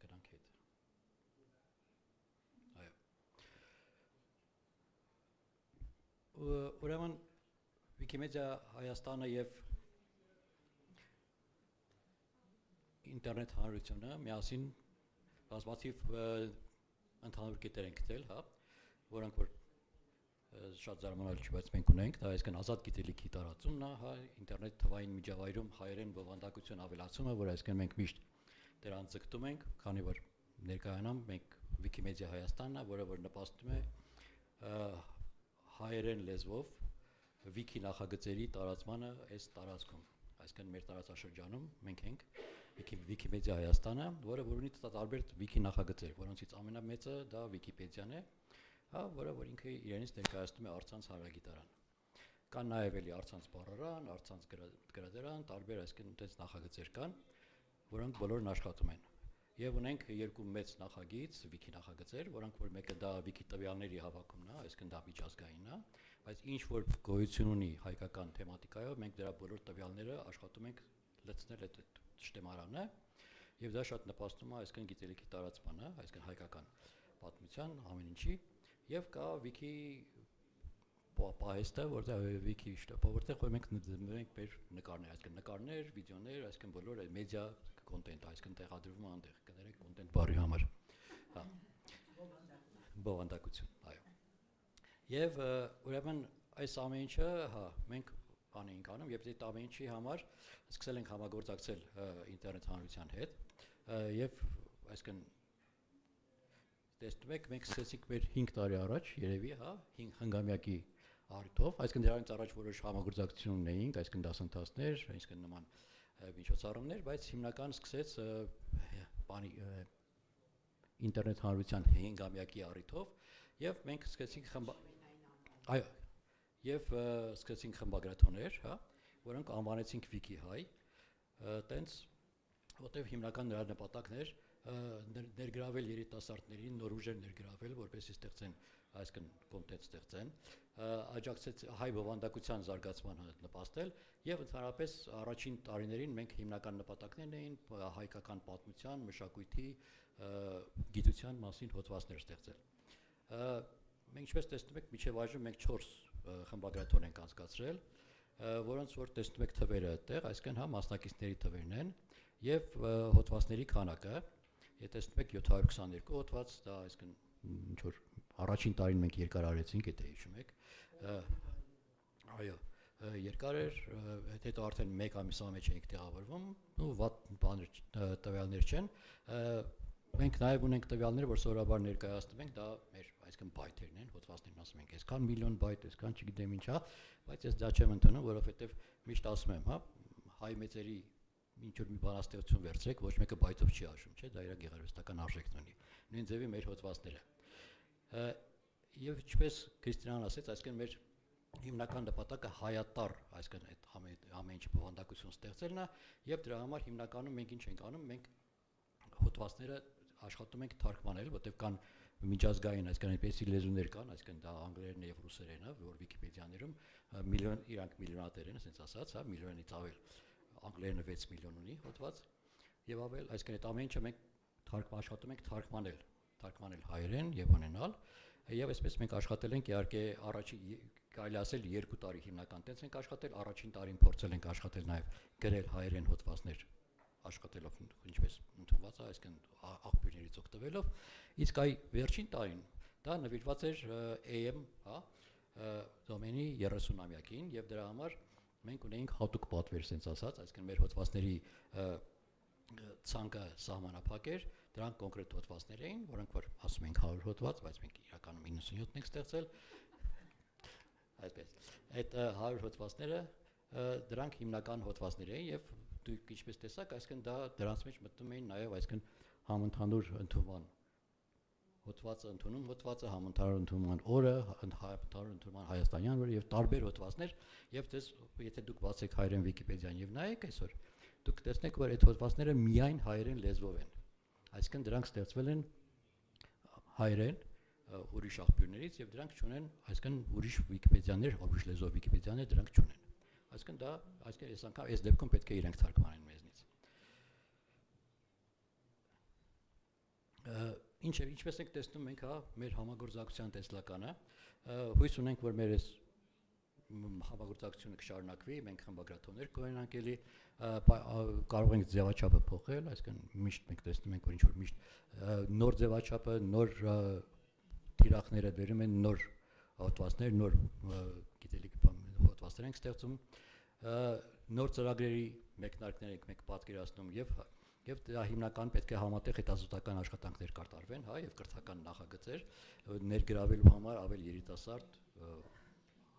գրանք հետ։ Այո։ Ուրեմն Վիկիմեդիա Հայաստանը եւ ինտերնետ հանրությունը միասին բազմաթիվ ընդհանուր կետեր են գտել, հա, որոնք որ շատ զարմանալի չի, բայց մենք ունենք, դա այսինքն ազատ գիտելիքի տարածումն է, հա, ինտերնետ թվային միջավայրում հայերեն բովանդակություն ավելացումը, որ այսինքն մենք միշտ դրան ձգտում ենք, քանի որ ներկայանամ մենք Վիկիմեդիա Հայաստանն է, որը որ նպաստում է հայերեն լեզվով վիկի նախագծերի տարածմանը այս տարածքում, այսինքն մեր տարածաշրջանում մենք ենք Վիկիմեդիա Հայաստանը, որը որ ունի տարբեր վիկի նախագծեր, որոնցից ամենամեծը դա Վիկիպեդիան է, հա, որը որ ինքը իրենից ներկայացնում է առցանց հարագիտարան։ Կան նաև էլի առցանց բառարան, առցանց գրադարան, տարբեր այսինքն այդպես նախագծեր կան, որոնք բոլորն աշխատում են։ Եվ ունենք երկու մեծ նախագիծ, վիկի նախագծեր, որոնք որ մեկը դա վիկի տվյալների հավաքումն է, այսինքն դա միջազգային է, բայց ինչ որ գոյություն ունի հայկական թեմատիկայով, մենք դրա բոլոր տվյալները աշխատում ենք լցնել այդ շտեմարանը, եւ դա շատ նպաստում է այսինքն գիտելիքի տարածմանը, այսինքն հայկական պատմության ամեն ինչի, եւ կա վիկի պահեստը, որտեղ վիկի շտապը, որտեղ որ մենք մեր նկարներ, այսինքն նկարներ, վիդեոներ, այսինքն բոլոր մեդիա կոնտենտ, այսինքն տեղադրվում է այնտեղ, կներեք կոնտենտ բարի համար։ Հա։ Բովանդակություն, այո։ Եվ ուրեմն այս ամեն ինչը, հա, մենք բան էինք անում, եւ այդ ամեն ինչի համար սկսել ենք համագործակցել ինտերնետ հանրության հետ, եւ այսինքն տեսնում եք, մենք սկսեցինք մեր 5 տարի առաջ, երևի, հա, 5 հնգամյակի առիթով, այսինքն դրանից առաջ որոշ համագործակցություն ունեինք, այսինքն դասընթացներ, այսինքն նման միջոցառումներ, բայց հիմնական սկսեց բանի ինտերնետ հանրության 5-ամյակի առիթով, եւ մենք սկսեցինք այո, եւ սկսեցինք խմբագրաթոներ, հա, որոնք անվանեցինք Վիկիհայ, տենց, որտեղ հիմնական նրա նպատակն էր ներգրավել երիտասարդներին, նոր ուժեր ներգրավել, որպեսզի ստեղծեն, այսինքն կոնտենտ ստեղծեն, աջակցեց հայ բովանդակության զարգացման նպաստել եւ ընդհանրապես առաջին տարիներին մենք հիմնական նպատակներն էին հայկական պատմության, մշակույթի, գիտության մասին հոդվածներ ստեղծել։ Մենք ինչպես տեսնում եք, մինչև այժմ մենք 4 խմբագրաթոն ենք անցկացրել, որոնց որ տեսնում եք թվերը այդտեղ, այսինքն հա մասնակիցների թվերն են եւ հոդվածների քանակը, եթե տեսնում եք 722 հոդված, դա այսինքն ինչ որ առաջին տարին մենք երկար արեցինք, եթե հիշում եք, այո, երկար էր, հետո արդեն 1 ամիսի մեջ էինք տեղավորվում, ու վատ բաներ տվյալներ չեն, մենք նաև ունենք տվյալներ, որ սովորաբար ներկայացնում ենք, դա մեր այսինքն բայթերն են, հոդվածներն ասում ենք, այսքան միլիոն բայթ, այսքան չգիտեմ ինչ, հա, բայց ես դա չեմ ընդունում, որովհետև միշտ ասում եմ, հա, հայ մեծերի ինչ որ մի բանաստեղծություն վերցրեք, ոչ մեկը բայթով չի հաշվում, չէ՞, դա իր գեղարվեստական արժեքն ունի։ Նույն ձևի մեր հոդվածները։ Եվ ինչպես Քրիստինան ասեց, այսինքն մեր հիմնական նպատակը հայատար, այսինքն այդ ամեն ինչ բովանդակություն ստեղծելն է, եւ դրա համար հիմնականում մենք ինչ ենք անում, մենք հոդվածները աշխատում ենք թարգմանել, որտեղ կան միջազգային, այսինքն այնպեսի լեզուներ կան, այսինքն դա անգլերենն եւ ռուսերենը, որ Վիկիպեդիաներում իրանք միլիոնատեր են, ասենց ասած, հա, միլիոնից ավել, անգլերենը 6 միլիոն ունի հոդված եւ ավել, այսինքն այդ ամեն ինչը մենք աշխատում ենք թարգմանել հայերեն եւ ունենալ, եւ այսպես մենք աշխատել ենք իհարկե առաջի կարելի ասել 2 տարի հիմնական տենց ենք աշխատել, առաջին տարին փորձել ենք աշխատել նաեւ գրել հայերեն հոդվածներ աշխատելով ինչպես ընդունված է, այսինքն աղբյուրներից օգտվելով, իսկ այ վերջին տարին դա նվիրված էր AM, հա, դոմենի 30-ամյակին եւ դրա համար մենք ունեինք հատուկ պատվեր, ասենց ասած, այսինքն մեր հոդվածների ցանկը սահմանափակ էր, դրանք կոնկրետ հոդվածներ էին, որոնք որ ասում ենք 100 հոդված, բայց մենք իրականում 97-ն ենք ստեղծել, այսպես, այդ 100 հոդվածները դրանք հիմնական հոդվածներ էին եւ դուք ինչպես տեսաք, այսինքն դա դրանց մեջ մտնում էին նաեւ այսինքն համընդհանուր ընդունման հոդվածը ընդունում հոդվածը համընդհանուր ընդունման օրը, համընդհանուր ընդունման հայաստանյան օրը եւ տարբեր հոդվածներ եւ դες եթե դուք բացեք հայերեն Վիկիպեդիան եւ նայեք այսօր դուք տեսնեք որ այդ հոդվածները միայն հայերեն լեզվով են այսինքն դրանք ստեղծվել են հայերեն ուրիշ աղբյուրներից եւ դրանք չունեն այսինքն ուրիշ Վիկիպեդիաներ ուրիշ լեզվով Վիկիպեդիաներ դրանք չունեն այսինքն դա այսինքն այս անգամ այս դեպքում պետք է իրենք թարգմանեն մեզնից ինչպես եք տեսնում մենք հա մեր համագործակցության տեսլականը հույս ունենք որ մեր այս համագործակցությունը կշարունակվի մենք խմբագրատոներ կունենանք էլի կարող ենք ձևաչափը փոխել այսինքն միշտ մենք տեսնում ենք որ ինչ որ միշտ նոր ձևաչափը նոր թիրախները վերում են նոր հոդվածներ նոր գիտելիք հոդվածներ ենք ստեղծում նոր ծրագրերի մեկնարկներ ենք մենք պատկերացնում եւ դա հիմնական պետք է համատեղ հետազոտական աշխատանքներ կատարվեն, հա, եւ կրթական նախագծեր ներգրավելու համար ավելի երիտասարդ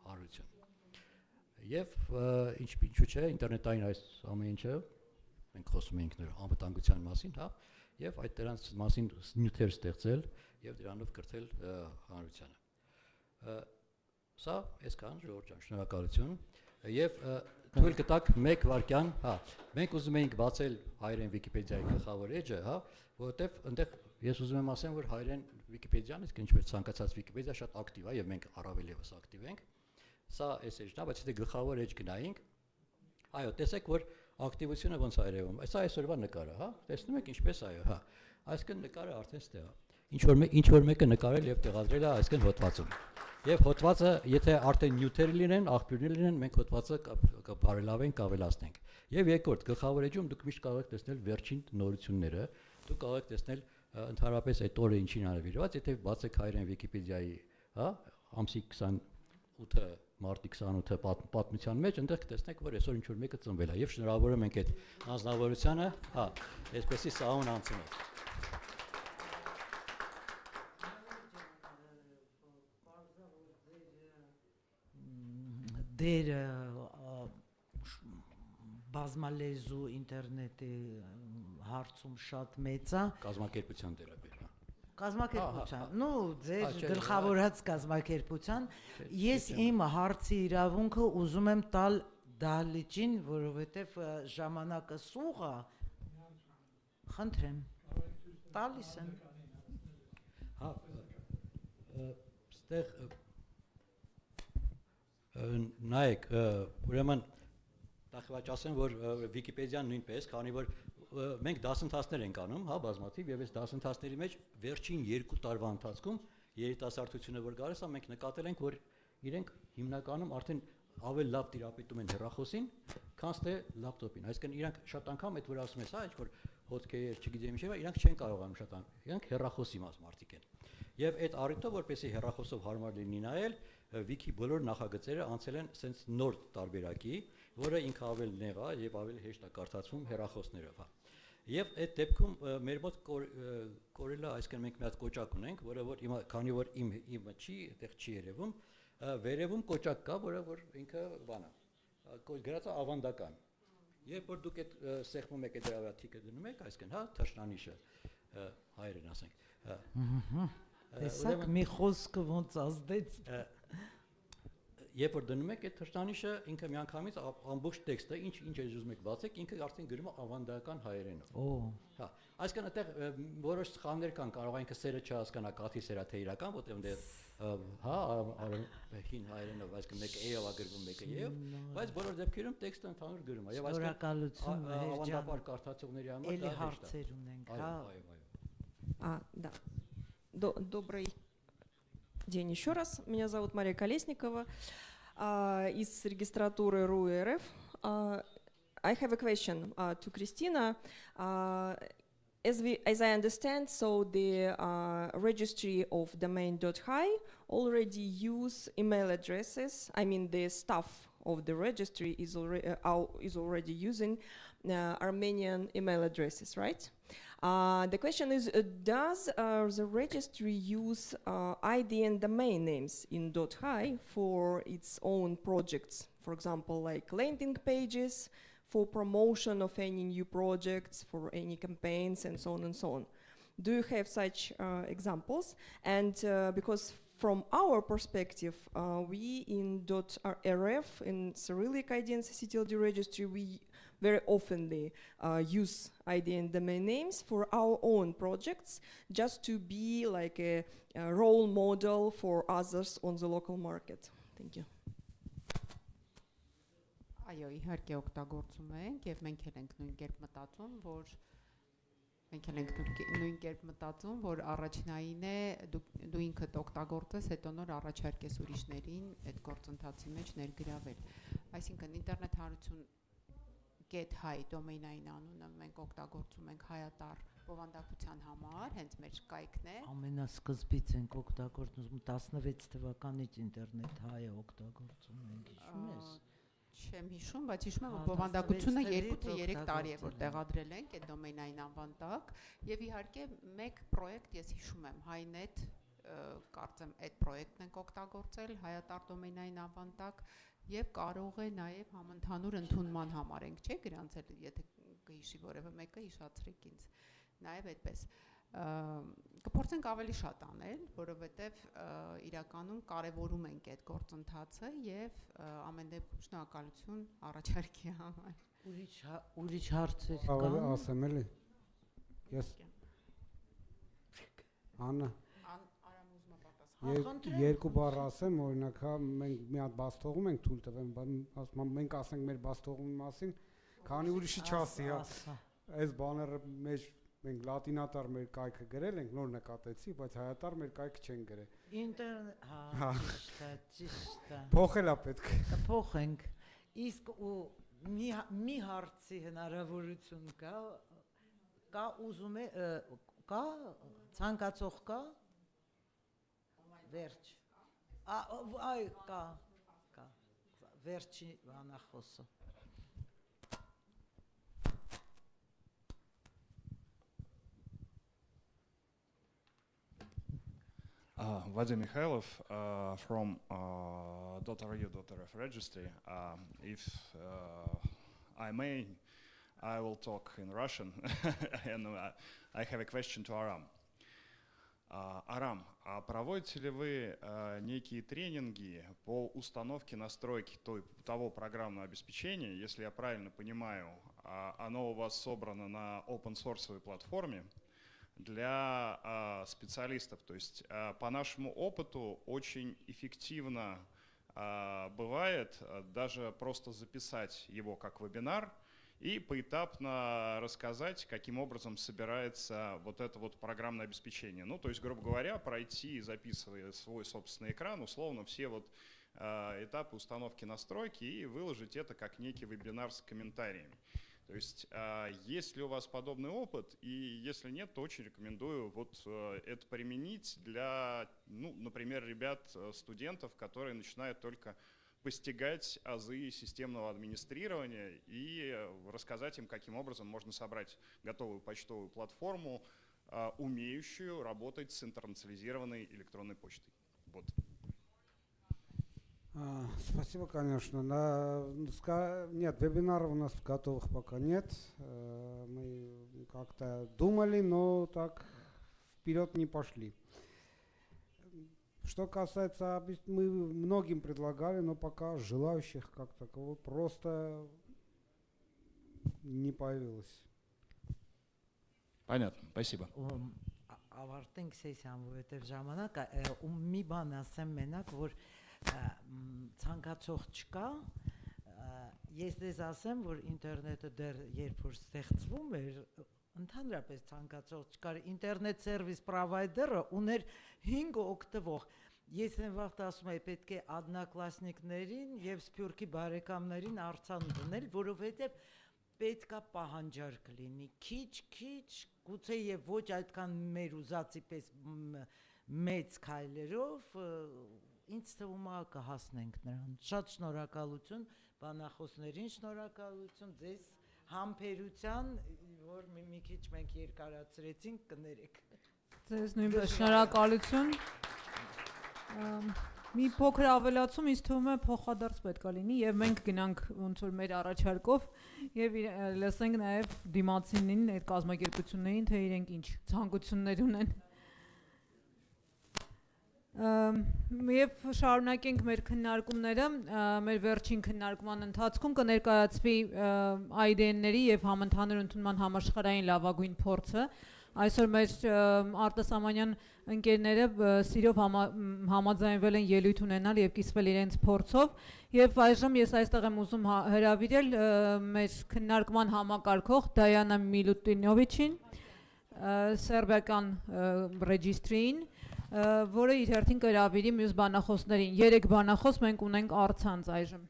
հարություն։ Եվ ինչու՞ չէ, ինտերնետային այս ամեն ինչը մենք խոսում ենք նոր անվտանգության մասին, հա, եւ այդ դրանց մասին նյութեր ստեղծել եւ դրանով կրթել հանրությանը։ Սա այսքան ժողովուրդ ջան, շնորհակալություն եւ թույլ կտակ 1 վայրկյան, հա, մենք ուզում էինք բացել հայերեն Վիկիպեդիայի գլխավոր էջը, հա, որովհետեւ այնտեղ ես ուզում եմ ասեմ, որ հայերեն Վիկիպեդիան, իսկ ինչպես ցանկացած Վիկիպեդիա շատ ակտիվ է եւ մենք առավել եւս ակտիվ ենք։ Սա էս էջն է, բայց եթե գլխավոր էջ գնայինք, այո, տեսեք, որ ակտիվությունը ոնց է երևում։ Սա այսօրվա նկարը, հա, տեսնում եք ինչպես այո, հա։ Այսինքն նկարը արդեն ստեղ է։ Ինչ որ մեկը նկարել եւ տեղադրել է այսինքն հոդվածում։ Եվ հոդվածը, եթե արդեն նյութեր լինեն, աղբյուրներ լինեն, մենք հոդվածը կբարելավենք, կավելացնենք։ Եվ երկրորդ, գլխավոր էջում դուք միշտ կարող եք տեսնել վերջին նորությունները, դուք կարող եք տեսնել ընդհանրապես այդ օրը ինչին արվիրված, եթե բացեք հայերեն Վիկիպեդիայի, հա, ամսի 28-ը, մարտի 28-ը պատմության մեջ, այնտեղ կտեսնեք, որ այսօր ինչ որ մեկը ծնվել է եւ շնորհավորում ենք այդ անձնավորությունը, հա, այսպեսի սահուն անցնող։ Դեր բազմալեզու ինտերնետի հարցում շատ մեծ է կազմակերպության դերը բեր կազմակերպության նո ձեր գլխավորած կազմակերպության ես իմ հարցի իրավունքը ուզում եմ տալ դահլիճին որովհետև ժամանակը սուղ է խնդրեմ տալիս եմ հա ստեղ նայեք ուրեմն տախվաճ ասեմ որ Վիկիպեդիան նույնպես քանի որ մենք դասընթացներ ենք անում հա բազմաթիվ եւ այս դասընթացների մեջ վերջին 2 տարվա ընթացքում երիտասարդությունը որ գալիս է մենք նկատել ենք որ իրենք հիմնականում արդեն ավելի լավ տիրապետում են հեռախոսին քան թե լապտոպին այսինքն իրանք շատ անգամ այդ որ ասում ես հա ինչ որ հոդքեր չգիտեմ ինչեւ իրանք չեն կարողանում շատ անգամ իրանք հեռախոսի մարդիկ են եւ այդ առիթով որպեսի հեռախոսով հարմար լինի նայել Վիկի բոլոր նախագծերը անցել են սենց նոր տարբերակի, որը ինքը ավելի նեղ է եւ ավելի հեշտ է կարդացվում հեռախոսներով, հա։ Եվ այդ դեպքում մեր մոտ կորելա, այսինքն մենք մի հատ կոճակ ունենք, որը որ քանի որ իմը չի, այդտեղ չի երևում, վերևում կոճակ կա, որը որ ինքը բան է, գրած է ավանդական։ Երբ որ դուք այդ սեղմում եք այդ դրա վրա թիկը դնում եք, այսինքն հա, թշնանիշը հայերեն ասենք։ Տեսակ մի խոսքը ոնց ազդեց Երբ որ դնում եք այդ թշնանիշը ինքը միանգամից ամբողջ տեքստը ինչ ուզում եք բացեք ինքը արդեն գրում է ավանդական հայերենով։ Հա, այսինքն այդտեղ որոշ սխալներ կան, կարող է ինքը սերը չհասկանա, կաթի սերա թե իրական, որտեղ դեռ հա, հին հայերենով, այսինքն մեկը է-ով է գրվում, մեկը է-ով, բայց բոլոր դեպքերում տեքստը ընդհանուր գրում է։ Եվ այսինքն ավանդապար կարդացողների համար դա հարցեր ունենք, հա։ Да. Добрый день еще раз. Меня зовут Мария Колесникова из регистратуры РУ РФ. I have a question to Christina. As I understand, so the registry of domain.hi already use email addresses. I mean, the staff of the registry is already using Armenian email addresses, right? The question is, does the registry use IDN domain names in .hi for its own projects? For example, like landing pages, for promotion of any new projects, for any campaigns, and so on and so on. Do you have such examples? And because from our perspective, we in .rf, in Cyrillic IDN CCTLD registry, we very often use IDN domain names for our own projects, just to be like a role model for others on the local market. Thank you. Այո, իհարկե օգտագործում ենք եւ մենք էլ ենք նույն կերպ մտածում, որ առաջնային է դու ինքդ օգտագործես, հետո նոր առաջարկես ուրիշներին այդ գործընթացի մեջ ներգրավել։ Այսինքն ինտերնետ հարություն .hi դոմեյնային անունը մենք օգտագործում ենք հայատառ բովանդակության համար, հենց մեր կայքն է։ Ամենասկզբից ենք օգտագործում 16 թվականից ինտերնետ հայը օգտագործում ենք, հիշում ես։ Չեմ հիշում, բայց հիշում եմ, որ բովանդակությունը 2-3 տարի է, որ տեղադրել ենք այդ դոմեյնային անվան տակ, եւ իհարկե մեկ պրոյեկտ ես հիշում եմ, Հայնետ, կարծեմ այդ պրոյեկտն ենք օգտագործել հայատառ դոմեյնային անվան տակ, եւ կարող է նաեւ համընդհանուր ընդունման համար ենք, չէ՞, գրանցել, եթե կհիշի որևէ մեկը հիշացրեք ինձ, նաեւ այդպես կփորձենք ավելի շատ անել, որովհետև իրականում կարևորում ենք այդ գործընթացը եւ ամեն դեպքում շնորհակալություն առաջարկի համար։ Ուրիշ հարցեր կան։ Ասեմ էլի։ Ես Աննա երկու բառ ասեմ, օրինակ, հա, մենք մի հատ բաց թողում ենք թույլ տվեմ, ասում մենք ասենք մեր բաց թողումի մասին, քանի ուրիշի չասի, հա։ Այս բաները մեջ մենք լատինատար մեր կայքը գրել ենք, նոր նկատեցի, բայց հայատար մեր կայքը չեն գրել։ Ինտերնետ, հա, ճիշտ է։ Փոխել է պետք։ Փոխենք։ Իսկ մի հարցի հնարավորություն կա ուզում է կա ցանկացող կա վերջ։ Այ կա վերջի բանախոսը։ Vadim Mikhailov from .ru.rf registry. If I may, I will talk in Russian, and I have a question to Aram. Арам, а проводите ли вы некие тренинги по установке настройки того программного обеспечения, если я правильно понимаю, оно у вас собрано на open-source платформе, для специалистов? То есть по нашему опыту очень эффективно бывает даже просто записать его как вебинар и поэтапно рассказать, каким образом собирается вот это вот программное обеспечение. Ну, то есть, грубо говоря, пройти, записывая свой собственный экран, условно все вот этапы установки настройки и выложить это как некий вебинар с комментариями. То есть, есть ли у вас подобный опыт, и если нет, то очень рекомендую вот это применить для, ну, например, ребят, студентов, которые начинают только постигать азы системного администрирования и рассказать им, каким образом можно собрать готовую почтовую платформу, умеющую работать с интернационализированной электронной почтой. Вот. Спасибо, конечно. Нет, вебинаров у нас готовых пока нет. Мы как-то думали, но так вперед не пошли. Что касается, мы многим предлагали, но пока желающих как такового просто не появилось. Понятно, спасибо. Ավարտենք սեսիան, որովհետև ժամանակը մի բան ասեմ մենակ, որ ցանկացող չկա, ես դες ասեմ, որ ինտերնետը դեռ երբ որ ստեղծվում էր, ընդհանրապես ցանկացող չկար, ինտերնետ սերվիս պրովայդերը ուներ 5 օգտվող։ Ես այն վաղտ ասում եմ, պետք է одноклассникներին եւ Սփյուռքի բարեկամներին արձան դնել, որովհետեւ պետքա պահանջարկ լինի, քիչ, գուցե եւ ոչ այդքան մեր ուզածի պես մեծ քայլերով, ինձ թվում է կհասնենք նրան։ Շատ շնորհակալություն բանախոսներին, շնորհակալություն ձեզ համբերության, որ մի քիչ մենք երկարացրեցինք, կներեք։ Ձեզ նույնպես շնորհակալություն։ Մի փոքր ավելացում ինձ թվում է փոխադարձ պետք է լինի եւ մենք գնանք ոնց որ մեր առաջարկով եւ լսենք նաեւ դիմացինին, այդ կազմակերպություններին, թե իրենք ինչ ցանկություններ ունեն։ Եվ շարունակենք մեր քննարկումները, մեր վերջին քննարկման ընթացքում կներկայացվի IDN-ների եւ համընդհանուր ընդունման համաշխարհային լավագույն փորձը։ Այսօր մեր արտասահմանյան ընկերները սիրով համաձայնվել են ելույթ ունենալ եւ կիսվել իրենց փորձով եւ այժմ ես այստեղ եմ ուզում հրավիրել մեր քննարկման համակարգող Դայանա Միլուտինովիչին, սերբիական ռեջիստրին, որը իր հերթին կհրավիրի մյուս բանախոսներին։ 3 բանախոս մենք ունենք առցանց այժմ։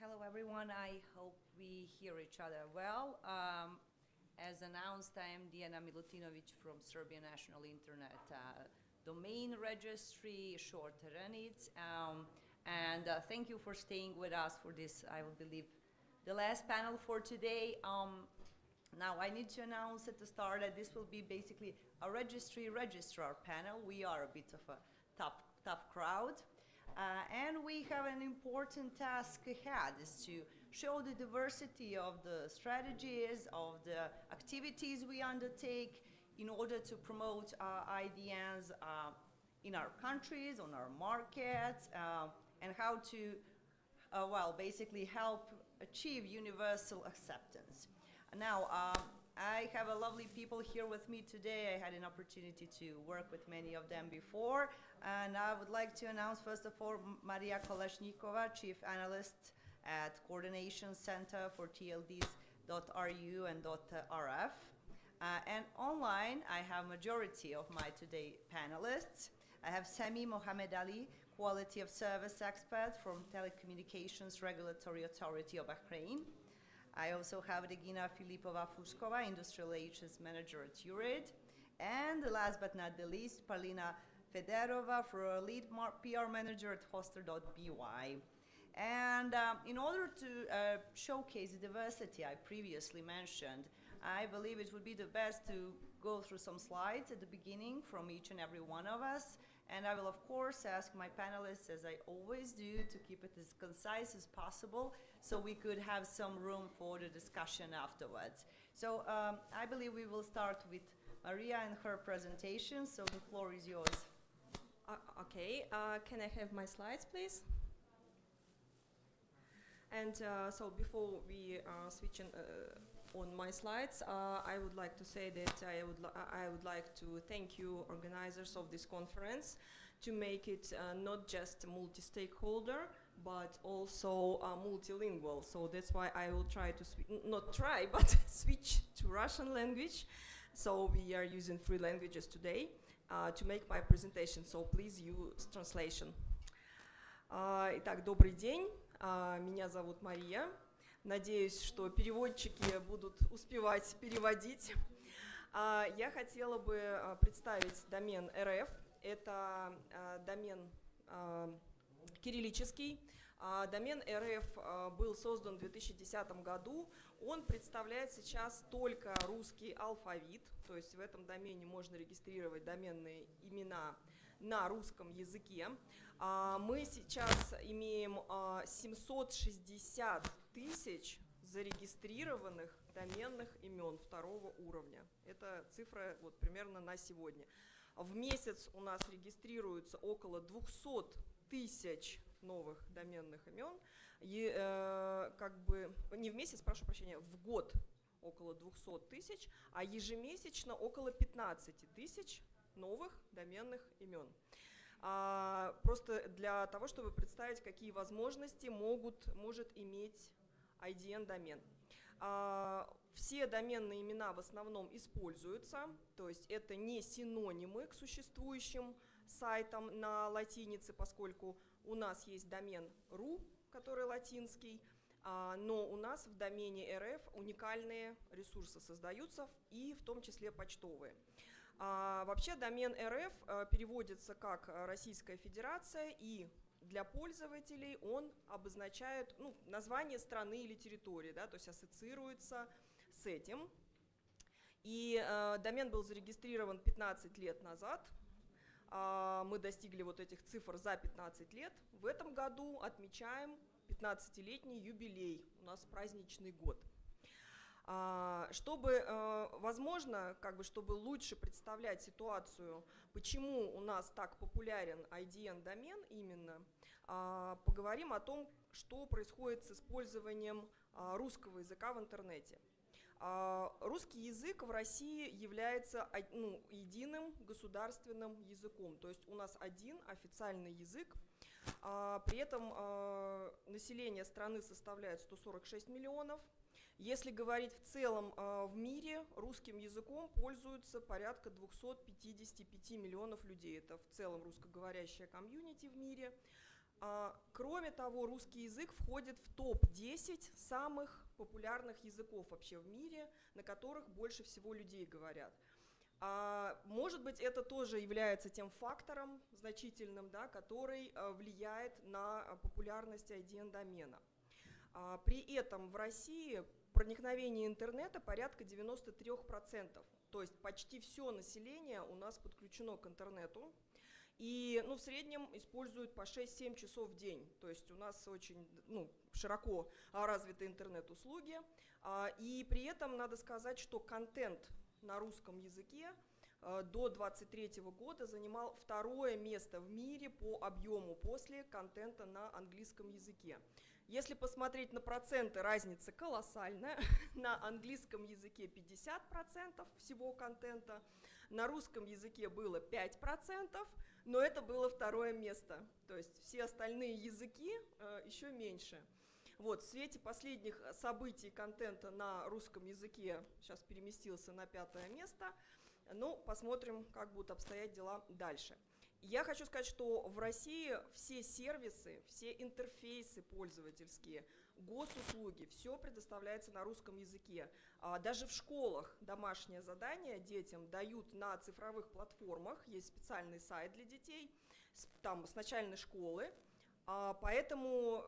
Hello, everyone. I hope we hear each other well. As announced, I am Diana Milutinovic from Serbian National Internet Domain Registry, short RENIT. And thank you for staying with us for this, I will believe, the last panel for today. Now, I need to announce at the start that this will be basically a registrar panel. We are a bit of a tough crowd. And we have an important task ahead, is to show the diversity of the strategies, of the activities we undertake in order to promote IDNs in our countries, on our markets, and how to, basically help achieve universal acceptance. Now, I have a lovely people here with me today. I had an opportunity to work with many of them before. And I would like to announce, first of all, Maria Kalashnikova, Chief Analyst at Coordination Center for TLDs.ru and .rf. And online, I have majority of my today panelists. I have Sami Mohamed Ali, Quality of Service Expert from Telecommunications Regulatory Authority of Bahrain. I also have Regina Filipova-Fuskova, Industrial Relations Manager at URID. And last but not the least, Paulina Federova, for a lead PR manager at Hoster.by. And in order to showcase the diversity I previously mentioned, I believe it would be the best to go through some slides at the beginning from each and every one of us. And I will, of course, ask my panelists, as I always do, to keep it as concise as possible so we could have some room for the discussion afterwards. So I believe we will start with Maria and her presentation, so the floor is yours. Okay, can I have my slides, please? And so before we switch on my slides, I would like to say that I would like to thank you, organizers of this conference, to make it not just multi-stakeholder, but also multilingual. So that's why I will try to but switch to Russian language. So we are using 3 languages today to make my presentation. So please use translation. Итак, добрый день. Меня зовут Мария. Надеюсь, что переводчики будут успевать переводить. Я хотела бы представить домен РФ. Это домен кириллический. Домен РФ был создан в 2010 году. Он представляет сейчас только русский алфавит. То есть в этом домене можно регистрировать доменные имена на русском языке. Мы сейчас имеем 760 тысяч зарегистрированных доменных имен 2-го уровня. Это цифра вот примерно на сегодня. В месяц у нас регистрируется около 200 тысяч новых доменных имен, как бы не в месяц, прошу прощения, в год около 200 тысяч, а ежемесячно около 15 тысяч новых доменных имен. Просто для того, чтобы представить, какие возможности может иметь IDN-домен. Все доменные имена в основном используются, то есть это не синонимы к существующим сайтам на латинице, поскольку у нас есть домен .ru, который латинский, но у нас в домене РФ уникальные ресурсы создаются, и в том числе почтовые. Вообще домен РФ переводится как Российская Федерация, и для пользователей он обозначает название страны или территории, да, то есть ассоциируется с этим. И домен был зарегистрирован 15 лет назад. Мы достигли вот этих цифр за 15 лет. В этом году отмечаем 15-летний юбилей, у нас праздничный год. Чтобы, возможно, чтобы лучше представлять ситуацию, почему у нас так популярен IDN-домен именно, поговорим о том, что происходит с использованием русского языка в интернете. Русский язык в России является единым государственным языком, то есть у нас один официальный язык. При этом население страны составляет 146 миллионов. Если говорить в целом в мире, русским языком пользуются порядка 255 миллионов людей. Это в целом русскоговорящая комьюнити в мире. Кроме того, русский язык входит в топ-10 самых популярных языков вообще в мире, на которых больше всего людей говорят. Может быть, это тоже является тем фактором значительным, да, который влияет на популярность IDN-домена. При этом в России проникновение интернета порядка 93%, то есть почти все население у нас подключено к интернету. И в среднем используют по 6-7 часов в день. То есть у нас очень широко развиты интернет-услуги. И при этом надо сказать, что контент на русском языке до 2023 года занимал второе место в мире по объему после контента на английском языке. Если посмотреть на проценты, разница колоссальная. На английском языке 50% всего контента, на русском языке было 5%, но это было второе место. То есть все остальные языки еще меньше. Вот, в свете последних событий контента на русском языке сейчас переместился на 5-е место. Ну, посмотрим, как будут обстоять дела дальше. Я хочу сказать, что в России все сервисы, все интерфейсы пользовательские, госуслуги, все предоставляется на русском языке. Даже в школах домашнее задание детям дают на цифровых платформах, есть специальный сайт для детей, там с начальной школы, поэтому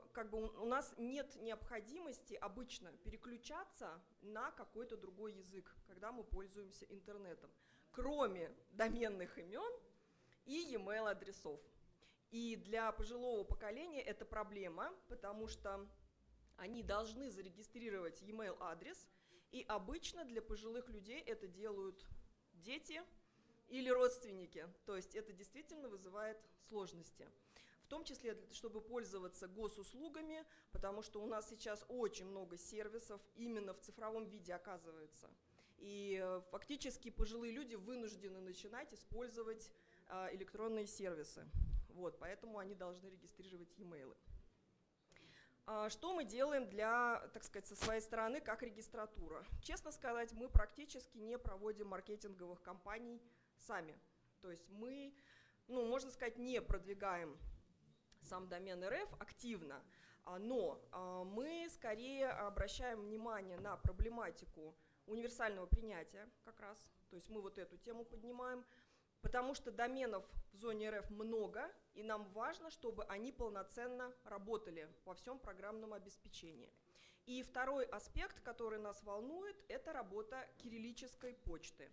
у нас нет необходимости обычно переключаться на какой-то другой язык, когда мы пользуемся интернетом, кроме доменных имен и e-mail адресов. И для пожилого поколения это проблема, потому что они должны зарегистрировать e-mail адрес, и обычно для пожилых людей это делают дети или родственники. То есть это действительно вызывает сложности. В том числе, чтобы пользоваться госуслугами, потому что у нас сейчас очень много сервисов именно в цифровом виде оказывается. И фактически пожилые люди вынуждены начинать использовать электронные сервисы. Вот, поэтому они должны регистрировать e-mail. Что мы делаем для, так сказать, со своей стороны как регистратура? Честно сказать, мы практически не проводим маркетинговых кампаний сами. То есть мы, можно сказать, не продвигаем сам домен РФ активно, но мы скорее обращаем внимание на проблематику универсального принятия как раз. То есть мы вот эту тему поднимаем, потому что доменов в зоне РФ много, и нам важно, чтобы они полноценно работали во всем программном обеспечении. И второй аспект, который нас волнует, это работа кириллической почты.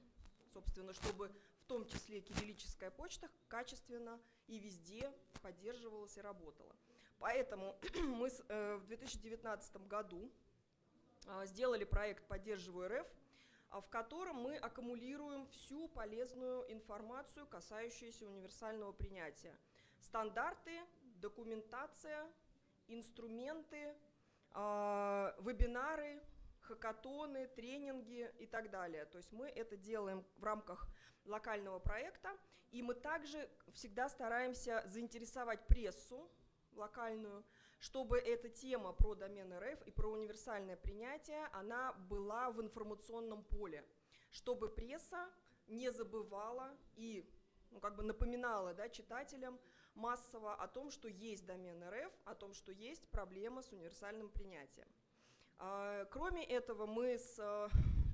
Собственно, чтобы в том числе кириллическая почта качественно и везде поддерживалась и работала. Поэтому мы в 2019 году сделали проект «Поддерживаю РФ», в котором мы аккумулируем всю полезную информацию, касающуюся универсального принятия. Стандарты документация, инструменты, вебинары, хакатоны, тренинги и так далее. То есть мы это делаем в рамках локального проекта, и мы также всегда стараемся заинтересовать прессу локальную, чтобы эта тема про домен РФ и про универсальное принятие, она была в информационном поле, чтобы пресса не забывала и напоминала, да, читателям массово о том, что есть домен РФ, о том, что есть проблема с универсальным принятием. Кроме этого, мы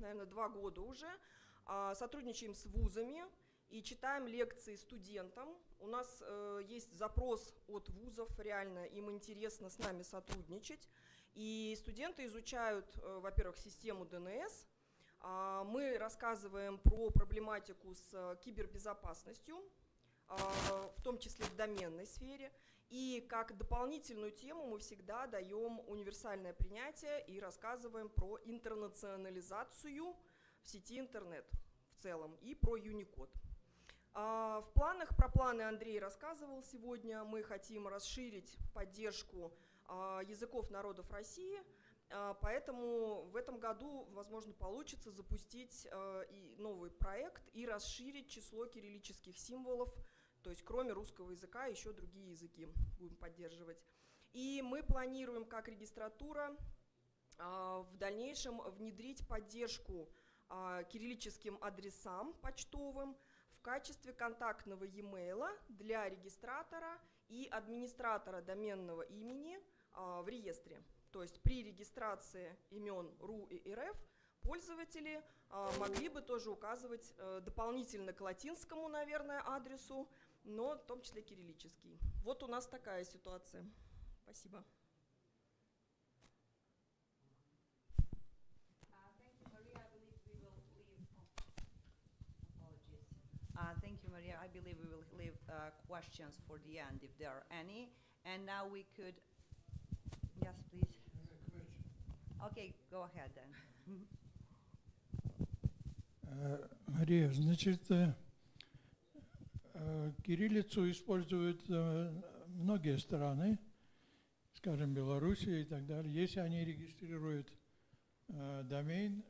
наверное, 2 года уже сотрудничаем с вузами и читаем лекции студентам. У нас есть запрос от вузов, реально им интересно с нами сотрудничать. И студенты изучают, во-первых, систему ДНС. Мы рассказываем про проблематику с кибербезопасностью, в том числе в доменной сфере. И как дополнительную тему мы всегда даем универсальное принятие и рассказываем про интернационализацию в сети интернет в целом и про Unicode. В планах, про планы Андрей рассказывал сегодня, мы хотим расширить поддержку языков народов России, поэтому в этом году, возможно, получится запустить и новый проект и расширить число кириллических символов. То есть кроме русского языка еще другие языки будем поддерживать. И мы планируем как регистратура в дальнейшем внедрить поддержку кириллическим адресам почтовым в качестве контактного e-mail для регистратора и администратора доменного имени в реестре. То есть при регистрации имен РУ и РФ пользователи могли бы тоже указывать дополнительно к латинскому, наверное, адресу, но в том числе кириллический. Вот у нас такая ситуация. Спасибо. Thank you, Maria. I believe we will leave questions for the end, if there are any. And now we could... Yes, please. Okay, go ahead then. Мария, значит, кириллицу используют многие страны, скажем, Белоруссия и так далее, если они регистрируют домен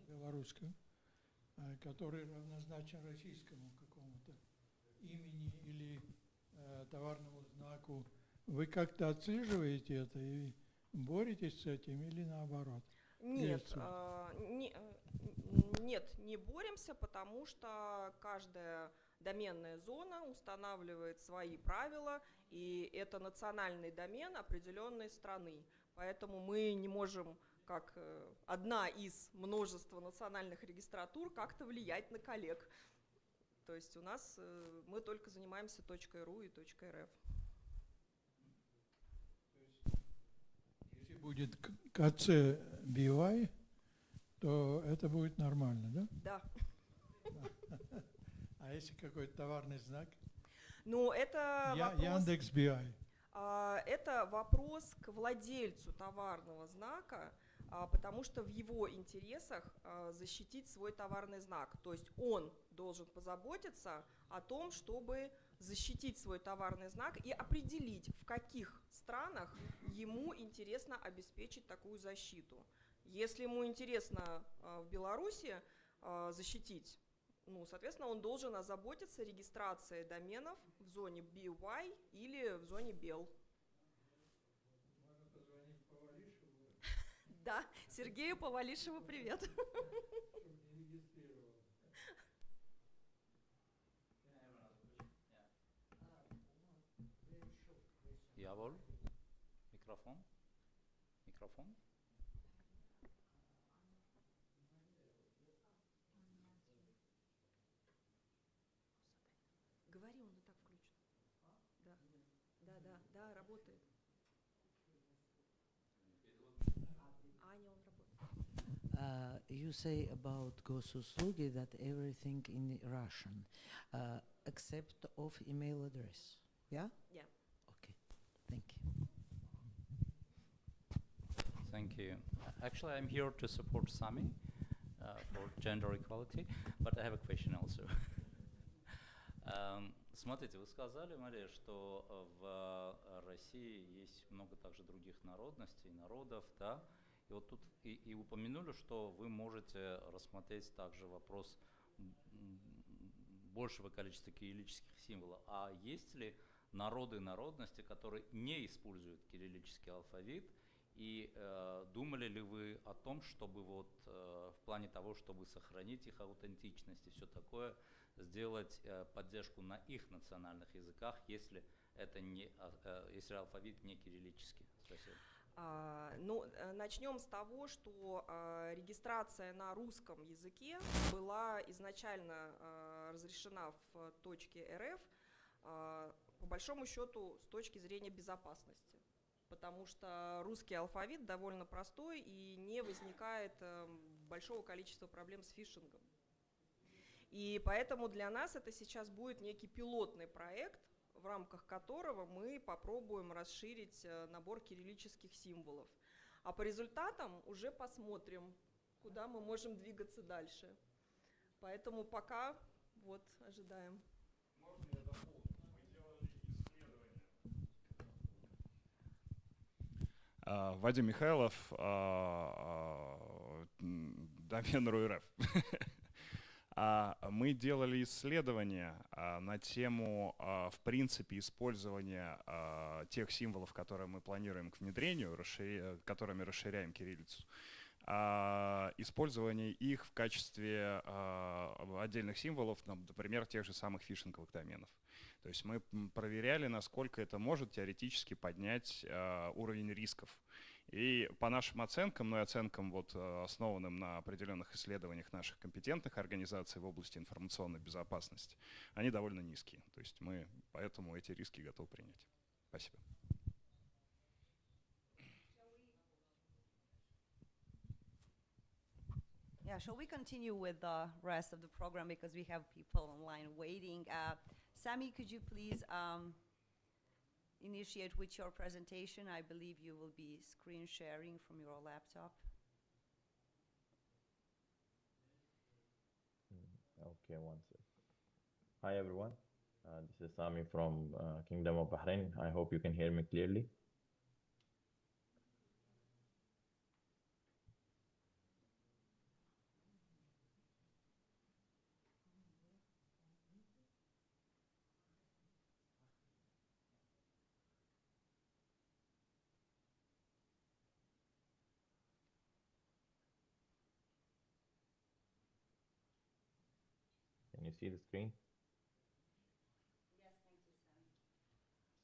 белорусским, который равнозначен российскому какому-то имени или товарному знаку. Вы как-то отслеживаете это и боретесь с этим или наоборот? Нет, нет, не боремся, потому что каждая доменная зона устанавливает свои правила, и это национальный домен определенной страны. Поэтому мы не можем, как одна из множества национальных регистратур, как-то влиять на коллег. То есть у нас мы только занимаемся .ru и .rf. Если будет КЦ BY, то это будет нормально, да? Да. А если какой-то товарный знак? Ну, это вопрос... Яндекс BI. Это вопрос к владельцу товарного знака, потому что в его интересах защитить свой товарный знак. То есть он должен позаботиться о том, чтобы защитить свой товарный знак и определить, в каких странах ему интересно обеспечить такую защиту. Если ему интересно в Беларуси защитить, ну, соответственно, он должен озаботиться регистрацией доменов в зоне BY или в зоне BEL. Можно позвонить Повалишеву? Да, Сергею Повалишеву привет. Javol, микрофон, микрофон. Говори, он и так включен. Да, работает. Аня, он работает. You say about госуслуги that everything in Russian, except of email address, yeah? Yeah. Okay, thank you. Thank you. Actually, I'm here to support Sami for gender equality, but I have a question also. Смотрите, вы сказали, Мария, что в России есть много также других народностей, народов, да? И вот тут и упомянули, что вы можете рассмотреть также вопрос большего количества кириллических символов. А есть ли народы и народности, которые не используют кириллический алфавит? И думали ли вы о том, чтобы вот в плане того, чтобы сохранить их аутентичность и все такое, сделать поддержку на их национальных языках, если это если алфавит не кириллический? Спасибо. Начнем с того, что регистрация на русском языке была изначально разрешена в точке РФ, по большому счету, с точки зрения безопасности, потому что русский алфавит довольно простой и не возникает большого количества проблем с фишингом. И поэтому для нас это сейчас будет некий пилотный проект, в рамках которого мы попробуем расширить набор кириллических символов. А по результатам уже посмотрим, куда мы можем двигаться дальше. Поэтому пока вот ожидаем. Можно я дополню? Мы делали исследование. Вадим Михайлов, домен РУ-РФ. Мы делали исследования на тему, в принципе, использования тех символов, которые мы планируем к внедрению, которыми расширяем кириллицу, использование их в качестве отдельных символов, например, тех же самых фишинговых доменов. То есть мы проверяли, насколько это может теоретически поднять уровень рисков. И по нашим оценкам, ну и оценкам, вот, основанным на определенных исследованиях наших компетентных организаций в области информационной безопасности, они довольно низкие. То есть мы поэтому эти риски готовы принять. Спасибо. Yeah, shall we continue with the rest of the program because we have people online waiting? Sami, could you please initiate with your presentation? I believe you will be screen sharing from your laptop. Okay, one sec. Hi everyone, this is Sami from Kingdom of Bahrain. I hope you can hear me clearly. Can you see the screen? Yes, thank you, Sami.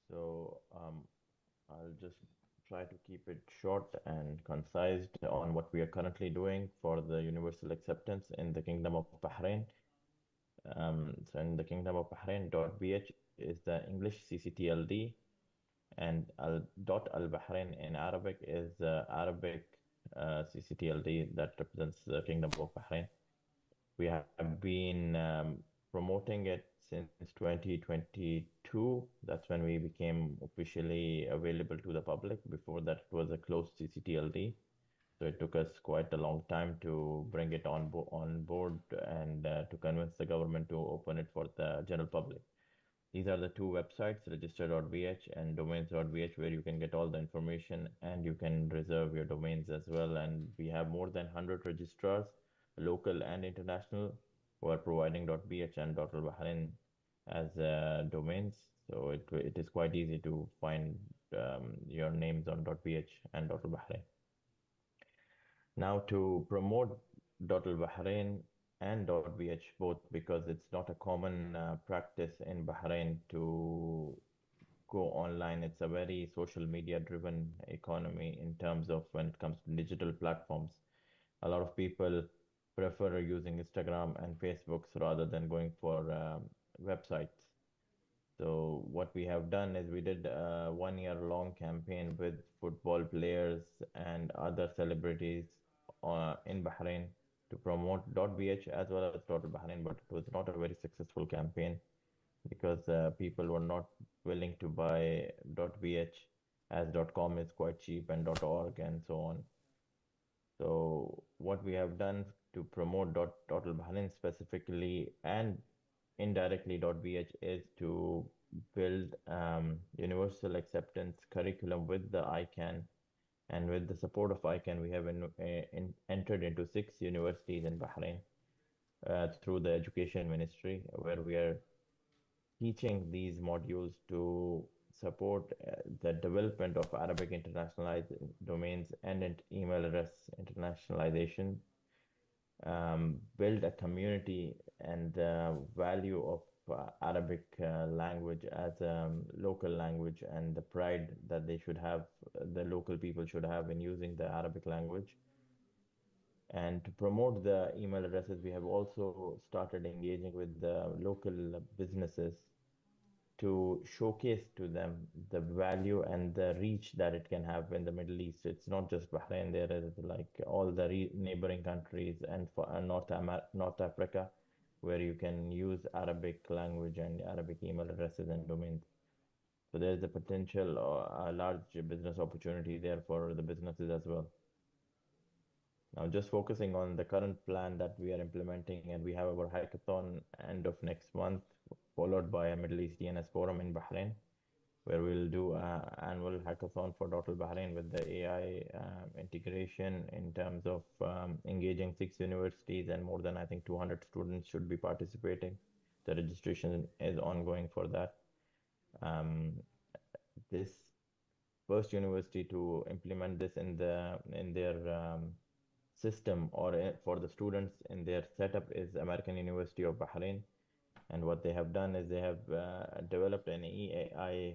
So I'll just try to keep it short and concise on what we are currently doing for the universal acceptance in the Kingdom of Bahrain. So in the Kingdom of Bahrain, .bh is the English CCTLD, and .al-Bahrain in Arabic is the Arabic CCTLD that represents the Kingdom of Bahrain. We have been promoting it since 2022. That's when we became officially available to the public. Before that, it was a closed CCTLD. So it took us quite a long time to bring it on board and to convince the government to open it for the general public. These are the two websites, register.bh and domains.bh, where you can get all the information and you can reserve your domains as well. And we have more than 100 registrars, local and international, who are providing .bh and .al-Bahrain as domains. So it is quite easy to find your names on .bh and .al-Bahrain. Now to promote .al-Bahrain and .bh both, because it's not a common practice in Bahrain to go online. It's a very social media driven economy in terms of when it comes to digital platforms. A lot of people prefer using Instagram and Facebooks rather than going for websites. So what we have done is we did a 1 year long campaign with football players and other celebrities in Bahrain to promote .bh as well as .al-Bahrain, but it was not a very successful campaign because people were not willing to buy .bh as .com is quite cheap and .org and so on. So what we have done to promote .al-Bahrain specifically and indirectly .bh is to build universal acceptance curriculum with the ICANN, and with the support of ICANN, we have entered into 6 universities in Bahrain through the Education Ministry, where we are teaching these modules to support the development of Arabic internationalized domains and email address internationalization, build a community and value of Arabic language as a local language, and the pride that they should have, the local people should have in using the Arabic language. And to promote the email addresses, we have also started engaging with the local businesses to showcase to them the value and the reach that it can have in the Middle East. It's not just Bahrain, there is like all the neighboring countries and for North Africa, where you can use Arabic language and Arabic email addresses and domains. So there's a potential a large business opportunity there for the businesses as well. Now, just focusing on the current plan that we are implementing, and we have our hackathon end of next month, followed by a Middle East DNS forum in Bahrain, where we'll do an annual hackathon for Total Bahrain with the AI integration in terms of engaging 6 universities, and more than, I think, 200 students should be participating. The registration is ongoing for that. This first university to implement this in their system, or for the students in their setup, is American University of Bahrain. And what they have done is they have developed an EAI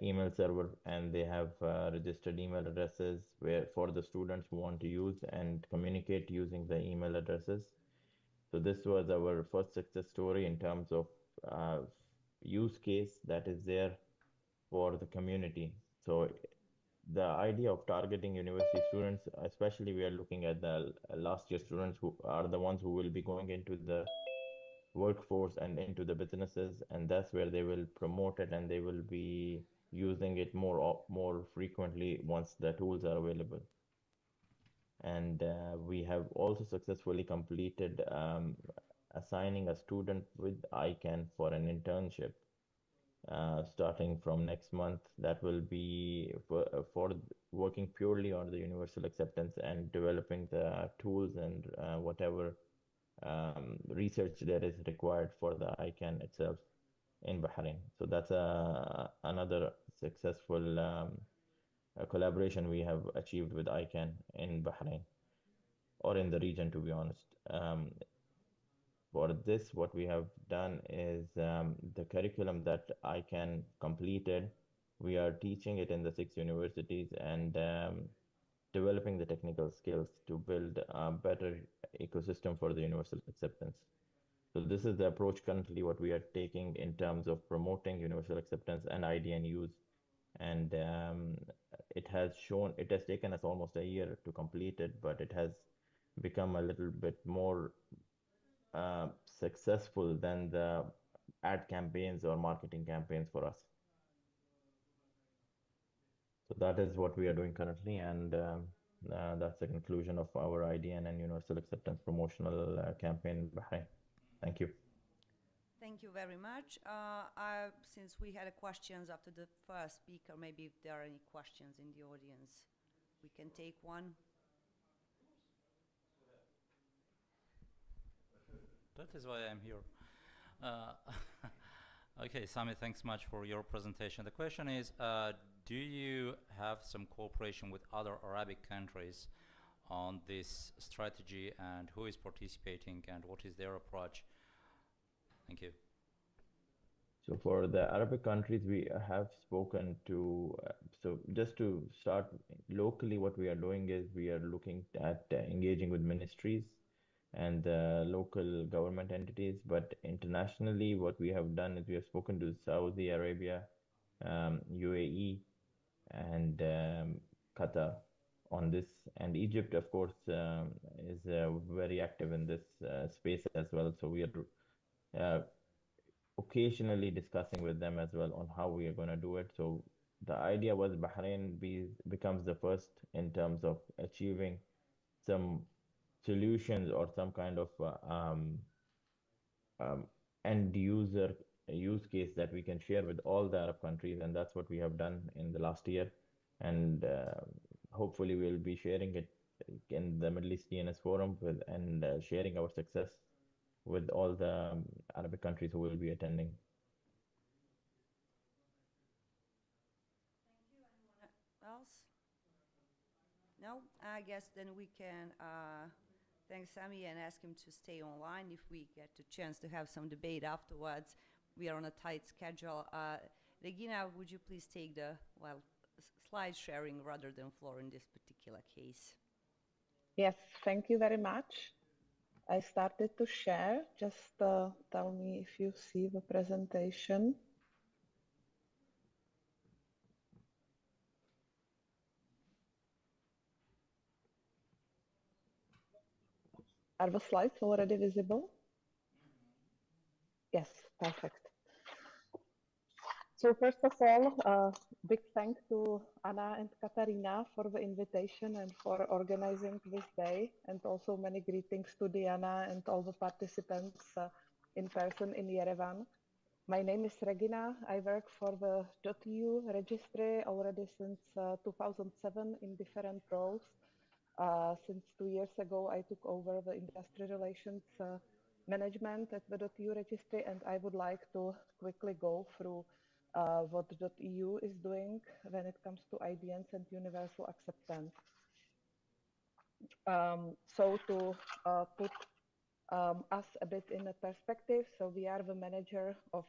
email server, and they have registered email addresses where for the students who want to use and communicate using the email addresses. So this was our first success story in terms of use case that is there for the community. So the idea of targeting university students, especially we are looking at the last year students, who are the ones who will be going into the workforce and into the businesses, and that's where they will promote it, and they will be using it more frequently once the tools are available. And we have also successfully completed assigning a student with ICANN for an internship starting from next month. That will be for working purely on the universal acceptance and developing the tools and whatever research that is required for the ICANN itself in Bahrain. So that's another successful collaboration we have achieved with ICANN in Bahrain, or in the region, to be honest. For this, what we have done is the curriculum that ICANN completed, we are teaching it in the 6 universities, and developing the technical skills to build a better ecosystem for the universal acceptance. So this is the approach currently what we are taking in terms of promoting universal acceptance and IDN use. And it has taken us almost a year to complete it, but it has become a little bit more successful than the ad campaigns or marketing campaigns for us. So that is what we are doing currently, and that's the conclusion of our IDN and universal acceptance promotional campaign in Bahrain. Thank you. Thank you very much. Since we had questions after the first speaker, maybe if there are any questions in the audience, we can take one. That is why I'm here. Okay, Sami, thanks much for your presentation. The question is, do you have some cooperation with other Arabic countries on this strategy, and who is participating, and what is their approach? Thank you. So for the Arabic countries, we have spoken to, so just to start locally, what we are doing is we are looking at engaging with ministries and local government entities. But internationally, what we have done is we have spoken to Saudi Arabia, UAE, and Qatar on this. And Egypt, of course, is very active in this space as well. So we are occasionally discussing with them as well on how we are going to do it. So the idea was Bahrain becomes the first in terms of achieving some solutions or some kind of end user use case that we can share with all the Arab countries, and that's what we have done in the last year. And hopefully, we'll be sharing it in the Middle East DNS forum and sharing our success with all the Arabic countries who will be attending. Else? No? I guess then we can thank Sami and ask him to stay online if we get the chance to have some debate afterwards. We are on a tight schedule. Regina, would you please take the, slide sharing rather than floor in this particular case? Yes, thank you very much. I started to share. Just tell me if you see the presentation. Are the slides already visible? Yes, perfect. So first of all, big thanks to Anna and Katarina for the invitation and for organizing this day, and also many greetings to Diana and all the participants in person in Yerevan. My name is Regina. I work for the .eu registry already since 2007 in different roles. Since 2 years ago, I took over the industry relations management at the .eu registry, and I would like to quickly go through what .eu is doing when it comes to IDNs and universal acceptance. So to put us a bit in a perspective, so we are the manager of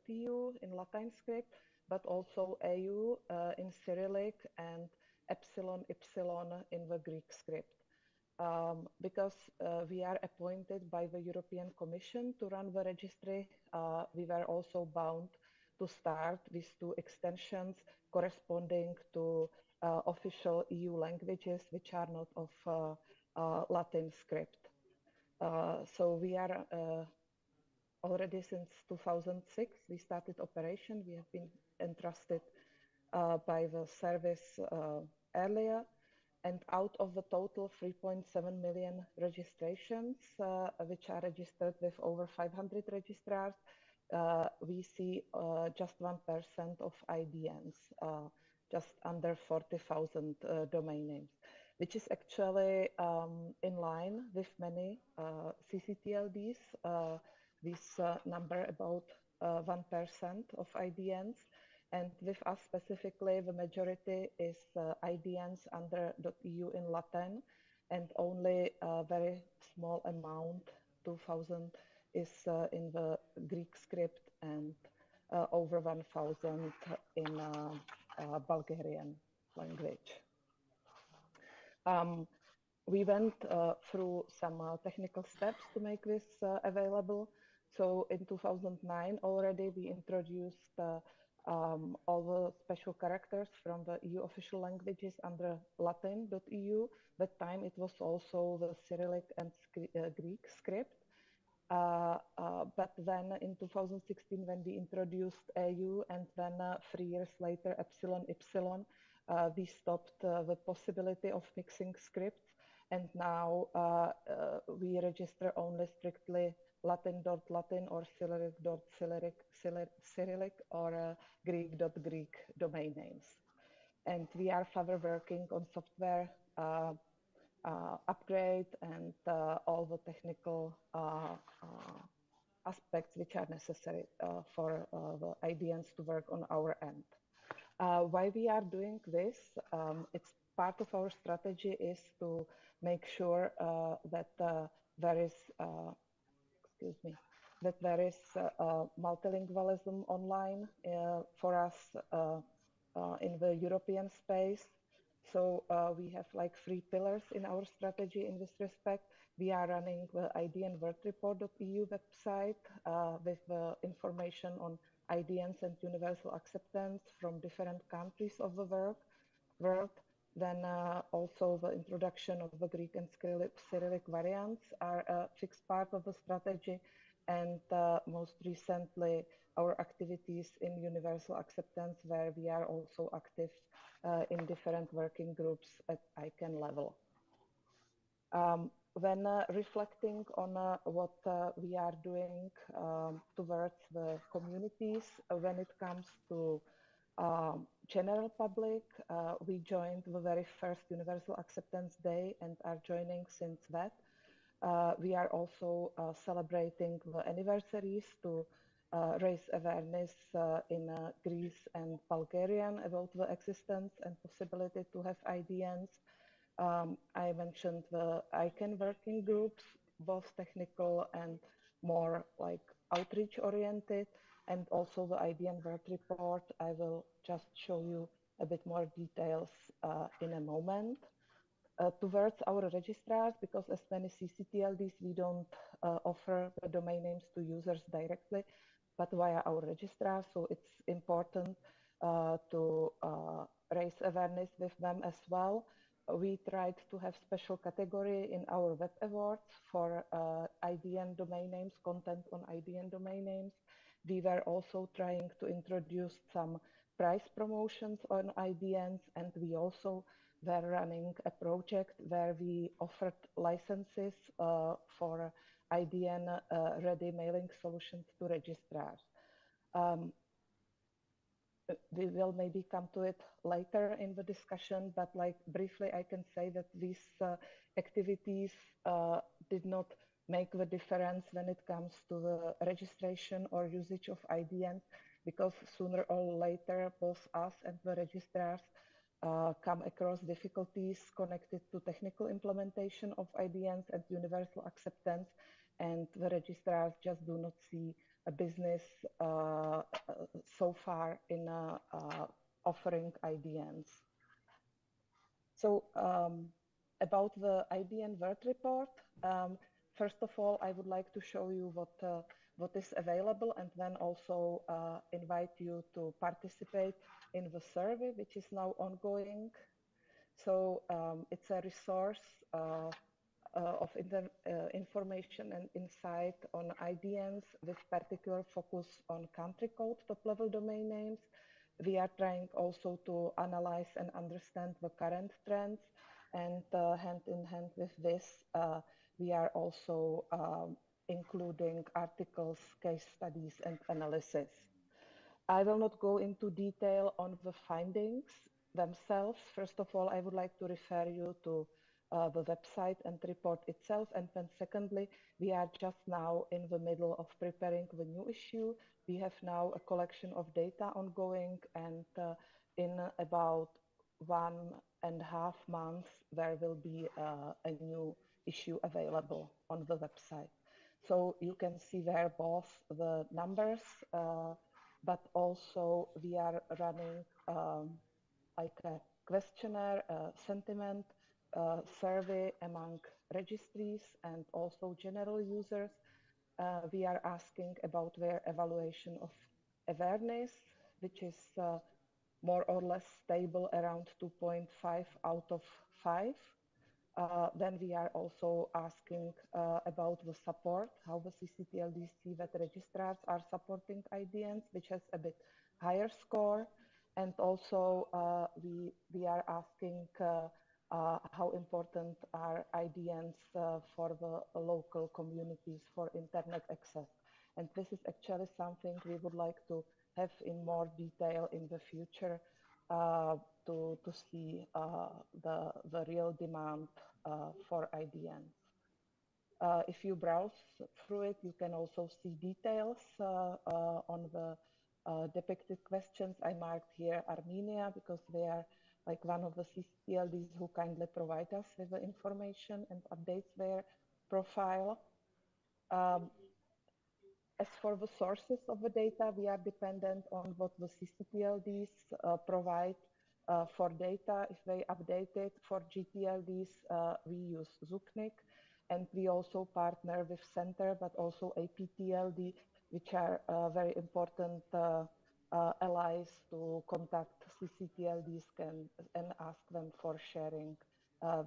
.eu in Latin script, but also AU in Cyrillic and epsilon in the Greek script. Because we are appointed by the European Commission to run the registry, we were also bound to start with 2 extensions corresponding to official EU languages which are not of Latin script. So we are already since 2006, we started operation. We have been entrusted by the service earlier. And out of the total 3.7 million registrations, which are registered with over 500 registrars, we see just 1% of IDNs, just under 40,000 domain names, which is actually in line with many CCTLDs. This number about 1% of IDNs. And with us specifically, the majority is IDNs under .eu in Latin, and only a very small amount, 2,000, is in the Greek script, and over 1,000 in Bulgarian language. We went through some technical steps to make this available. So in 2009 already, we introduced all the special characters from the EU official languages under Latin.eu. That time it was also the Cyrillic and Greek script. But then in 2016, when we introduced AU, and then 3 years later epsilon, we stopped the possibility of mixing scripts. And now we register only strictly Latin.Latin or Cyrillic or Greek.Greek domain names. And we are further working on software upgrade and all the technical aspects which are necessary for the IDNs to work on our end. Why we are doing this? It's part of our strategy is to make sure that there is multilingualism online for us in the European space. So we have like 3 pillars in our strategy in this respect. We are running the IDN WordReport.eu website with information on IDNs and universal acceptance from different countries of the world. Then also the introduction of the Greek and Cyrillic variants are a fixed part of the strategy. And most recently, our activities in universal acceptance, where we are also active in different working groups at ICANN level. when reflecting on what we are doing towards the communities, when it comes to general public, we joined the very first Universal Acceptance Day and are joining since that. We are also celebrating the anniversaries to raise awareness in Greece and Bulgaria about the existence and possibility to have IDNs. I mentioned the ICANN working groups, both technical and more like outreach oriented, and also the IDN World Report. I will just show you a bit more details in a moment. Towards our registrars, because as many CCTLDs, we don't offer the domain names to users directly, but via our registrars. So it's important to raise awareness with them as well. We tried to have special category in our web awards for IDN domain names, content on IDN domain names. We were also trying to introduce some price promotions on IDNs, and we also were running a project where we offered licenses for IDN ready mailing solutions to registrars. We will maybe come to it later in the discussion, but like briefly, I can say that these activities did not make the difference when it comes to the registration or usage of IDNs, because sooner or later, both us and the registrars come across difficulties connected to technical implementation of IDNs and universal acceptance, and the registrars just do not see a business so far in offering IDNs. So about the IDN World Report, first of all, I would like to show you what is available, and then also invite you to participate in the survey, which is now ongoing. So it's a resource of information and insight on IDNs with particular focus on country code top-level domain names. We are trying also to analyze and understand the current trends, and hand in hand with this, we are also including articles, case studies, and analysis. I will not go into detail on the findings themselves. First of all, I would like to refer you to the website and report itself. And then secondly, we are just now in the middle of preparing the new issue. We have now a collection of data ongoing, and in about 1.5 months, there will be a new issue available on the website. So you can see there both the numbers, but also we are running like a questionnaire, sentiment survey among registries and also general users. We are asking about their evaluation of awareness, which is more or less stable around 2.5 out of 5. Then we are also asking about the support, how the CCTLDC that registrars are supporting IDNs, which has a bit higher score. And also we are asking how important are IDNs for the local communities for internet access. And this is actually something we would like to have in more detail in the future to see the real demand for IDNs. If you browse through it, you can also see details on the depicted questions. I marked here Armenia because they are like one of the CCTLDs who kindly provide us with the information and updates their profile. As for the sources of the data, we are dependent on what the CCTLDs provide for data. If they update it for GTLDs, we use Zuknik, and we also partner with Center, but also APTLD, which are very important allies to contact CCTLDs and ask them for sharing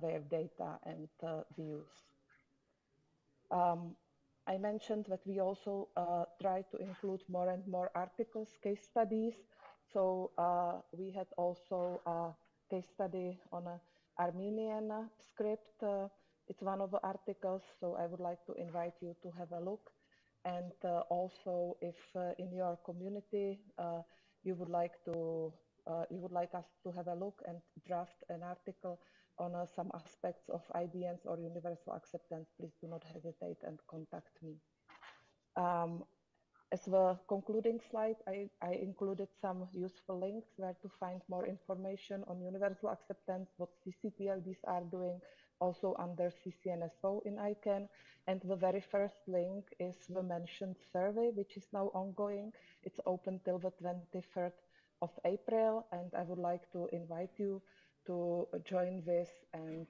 their data and views. I mentioned that we also try to include more and more articles, case studies. So we had also a case study on an Armenian script It's one of the articles, so I would like to invite you to have a look. And also, if in your community you would like us to have a look and draft an article on some aspects of IDNs or universal acceptance, please do not hesitate and contact me. As the concluding slide, I included some useful links where to find more information on universal acceptance, what CCTLDs are doing, also under CCNSO in ICANN. And the very first link is the mentioned survey, which is now ongoing. It's open till the 23rd of April, and I would like to invite you to join this and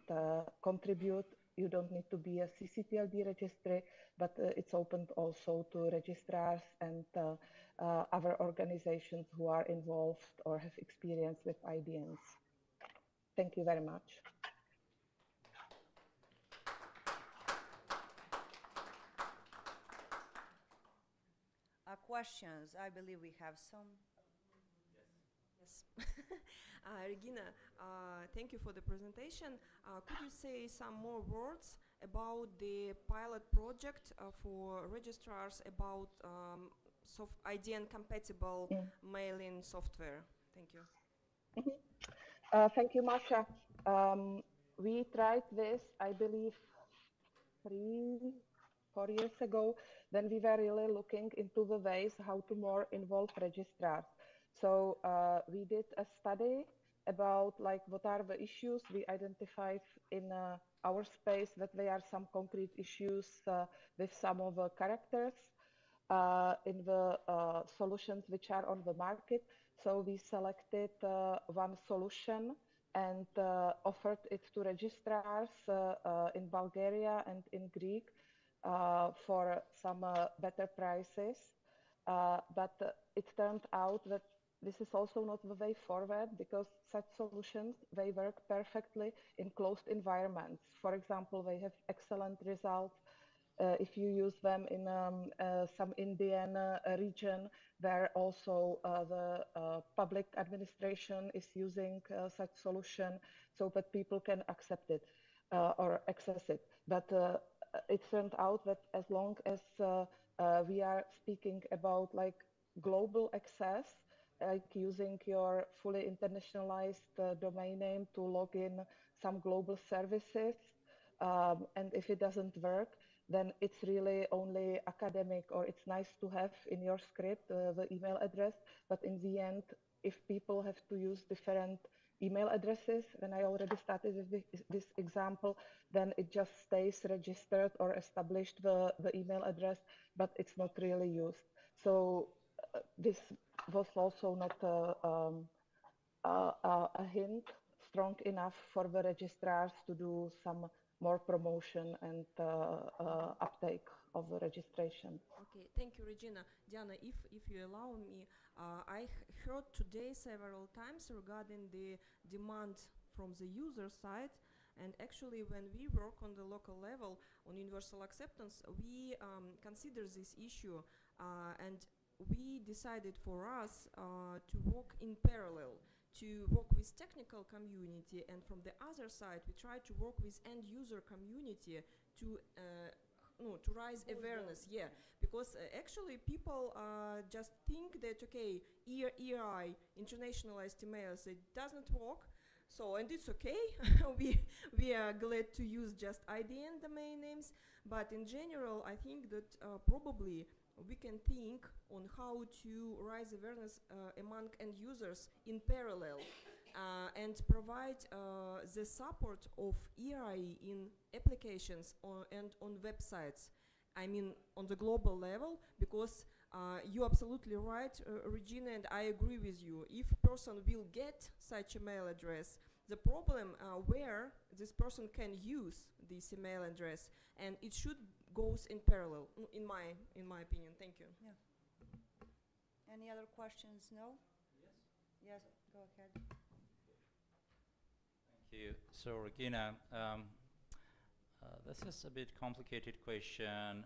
contribute. You don't need to be a CCTLD registry, but it's open also to registrars and other organizations who are involved or have experience with IDNs. Thank you very much. Questions? I believe we have some. Yes. Regina, thank you for the presentation. Could you say some more words about the pilot project for registrars about IDN compatible mailing software? Thank you. Thank you, Masha. We tried this, I believe, 3-4 years ago, when we were really looking into the ways how to more involve registrars. So we did a study about like what are the issues we identified in our space, that there are some concrete issues with some of the characters in the solutions which are on the market. So we selected one solution and offered it to registrars in Bulgaria and in Greek for some better prices. But it turned out that this is also not the way forward, because such solutions, they work perfectly in closed environments. For example, they have excellent results if you use them in some Indian region, where also the public administration is using such solution, so that people can accept it or access it. But it turned out that as long as we are speaking about like global access, like using your fully internationalized domain name to log in some global services, and if it doesn't work, then it's really only academic, or it's nice to have in your script the email address. But in the end, if people have to use different email addresses, when I already started with this example, then it just stays registered or established the email address, but it's not really used. So this was also not a hint strong enough for the registrars to do some more promotion and uptake of the registration. Okay, thank you, Regina. Diana, if you allow me, I heard today several times regarding the demand from the user side. And actually, when we work on the local level on universal acceptance, we consider this issue, and we decided for us to work in parallel, to work with technical community, and from the other side, we try to work with end user community to raise awareness. Yeah, because actually people just think that okay, EI, internationalized emails, it doesn't work. So, and it's okay. we are glad to use just IDN domain names, but in general, I think that probably we can think on how to raise awareness among end users in parallel and provide the support of EI in applications and on websites. I mean, on the global level, because you're absolutely right, Regina, and I agree with you. If person will get such email address, the problem where this person can use this email address, and it should goes in parallel, in my opinion. Thank you. Yeah. Any other questions? No? Yes. Yes, go ahead. Thank you. So, Regina, this is a bit complicated question.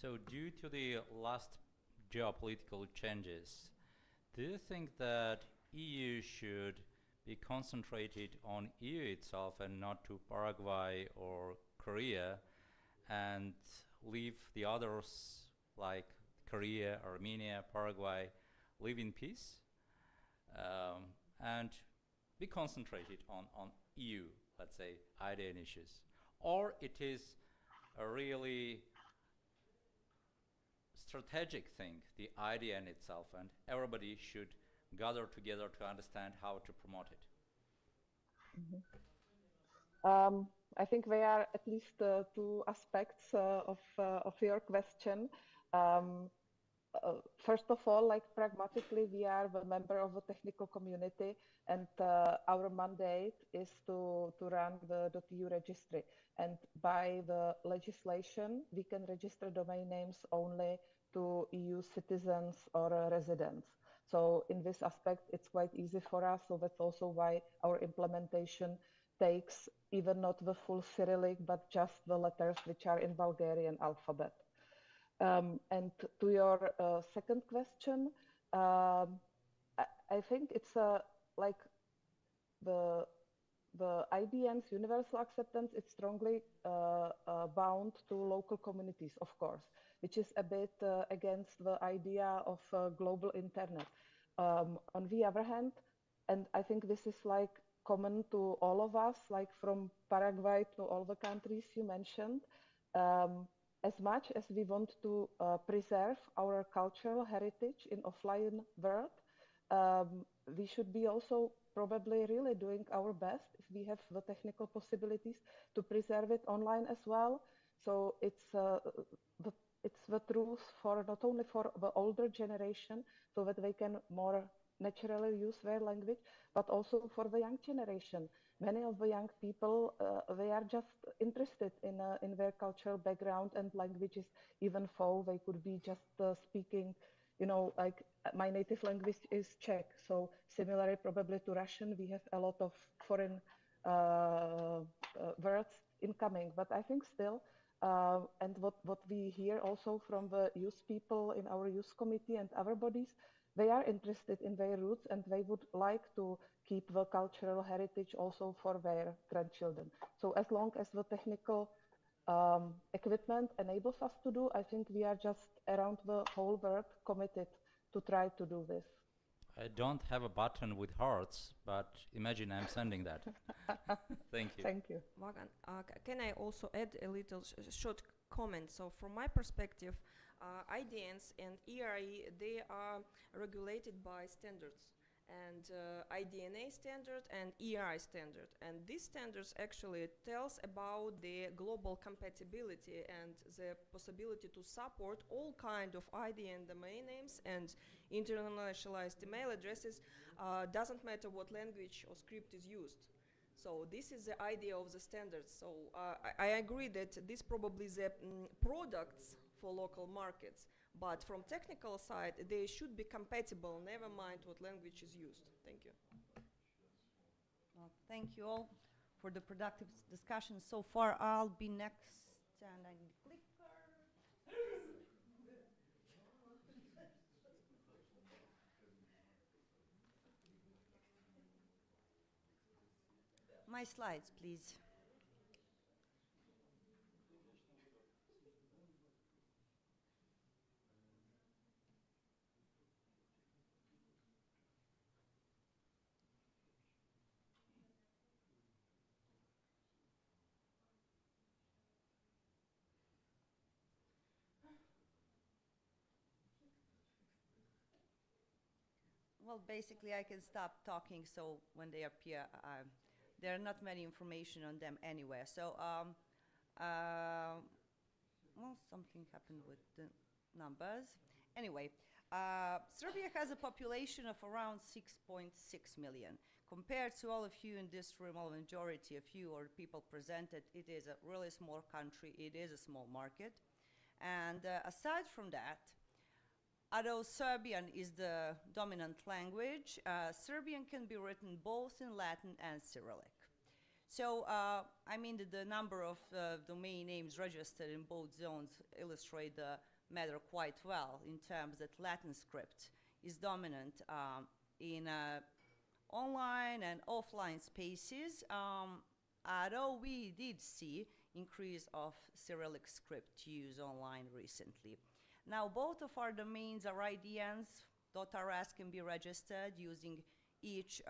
So, due to the last geopolitical changes, do you think that EU should be concentrated on EU itself and not to Paraguay or Korea, and leave the others like Korea, Armenia, Paraguay, live in peace, and be concentrated on EU, let's say, idea and issues. Or it is a really strategic thing, the idea in itself, and everybody should gather together to understand how to promote it. I think there are at least two aspects of your question. First of all, like pragmatically, we are the member of the technical community, and our mandate is to run the .eu registry. And by the legislation, we can register domain names only to EU citizens or residents. So in this aspect, it's quite easy for us. So that's also why our implementation takes even not the full Cyrillic, but just the letters which are in Bulgarian alphabet. And to your second question, I think it's like the IDN's universal acceptance is strongly bound to local communities, of course, which is a bit against the idea of global internet. On the other hand, and I think this is like common to all of us, like from Paraguay to all the countries you mentioned, as much as we want to preserve our cultural heritage in offline world, we should be also probably really doing our best if we have the technical possibilities to preserve it online as well. So it's the truth for not only for the older generation, so that they can more naturally use their language, but also for the young generation. Many of the young people, they are just interested in their cultural background and languages, even though they could be just speaking, you know, like my native language is Czech. So similarly, probably to Russian, we have a lot of foreign words incoming. But I think still, and what we hear also from the youth people in our youth committee and other bodies, they are interested in their roots and they would like to keep the cultural heritage also for their grandchildren. So as long as the technical equipment enables us to do, I think we are just around the whole world committed to try to do this. I don't have a button with hearts, but imagine I'm sending that. Thank you. Thank you. Vagan, can I also add a little short comment? So from my perspective, IDNs and ERE, they are regulated by standards, and IDNA standard and ERI standard. And these standards actually tells about the global compatibility and the possibility to support all kind of IDN domain names and internationalized email addresses, doesn't matter what language or script is used. So this is the idea of the standards. So I agree that this probably the products for local markets, but from technical side, they should be compatible, never mind what language is used. Thank you. Well, thank you all for the productive discussion so far. I'll be next, and I need clicker. My slides, please. Well, basically, I can stop talking, so when they appear, there are not many information on them anywhere. So, well, something happened with the numbers. Anyway, Serbia has a population of around 6.6 million. Compared to all of you in this room, all majority of you or people presented, it is a really small country. It is a small market. And aside from that, although Serbian is the dominant language, Serbian can be written both in Latin and Cyrillic. So, I mean, the number of domain names registered in both zones illustrate the matter quite well in terms that Latin script is dominant in online and offline spaces, although we did see increase of Cyrillic script use online recently. Now, both of our domains are IDNs. .rs can be registered using each,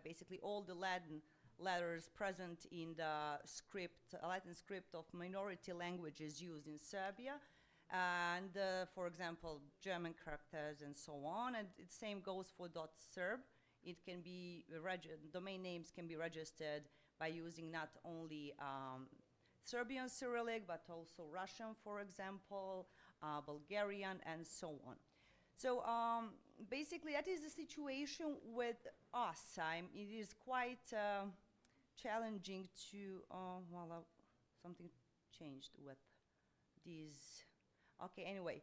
basically all the Latin letters present in the script, Latin script of minority languages used in Serbia, and for example, German characters and so on. And the same goes for .serb. It can be, domain names can be registered by using not only Serbian Cyrillic, but also Russian, for example, Bulgarian, and so on. So basically, that is the situation with us. It is quite challenging to, something changed with these. Okay, anyway.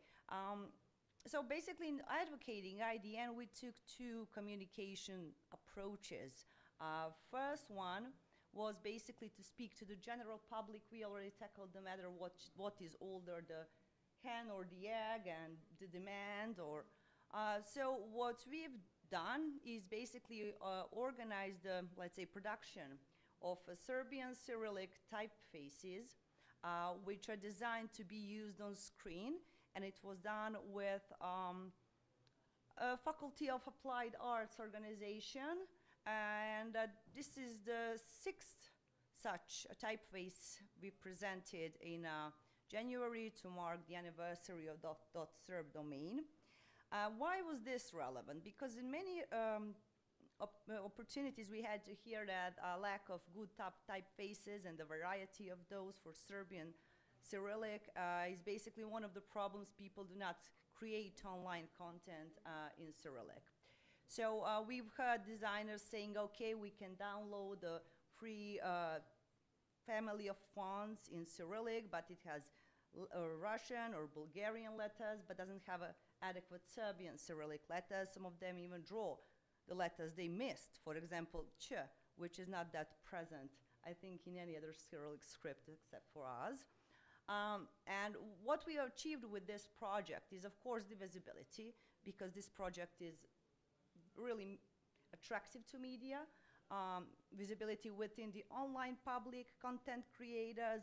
So basically, in advocating IDN, we took two communication approaches. First one was basically to speak to the general public. We already tackled the matter what is older, the hen or the egg, and the demand. So what we've done is basically organize the, let's say, production of Serbian Cyrillic typefaces, which are designed to be used on screen. And it was done with a Faculty of Applied Arts organization. And this is the 6th such typeface we presented in January to mark the anniversary of .serb domain. Why was this relevant? Because in many opportunities we had to hear that lack of good typefaces and the variety of those for Serbian Cyrillic is basically one of the problems. People do not create online content in Cyrillic. So we've heard designers saying, okay, we can download the free family of fonts in Cyrillic, but it has Russian or Bulgarian letters, but doesn't have adequate Serbian Cyrillic letters. Some of them even draw the letters they missed. For example, ch, which is not that present, I think, in any other Cyrillic script except for us. And what we achieved with this project is, of course, the visibility, because this project is really attractive to media, visibility within the online public, content creators,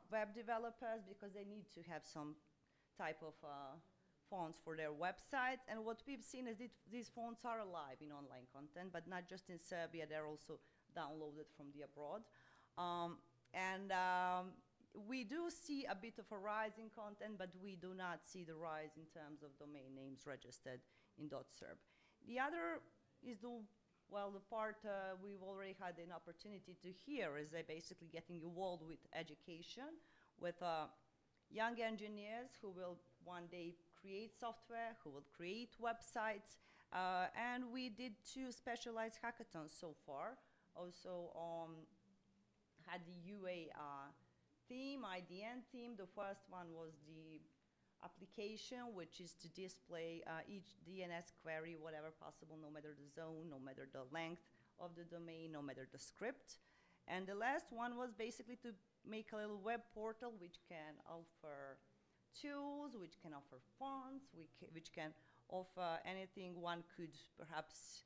web developers, because they need to have some type of fonts for their websites. And what we've seen is that these fonts are alive in online content, but not just in Serbia, they're also downloaded from the abroad. We do see a bit of a rise in content, but we do not see the rise in terms of domain names registered in .serb. The other is the part we've already had an opportunity to hear is basically getting involved with education, with young engineers who will one day create software, who will create websites. And we did 2 specialized hackathons so far. Also had the UA theme, IDN theme. The first one was the application, which is to display each DNS query, whatever possible, no matter the zone, no matter the length of the domain, no matter the script. And the last one was basically to make a little web portal which can offer tools, which can offer fonts, which can offer anything one could perhaps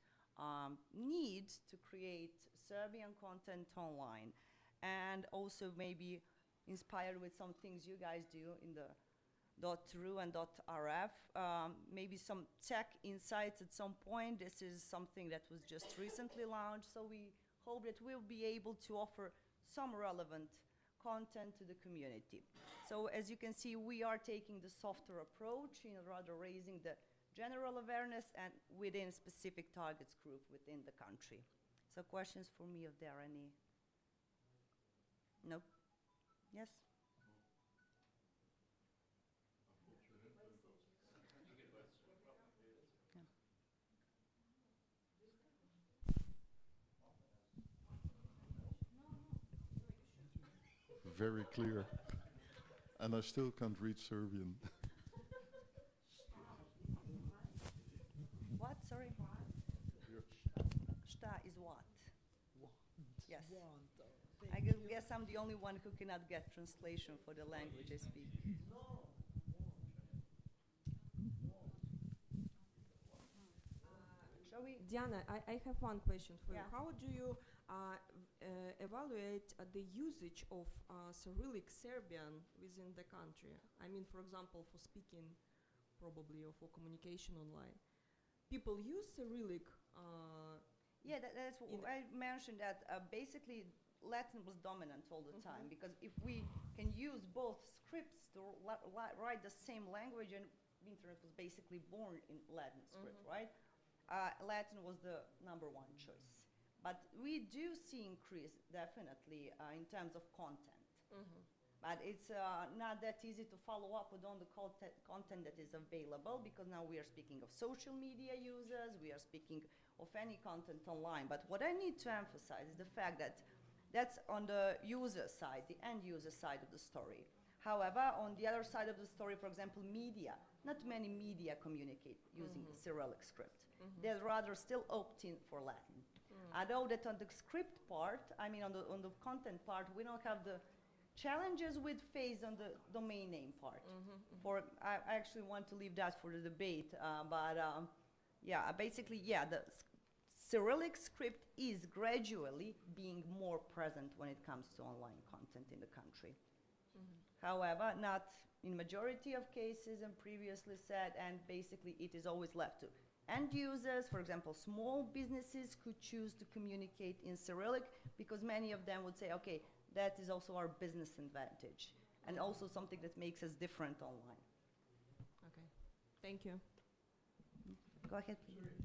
need to create Serbian content online. And also maybe inspired with some things you guys do in the .ru and .rf, maybe some tech insights at some point. This is something that was just recently launched, so we hope that we'll be able to offer some relevant content to the community. So as you can see, we are taking the softer approach in rather raising the general awareness and within specific targets group within the country. So questions for me, if there are any? No? Yes? Very clear. And I still can't read Serbian. What? Sorry? Šta is what? Yes. I guess I'm the only one who cannot get translation for the language I speak. Shall we? Diana, I have one question for Yeah. you. How do you evaluate the usage of Cyrillic Serbian within the country? I mean, for example, for speaking, probably, or for communication online. People use Cyrillic. Yeah, that's what I mentioned, that basically Latin was dominant all the time, because if we can use both scripts to write the same language, and internet was basically born in Latin script, right? Latin was the #1 choice. But we do see increase, definitely, in terms of content. But it's not that easy to follow up with all the content that is available, because now we are speaking of social media users, we are speaking of any content online. But what I need to emphasize is the fact that that's on the user side, the end user side of the story. However, on the other side of the story, for example, media, not many media communicate using the Cyrillic script. They're rather still opting for Latin. I know that on the script part, I mean on the content part, we don't have the challenges with phase on the domain name part. I actually want to leave that for the debate, yeah, basically, yeah, the Cyrillic script is gradually being more present when it comes to online content in the country. However, not in majority of cases, and previously said, and basically it is always left to end users. For example, small businesses could choose to communicate in Cyrillic, because many of them would say, okay, that is also our business advantage, and also something that makes us different online. Okay, thank you. Go ahead. Sorry,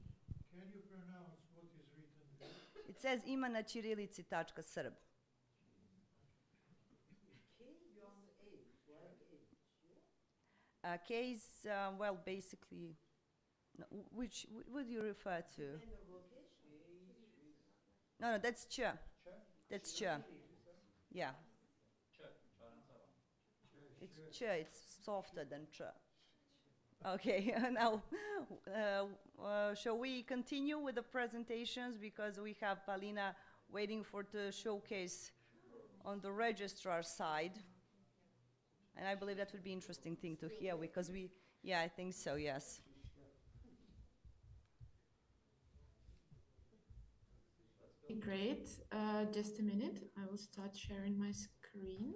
can you pronounce what is written there? It says ima na ćirilici.srb. K is, well, basically, no, which would you refer to? No, that's ch. That's ch. Yeah. It's ch, it's softer than ch. Okay, now, shall we continue with the presentations, because we have Palina waiting for the showcase on the registrar side. And I believe that would be interesting thing to hear, because yeah, I think so, yes. Great. Just a minute. I will start sharing my screen.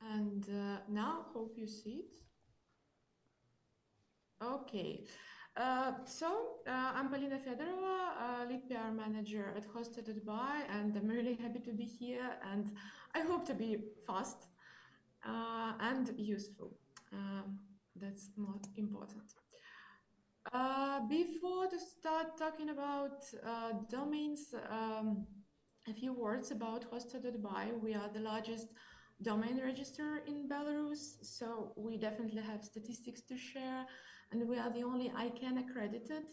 And now, hope you see it. Okay. I'm Polina Fedorova, lead PR manager at Hosted.by, and I'm really happy to be here, and I hope to be fast and useful. That's more important. Before to start talking about domains, a few words about Hosted.by. We are the largest domain register in Belarus, so we definitely have statistics to share, and we are the only ICANN accredited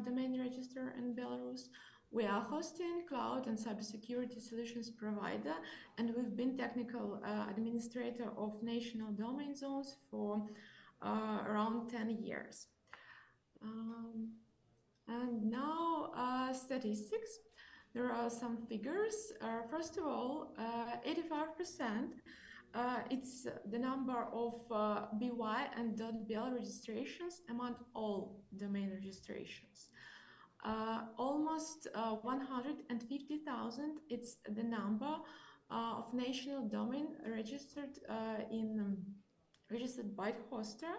domain register in Belarus. We are hosting, cloud, and cybersecurity solutions provider, and we've been technical administrator of national domain zones for around 10 years. And now statistics. There are some figures. First of all, 85%, it's the number of .by and .bl registrations among all domain registrations. Almost 150,000, it's the number of national domain registered registered by Hoster,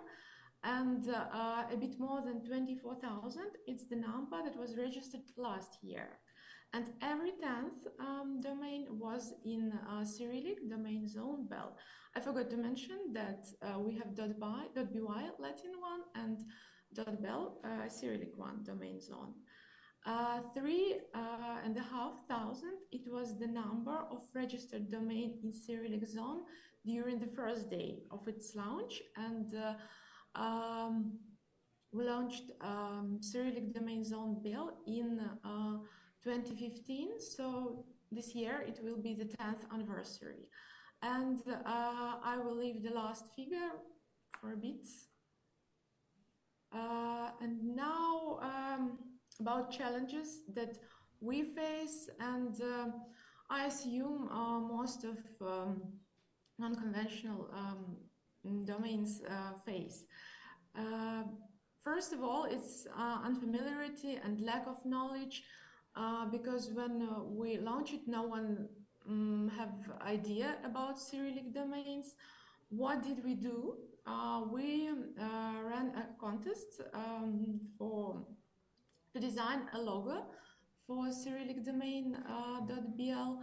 and a bit more than 24,000, it's the number that was registered last year. And every 10th domain was in Cyrillic domain zone BEL. I forgot to mention that we have .by Latin one and .bel Cyrillic one domain zone. 3,500, it was the number of registered domain in Cyrillic zone during the first day of its launch, and we launched Cyrillic domain zone BEL in 2015, so this year it will be the 10th anniversary. And I will leave the last figure for a bit. And now about challenges that we face, and I assume most of non-conventional domains face. First of all, it's unfamiliarity and lack of knowledge, because when we launched it, no one have idea about Cyrillic domains. What did we do? We ran a contest to design a logo for Cyrillic domain .bl,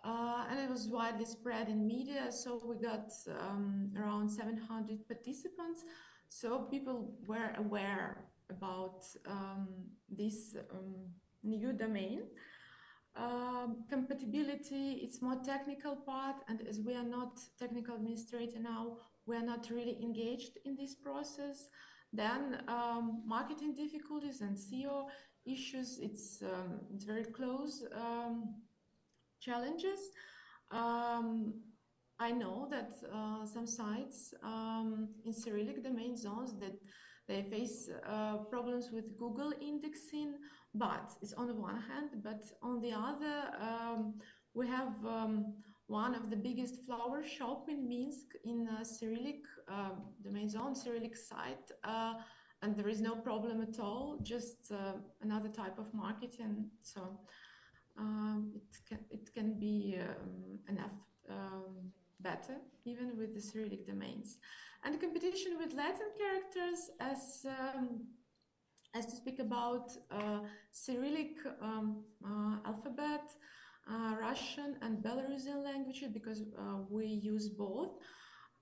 and it was widely spread in media. So we got around 700 participants. So people were aware about this new domain. Compatibility, it's more technical part, and as we are not technical administrator now, we are not really engaged in this process. Then marketing difficulties and SEO issues, it's very close challenges. I know that some sites in Cyrillic domain zones that they face problems with Google indexing, but it's on the one hand, but on the other, we have one of the biggest flower shop in Minsk in Cyrillic domain zone, Cyrillic site, and there is no problem at all, just another type of marketing. So it can be enough better, even with the Cyrillic domains. And competition with Latin characters, as to speak about Cyrillic alphabet, Russian and Belarusian languages, because we use both.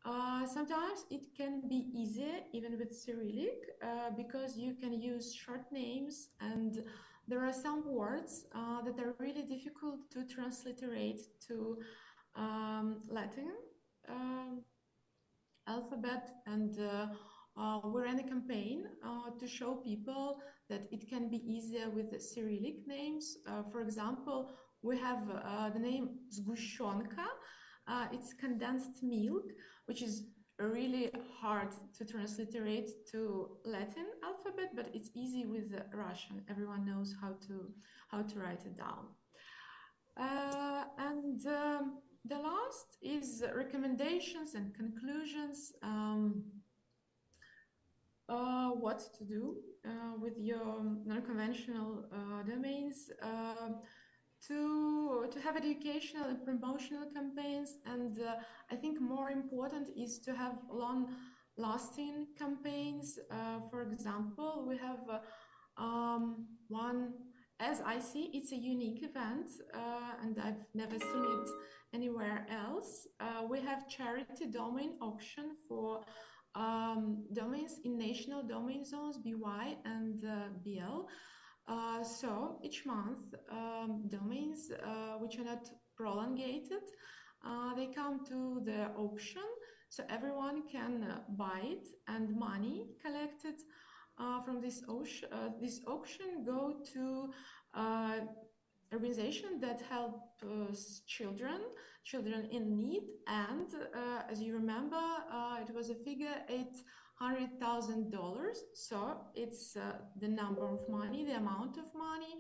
Sometimes it can be easier, even with Cyrillic, because you can use short names, and there are some words that are really difficult to transliterate to Latin alphabet, and we ran a campaign to show people that it can be easier with the Cyrillic names. For example, we have the name Zgushonka. It's condensed milk, which is really hard to transliterate to Latin alphabet, but it's easy with the Russian. Everyone knows how to write it down. And the last is recommendations and conclusions. What to do with your non-conventional domains, to have educational and promotional campaigns, and I think more important is to have long-lasting campaigns. For example, we have one, as I see, it's a unique event, and I've never seen it anywhere else. We have charity domain auction for domains in national domain zones BY and BL. So each month, domains which are not prolongated, they come to the auction, so everyone can buy it, and money collected from this auction go to organization that helps children in need, and as you remember, it was a figure $800,000. So it's the number of money, the amount of money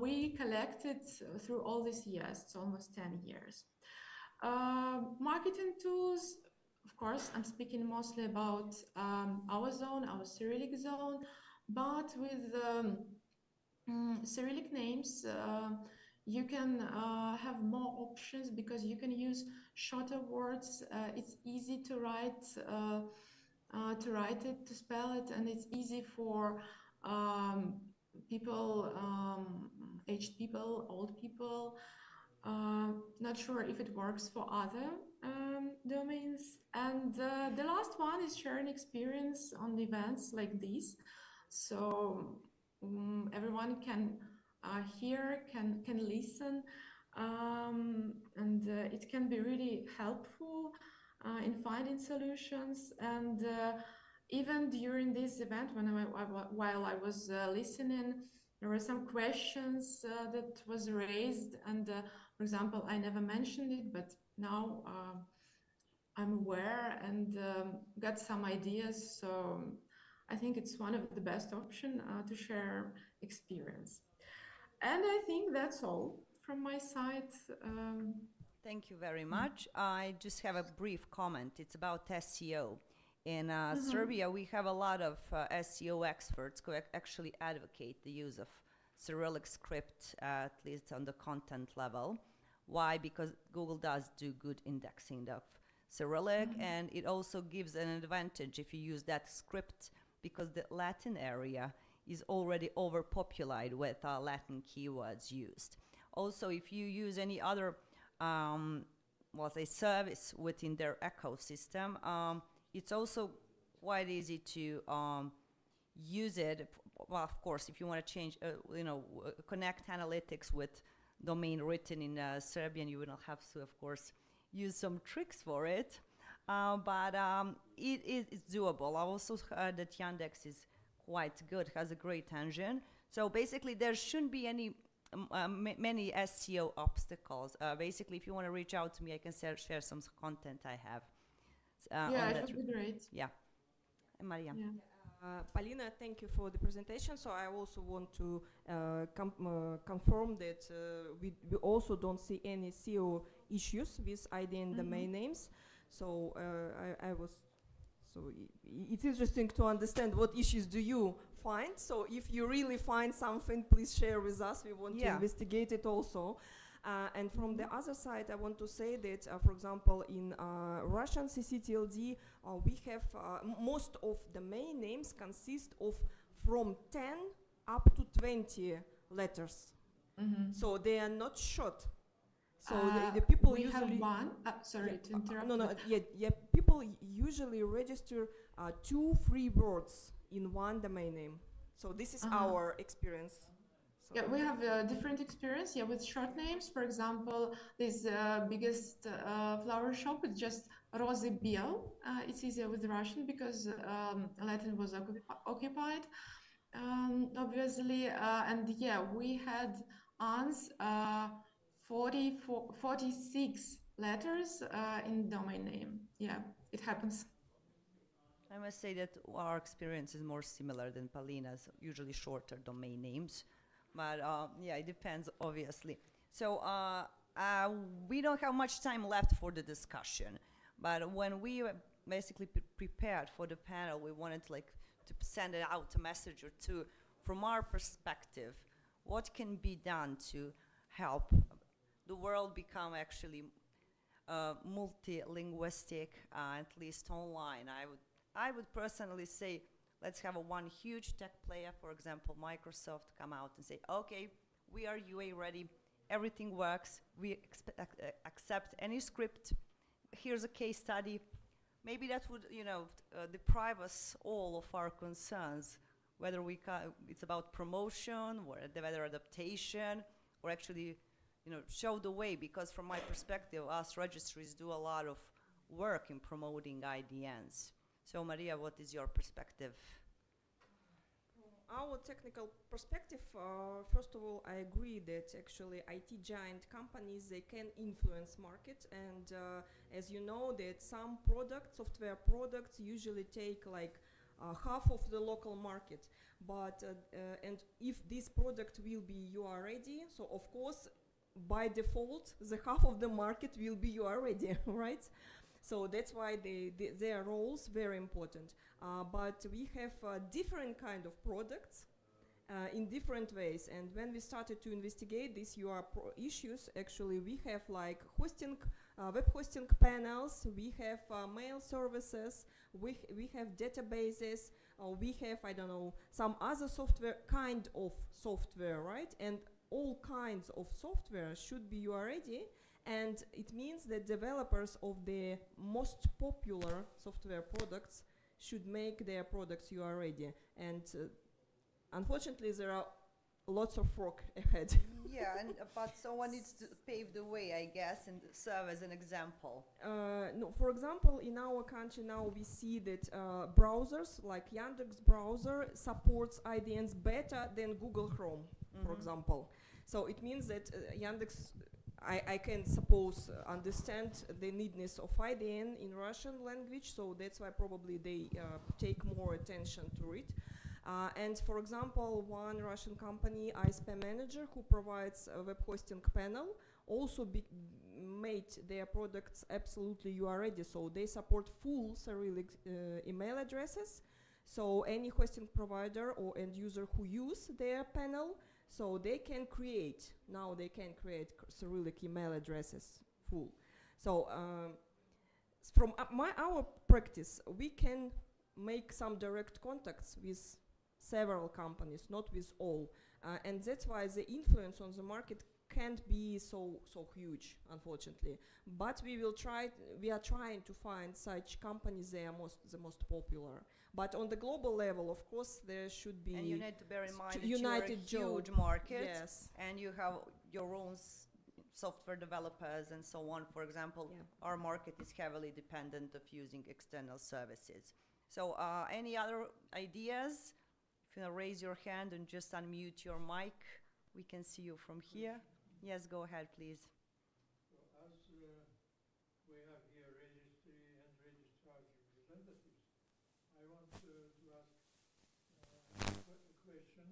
we collected through all these years. It's almost 10 years. Marketing tools, of course, I'm speaking mostly about our zone, our Cyrillic zone, but with Cyrillic names, you can have more options, because you can use shorter words. It's easy to write it, to spell it, and it's easy for people, aged people, old people. Not sure if it works for other domains. And the last one is sharing experience on events like this. So everyone can hear, can listen, and it can be really helpful in finding solutions. And even during this event, while I was listening, there were some questions that was raised, and for example, I never mentioned it, but now I'm aware and got some ideas. So I think it's one of the best options to share experience. And I think that's all from my side. Thank you very much. I just have a brief comment. It's about SEO. In Serbia, we have a lot of SEO experts who actually advocate the use of Cyrillic script, at least on the content level. Why? Because Google does do good indexing of Cyrillic, and it also gives an advantage if you use that script, because the Latin area is already overpopulated with Latin keywords used. Also, if you use any other, service within their ecosystem, it's also quite easy to use it. Well, of course, if you want to change, connect analytics with domain written in Serbian, you will have to, of course, use some tricks for it. But it's doable. I also heard that Yandex is quite good, has a great engine. So basically, there shouldn't be any many SEO obstacles. Basically, if you want to reach out to me, I can share some content I have. It would be great. Yeah. And Maria. Yeah. Polina, thank you for the presentation. So I also want to confirm that we also don't see any SEO issues with IDN domain names. So it's interesting to understand what issues do you find. So if you really find something, please share with us. We want to investigate it also. And from the other side, I want to say that, for example, in Russian CCTLD, we have most of the main names consist of from 10 up to 20 letters. So they are not short. So the people we usually have one. Sorry to interrupt. No. People usually register 2-3 words in one domain name. So this is our experience. So Yeah, we have a different experience. Yeah, with short names. For example, this biggest flower shop is just Rozy Biel. It's easier with Russian because Latin was occupied, obviously. And yeah, we had ANS 46 letters in domain name. Yeah, it happens. I must say that our experience is more similar than Polina's, usually shorter domain names. But yeah, it depends, obviously. So we don't have much time left for the discussion. But when we basically prepared for the panel, we wanted to send out a message or two from our perspective. What can be done to help the world become actually multilinguistic, at least online? I would personally say, let's have one huge tech player, for example, Microsoft, come out and say, okay, we are UA ready, everything works, we accept any script, here's a case study. Maybe that would, deprive us all of our concerns, whether it's about promotion, or whether adaptation, or actually, show the way, because from my perspective, us registries do a lot of work in promoting IDNs. So Maria, what is your perspective? Our technical perspective, first of all, I agree that actually IT giant companies, they can influence market. And as you know, that some products, software products, usually take half of the local market. But, and if this product will be UR ready, so of course, by default, the half of the market will be UR ready, right? So that's why their roles very important. But we have different kind of products in different ways. And when we started to investigate these UR issues, actually we have hosting, web hosting panels, we have mail services, we have databases, we have, I don't know, some other software, kind of software, right? And all kinds of software should be UR ready. And it means that developers of the most popular software products should make their products UR ready. And unfortunately, there are lots of work ahead. Yeah, but someone needs to pave the way, I guess, and serve as an example. No, for example, in our country now we see that browsers like Yandex browser supports IDNs better than Google Chrome, for example. So it means that Yandex, I can suppose, understand the needness of IDN in Russian language, so that's why probably they take more attention to it. And for example, one Russian company, iSpam Manager, who provides a web hosting panel, also made their products absolutely UR ready. So they support full Cyrillic email addresses. So any hosting provider or end user who use their panel, so they can create Cyrillic email addresses full. So from our practice, we can make some direct contacts with several companies, not with all. And that's why the influence on the market can't be so huge, unfortunately. But we are trying to find such companies, they are the most popular. But on the global level, of course, there should be. And you need to bear in mind that United you're a huge Joe. market, Yes. and you have your own software developers and so on. For example, our market is heavily dependent of using external services. So any other ideas? If you raise your hand and just unmute your mic, we can see you from here. Yes, go ahead, please. So as we have here registry and registrar's representatives, I want to ask a question.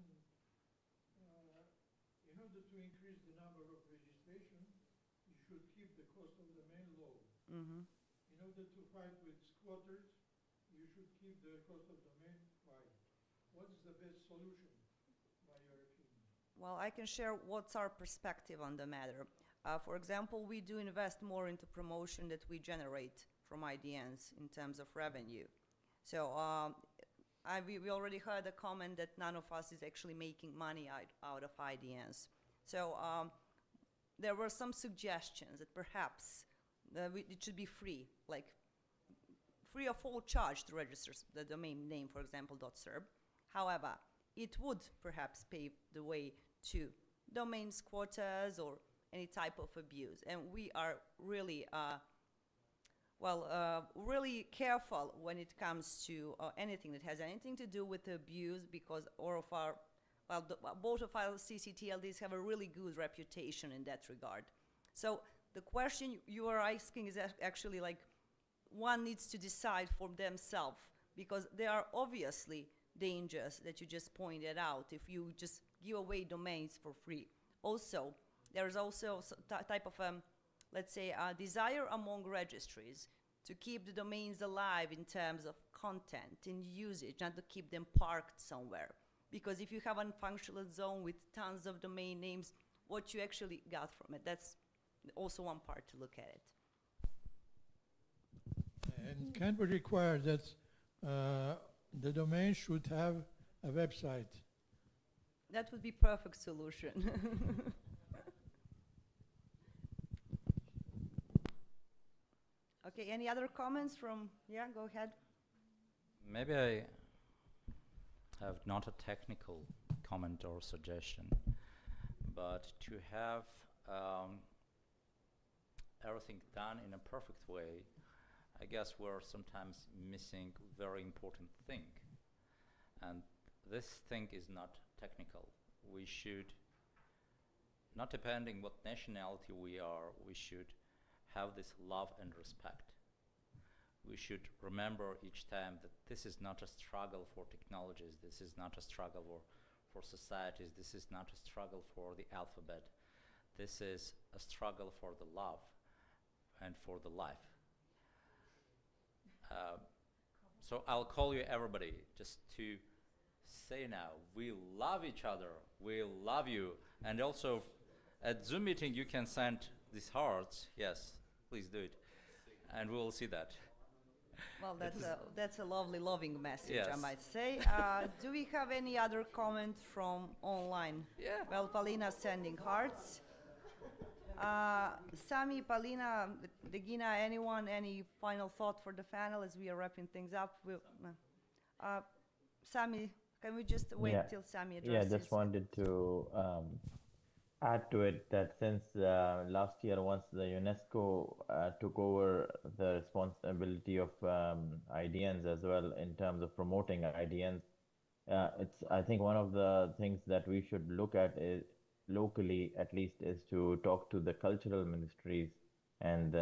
In order to increase the number of registration, you should keep the cost of domain low. Mm-hmm. In order to fight with squatters, you should keep the cost of domain high. What is the best solution, by your opinion? Well, I can share what's our perspective on the matter. For example, we do invest more into promotion that we generate from IDNs in terms of revenue. So we already heard a comment that none of us is actually making money out of IDNs. So there were some suggestions that perhaps it should be free, like free of all charge to register the domain name, for example, .serb. However, it would perhaps pave the way to domain squatters or any type of abuse. And we are really, really careful when it comes to anything that has anything to do with abuse, because both of our CCTLDs have a really good reputation in that regard. So the question you are asking is actually like one needs to decide for themselves, because there are obviously dangers that you just pointed out if you just give away domains for free. Also, there is also a type of, let's say, a desire among registries to keep the domains alive in terms of content and usage, not to keep them parked somewhere. Because if you have a functional zone with tons of domain names, what you actually got from it, that's also one part to look at it. And can we require that the domain should have a website? That would be perfect solution. Okay, any other comments from, yeah, go ahead. Maybe I have not a technical comment or suggestion, but to have everything done in a perfect way, I guess we're sometimes missing very important thing. And this thing is not technical. We should, not depending what nationality we are, we should have this love and respect. We should remember each time that this is not a struggle for technologies, this is not a struggle for societies, this is not a struggle for the alphabet. This is a struggle for the love and for the life. So I'll call you everybody just to say now, we love each other, we love you. And also at Zoom meeting you can send these hearts. Yes, please do it. And we will see that. Well, that's a lovely, loving message, yes. I might say. Do we have any other comment from online? Yeah. Well, Palina's sending hearts. Sami, Palina, Regina, anyone, any final thought for the panel as we are wrapping things up? Sami, can we just wait till Sami addresses? Yeah, just wanted to add to it that since last year, once the UNESCO took over the responsibility of IDNs as well in terms of promoting IDNs, I think one of the things that we should look at is locally, at least, is to talk to the cultural ministries and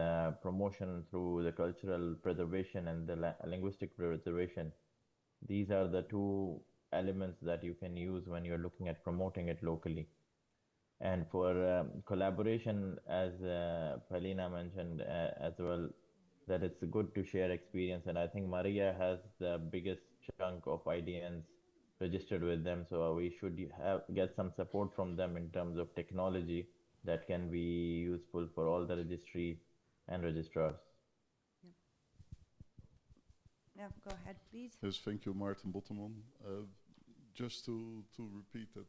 promotion through the cultural preservation and the linguistic preservation. These are the two elements that you can use when you're looking at promoting it locally. And for collaboration, as Palina mentioned as well, that it's good to share experience. And I think Maria has the biggest chunk of IDNs registered with them, so we should get some support from them in terms of technology that can be useful for all the registry and registrars. Yeah, go ahead, please. Yes, thank you, Martin Botterman. Just to repeat that,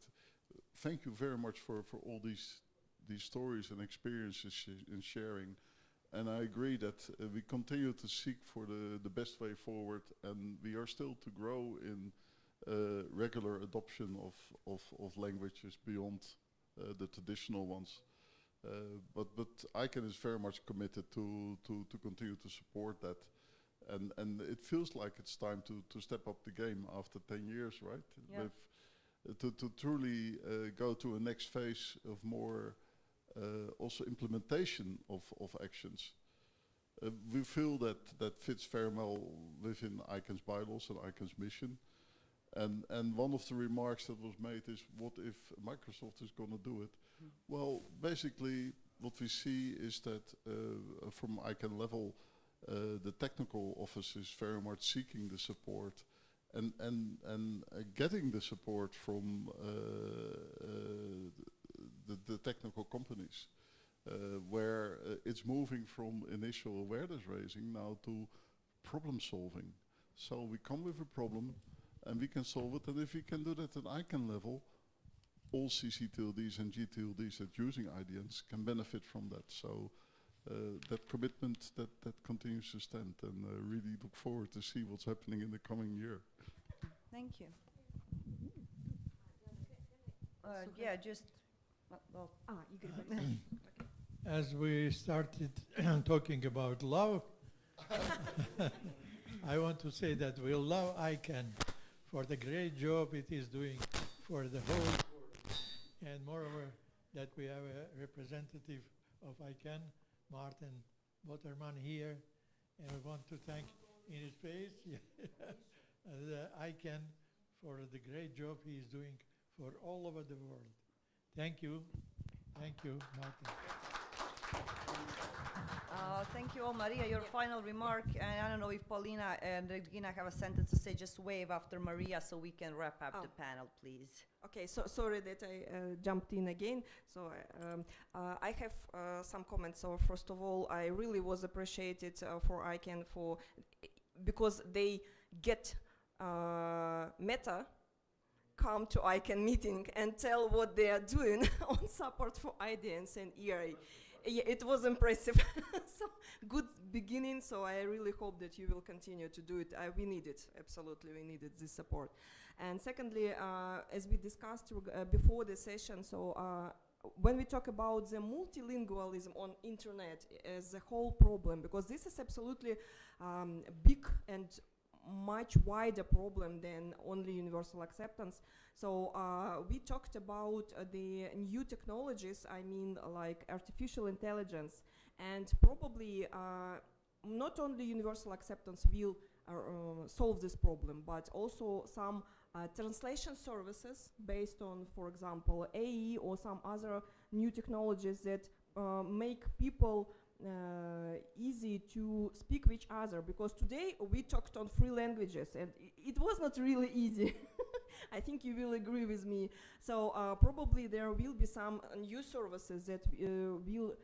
thank you very much for all these stories and experiences and sharing. And I agree that we continue to seek for the best way forward, and we are still to grow in regular adoption of languages beyond the traditional ones. But ICANN is very much committed to continue to support that. And it feels like it's time to step up the game after 10 years, right? Yeah. To truly go to a next phase of more also implementation of actions. We feel that fits very well within ICANN's bylaws and ICANN's mission. And one of the remarks that was made is, what if Microsoft is going to do it? Well, basically, what we see is that from ICANN level, the technical office is very much seeking the support and getting the support from the technical companies, where it's moving from initial awareness raising now to problem solving. So we come with a problem and we can solve it, and if we can do that at ICANN level, all CCTLDs and GTLDs that using IDNs can benefit from that. So that commitment that continues to stand, and really look forward to see what's happening in the coming year. Thank you. Yeah, just, well, As we started talking about love, I want to say that we love ICANN for the great job it is doing for the whole world. And moreover, that we have a representative of ICANN, Martin Botterman, here, and we want to thank in his face the ICANN for the great job he is doing for all over the world. Thank you. Thank you, Martin. Thank you all. Maria, your final remark, and I don't know if Paulina and Regina have a sentence to say, just wave after Maria so we can wrap up the panel, please. Okay, so sorry that I jumped in again. So I have some comments. So first of all, I really was appreciated for ICANN because they get Meta come to ICANN meeting and tell what they are doing on support for IDNs and ERA. Yeah, it was impressive. So good beginning. So I really hope that you will continue to do it. We need it. Absolutely, we needed this support. And secondly, as we discussed before the session, so when we talk about the multilingualism on internet as a whole problem, because this is absolutely big and much wider problem than only universal acceptance. So we talked about the new technologies, I mean like artificial intelligence, and probably not only universal acceptance will solve this problem, but also some translation services based on, for example, AE or some other new technologies that make people easy to speak with each other, because today we talked on 3 languages and it was not really easy. I think you will agree with me. So probably there will be some new services that will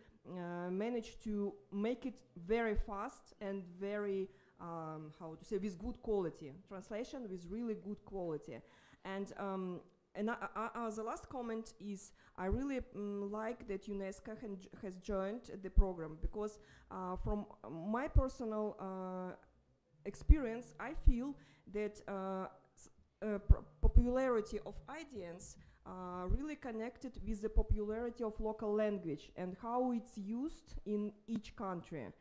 manage to make it very fast and very, how to say, with good quality. Translation with really good quality. And the last comment is, I really like that UNESCO has joined the program, because from my personal experience, I feel that popularity of IDNs really connected with the popularity of local language and how it's used in each country.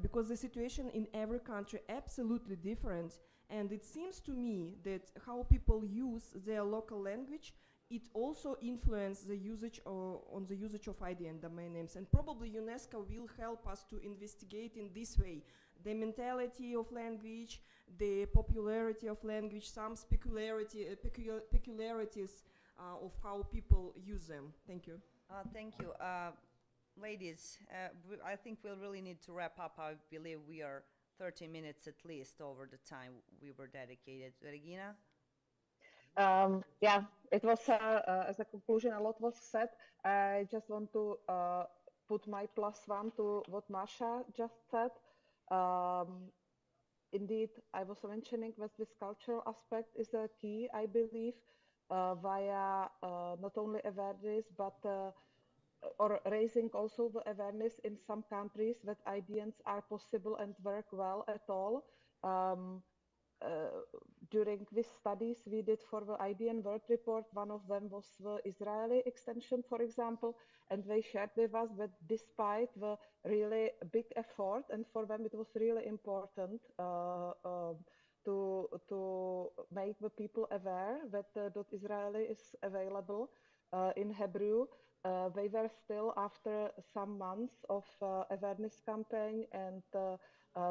Because the situation in every country absolutely different. And it seems to me that how people use their local language, it also influences the usage on the usage of IDN domain names. And probably UNESCO will help us to investigate in this way the mentality of language, the popularity of language, some peculiarities of how people use them. Thank you. Thank you. Ladies, I think we'll really need to wrap up. I believe we are 30 minutes at least over the time we were dedicated. Regina? Yeah, it was, as a conclusion, a lot was said. I just want to put my +1 to what Masha just said. Indeed, I was mentioning that this cultural aspect is a key, I believe, via not only awareness, but or raising also the awareness in some countries that IDNs are possible and work well at all. During these studies we did for the IDN World Report, one of them was the Israeli extension, for example, and they shared with us that despite the really big effort, and for them it was really important to make the people aware that .Israeli is available in Hebrew, they were still, after some months of awareness campaign and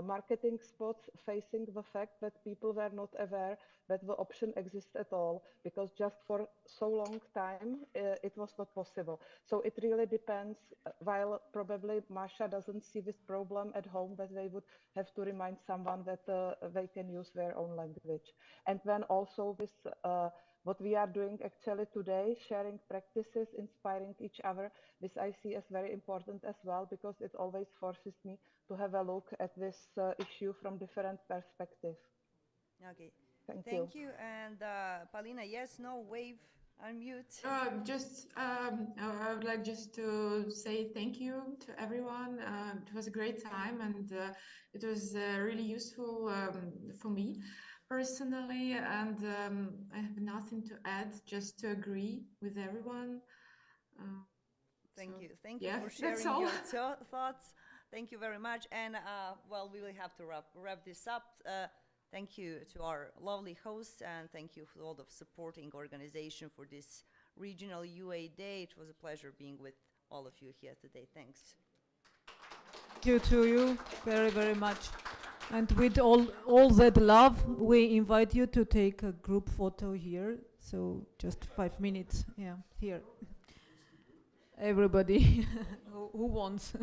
marketing spots, facing the fact that people were not aware that the option exists at all, because just for so long time it was not possible. So it really depends, while probably Masha doesn't see this problem at home, that they would have to remind someone that they can use their own language. And then also this what we are doing actually today, sharing practices, inspiring each other, this I see as very important as well, because it always forces me to have a look at this issue from different perspectives. Okay. Thank you. And Paulina, yes, no, wave, unmute. I would like just to say thank you to everyone. It was a great time, and it was really useful for me personally, and I have nothing to add, just to agree with everyone. Thank So, you. Thank yeah, you for that's sharing all. your thoughts. Thank you very much. And well, we will have to wrap this up. Thank you to our lovely hosts, and thank you for all the supporting organization for this regional UA Day. It was a pleasure being with all of you here today. Thanks. Thank you to you very, very much. And with all that love, we invite you to take a group photo here. So just 5 minutes, yeah, here. Everybody who wants.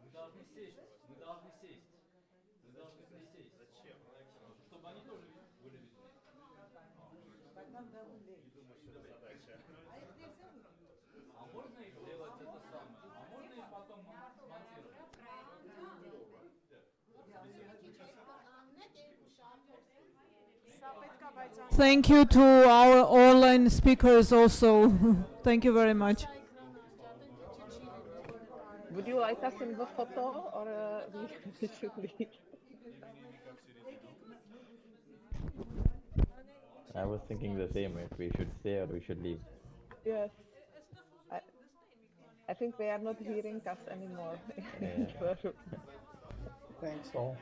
Мы должны сесть. Мы должны сесть. Мы должны присесть. Зачем? Чтобы они тоже были видны. Не думаю, что это задача. А можно их сделать это самое? А можно их потом смонтировать? Thank you to our online speakers also. Thank you very much. Would you like us in the photo, or we should leave? I was thinking the same, if we should stay or we should leave. Yes. I think they are not hearing us anymore. Thanks all.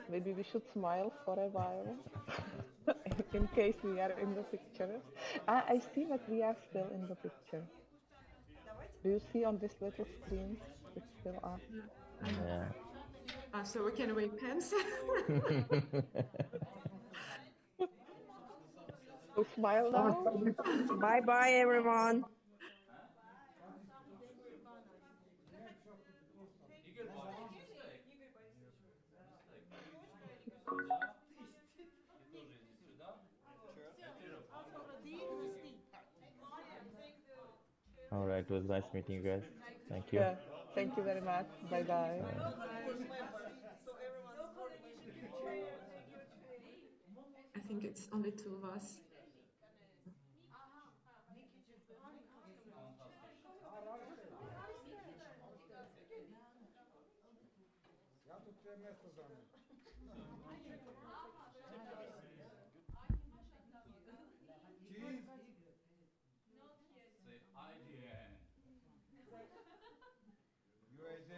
Maybe we should smile for a while, in case we are in the picture. I see that we are still in the picture. Do you see on this little screen? It's still up. Yeah. So we can wave hands. So smile now. Bye bye, everyone. All right, it was nice meeting you guys. Thank you. Yeah, thank you very much. Bye bye. I think it's only two of us. Я тут тебе место занял. UAD.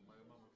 My mama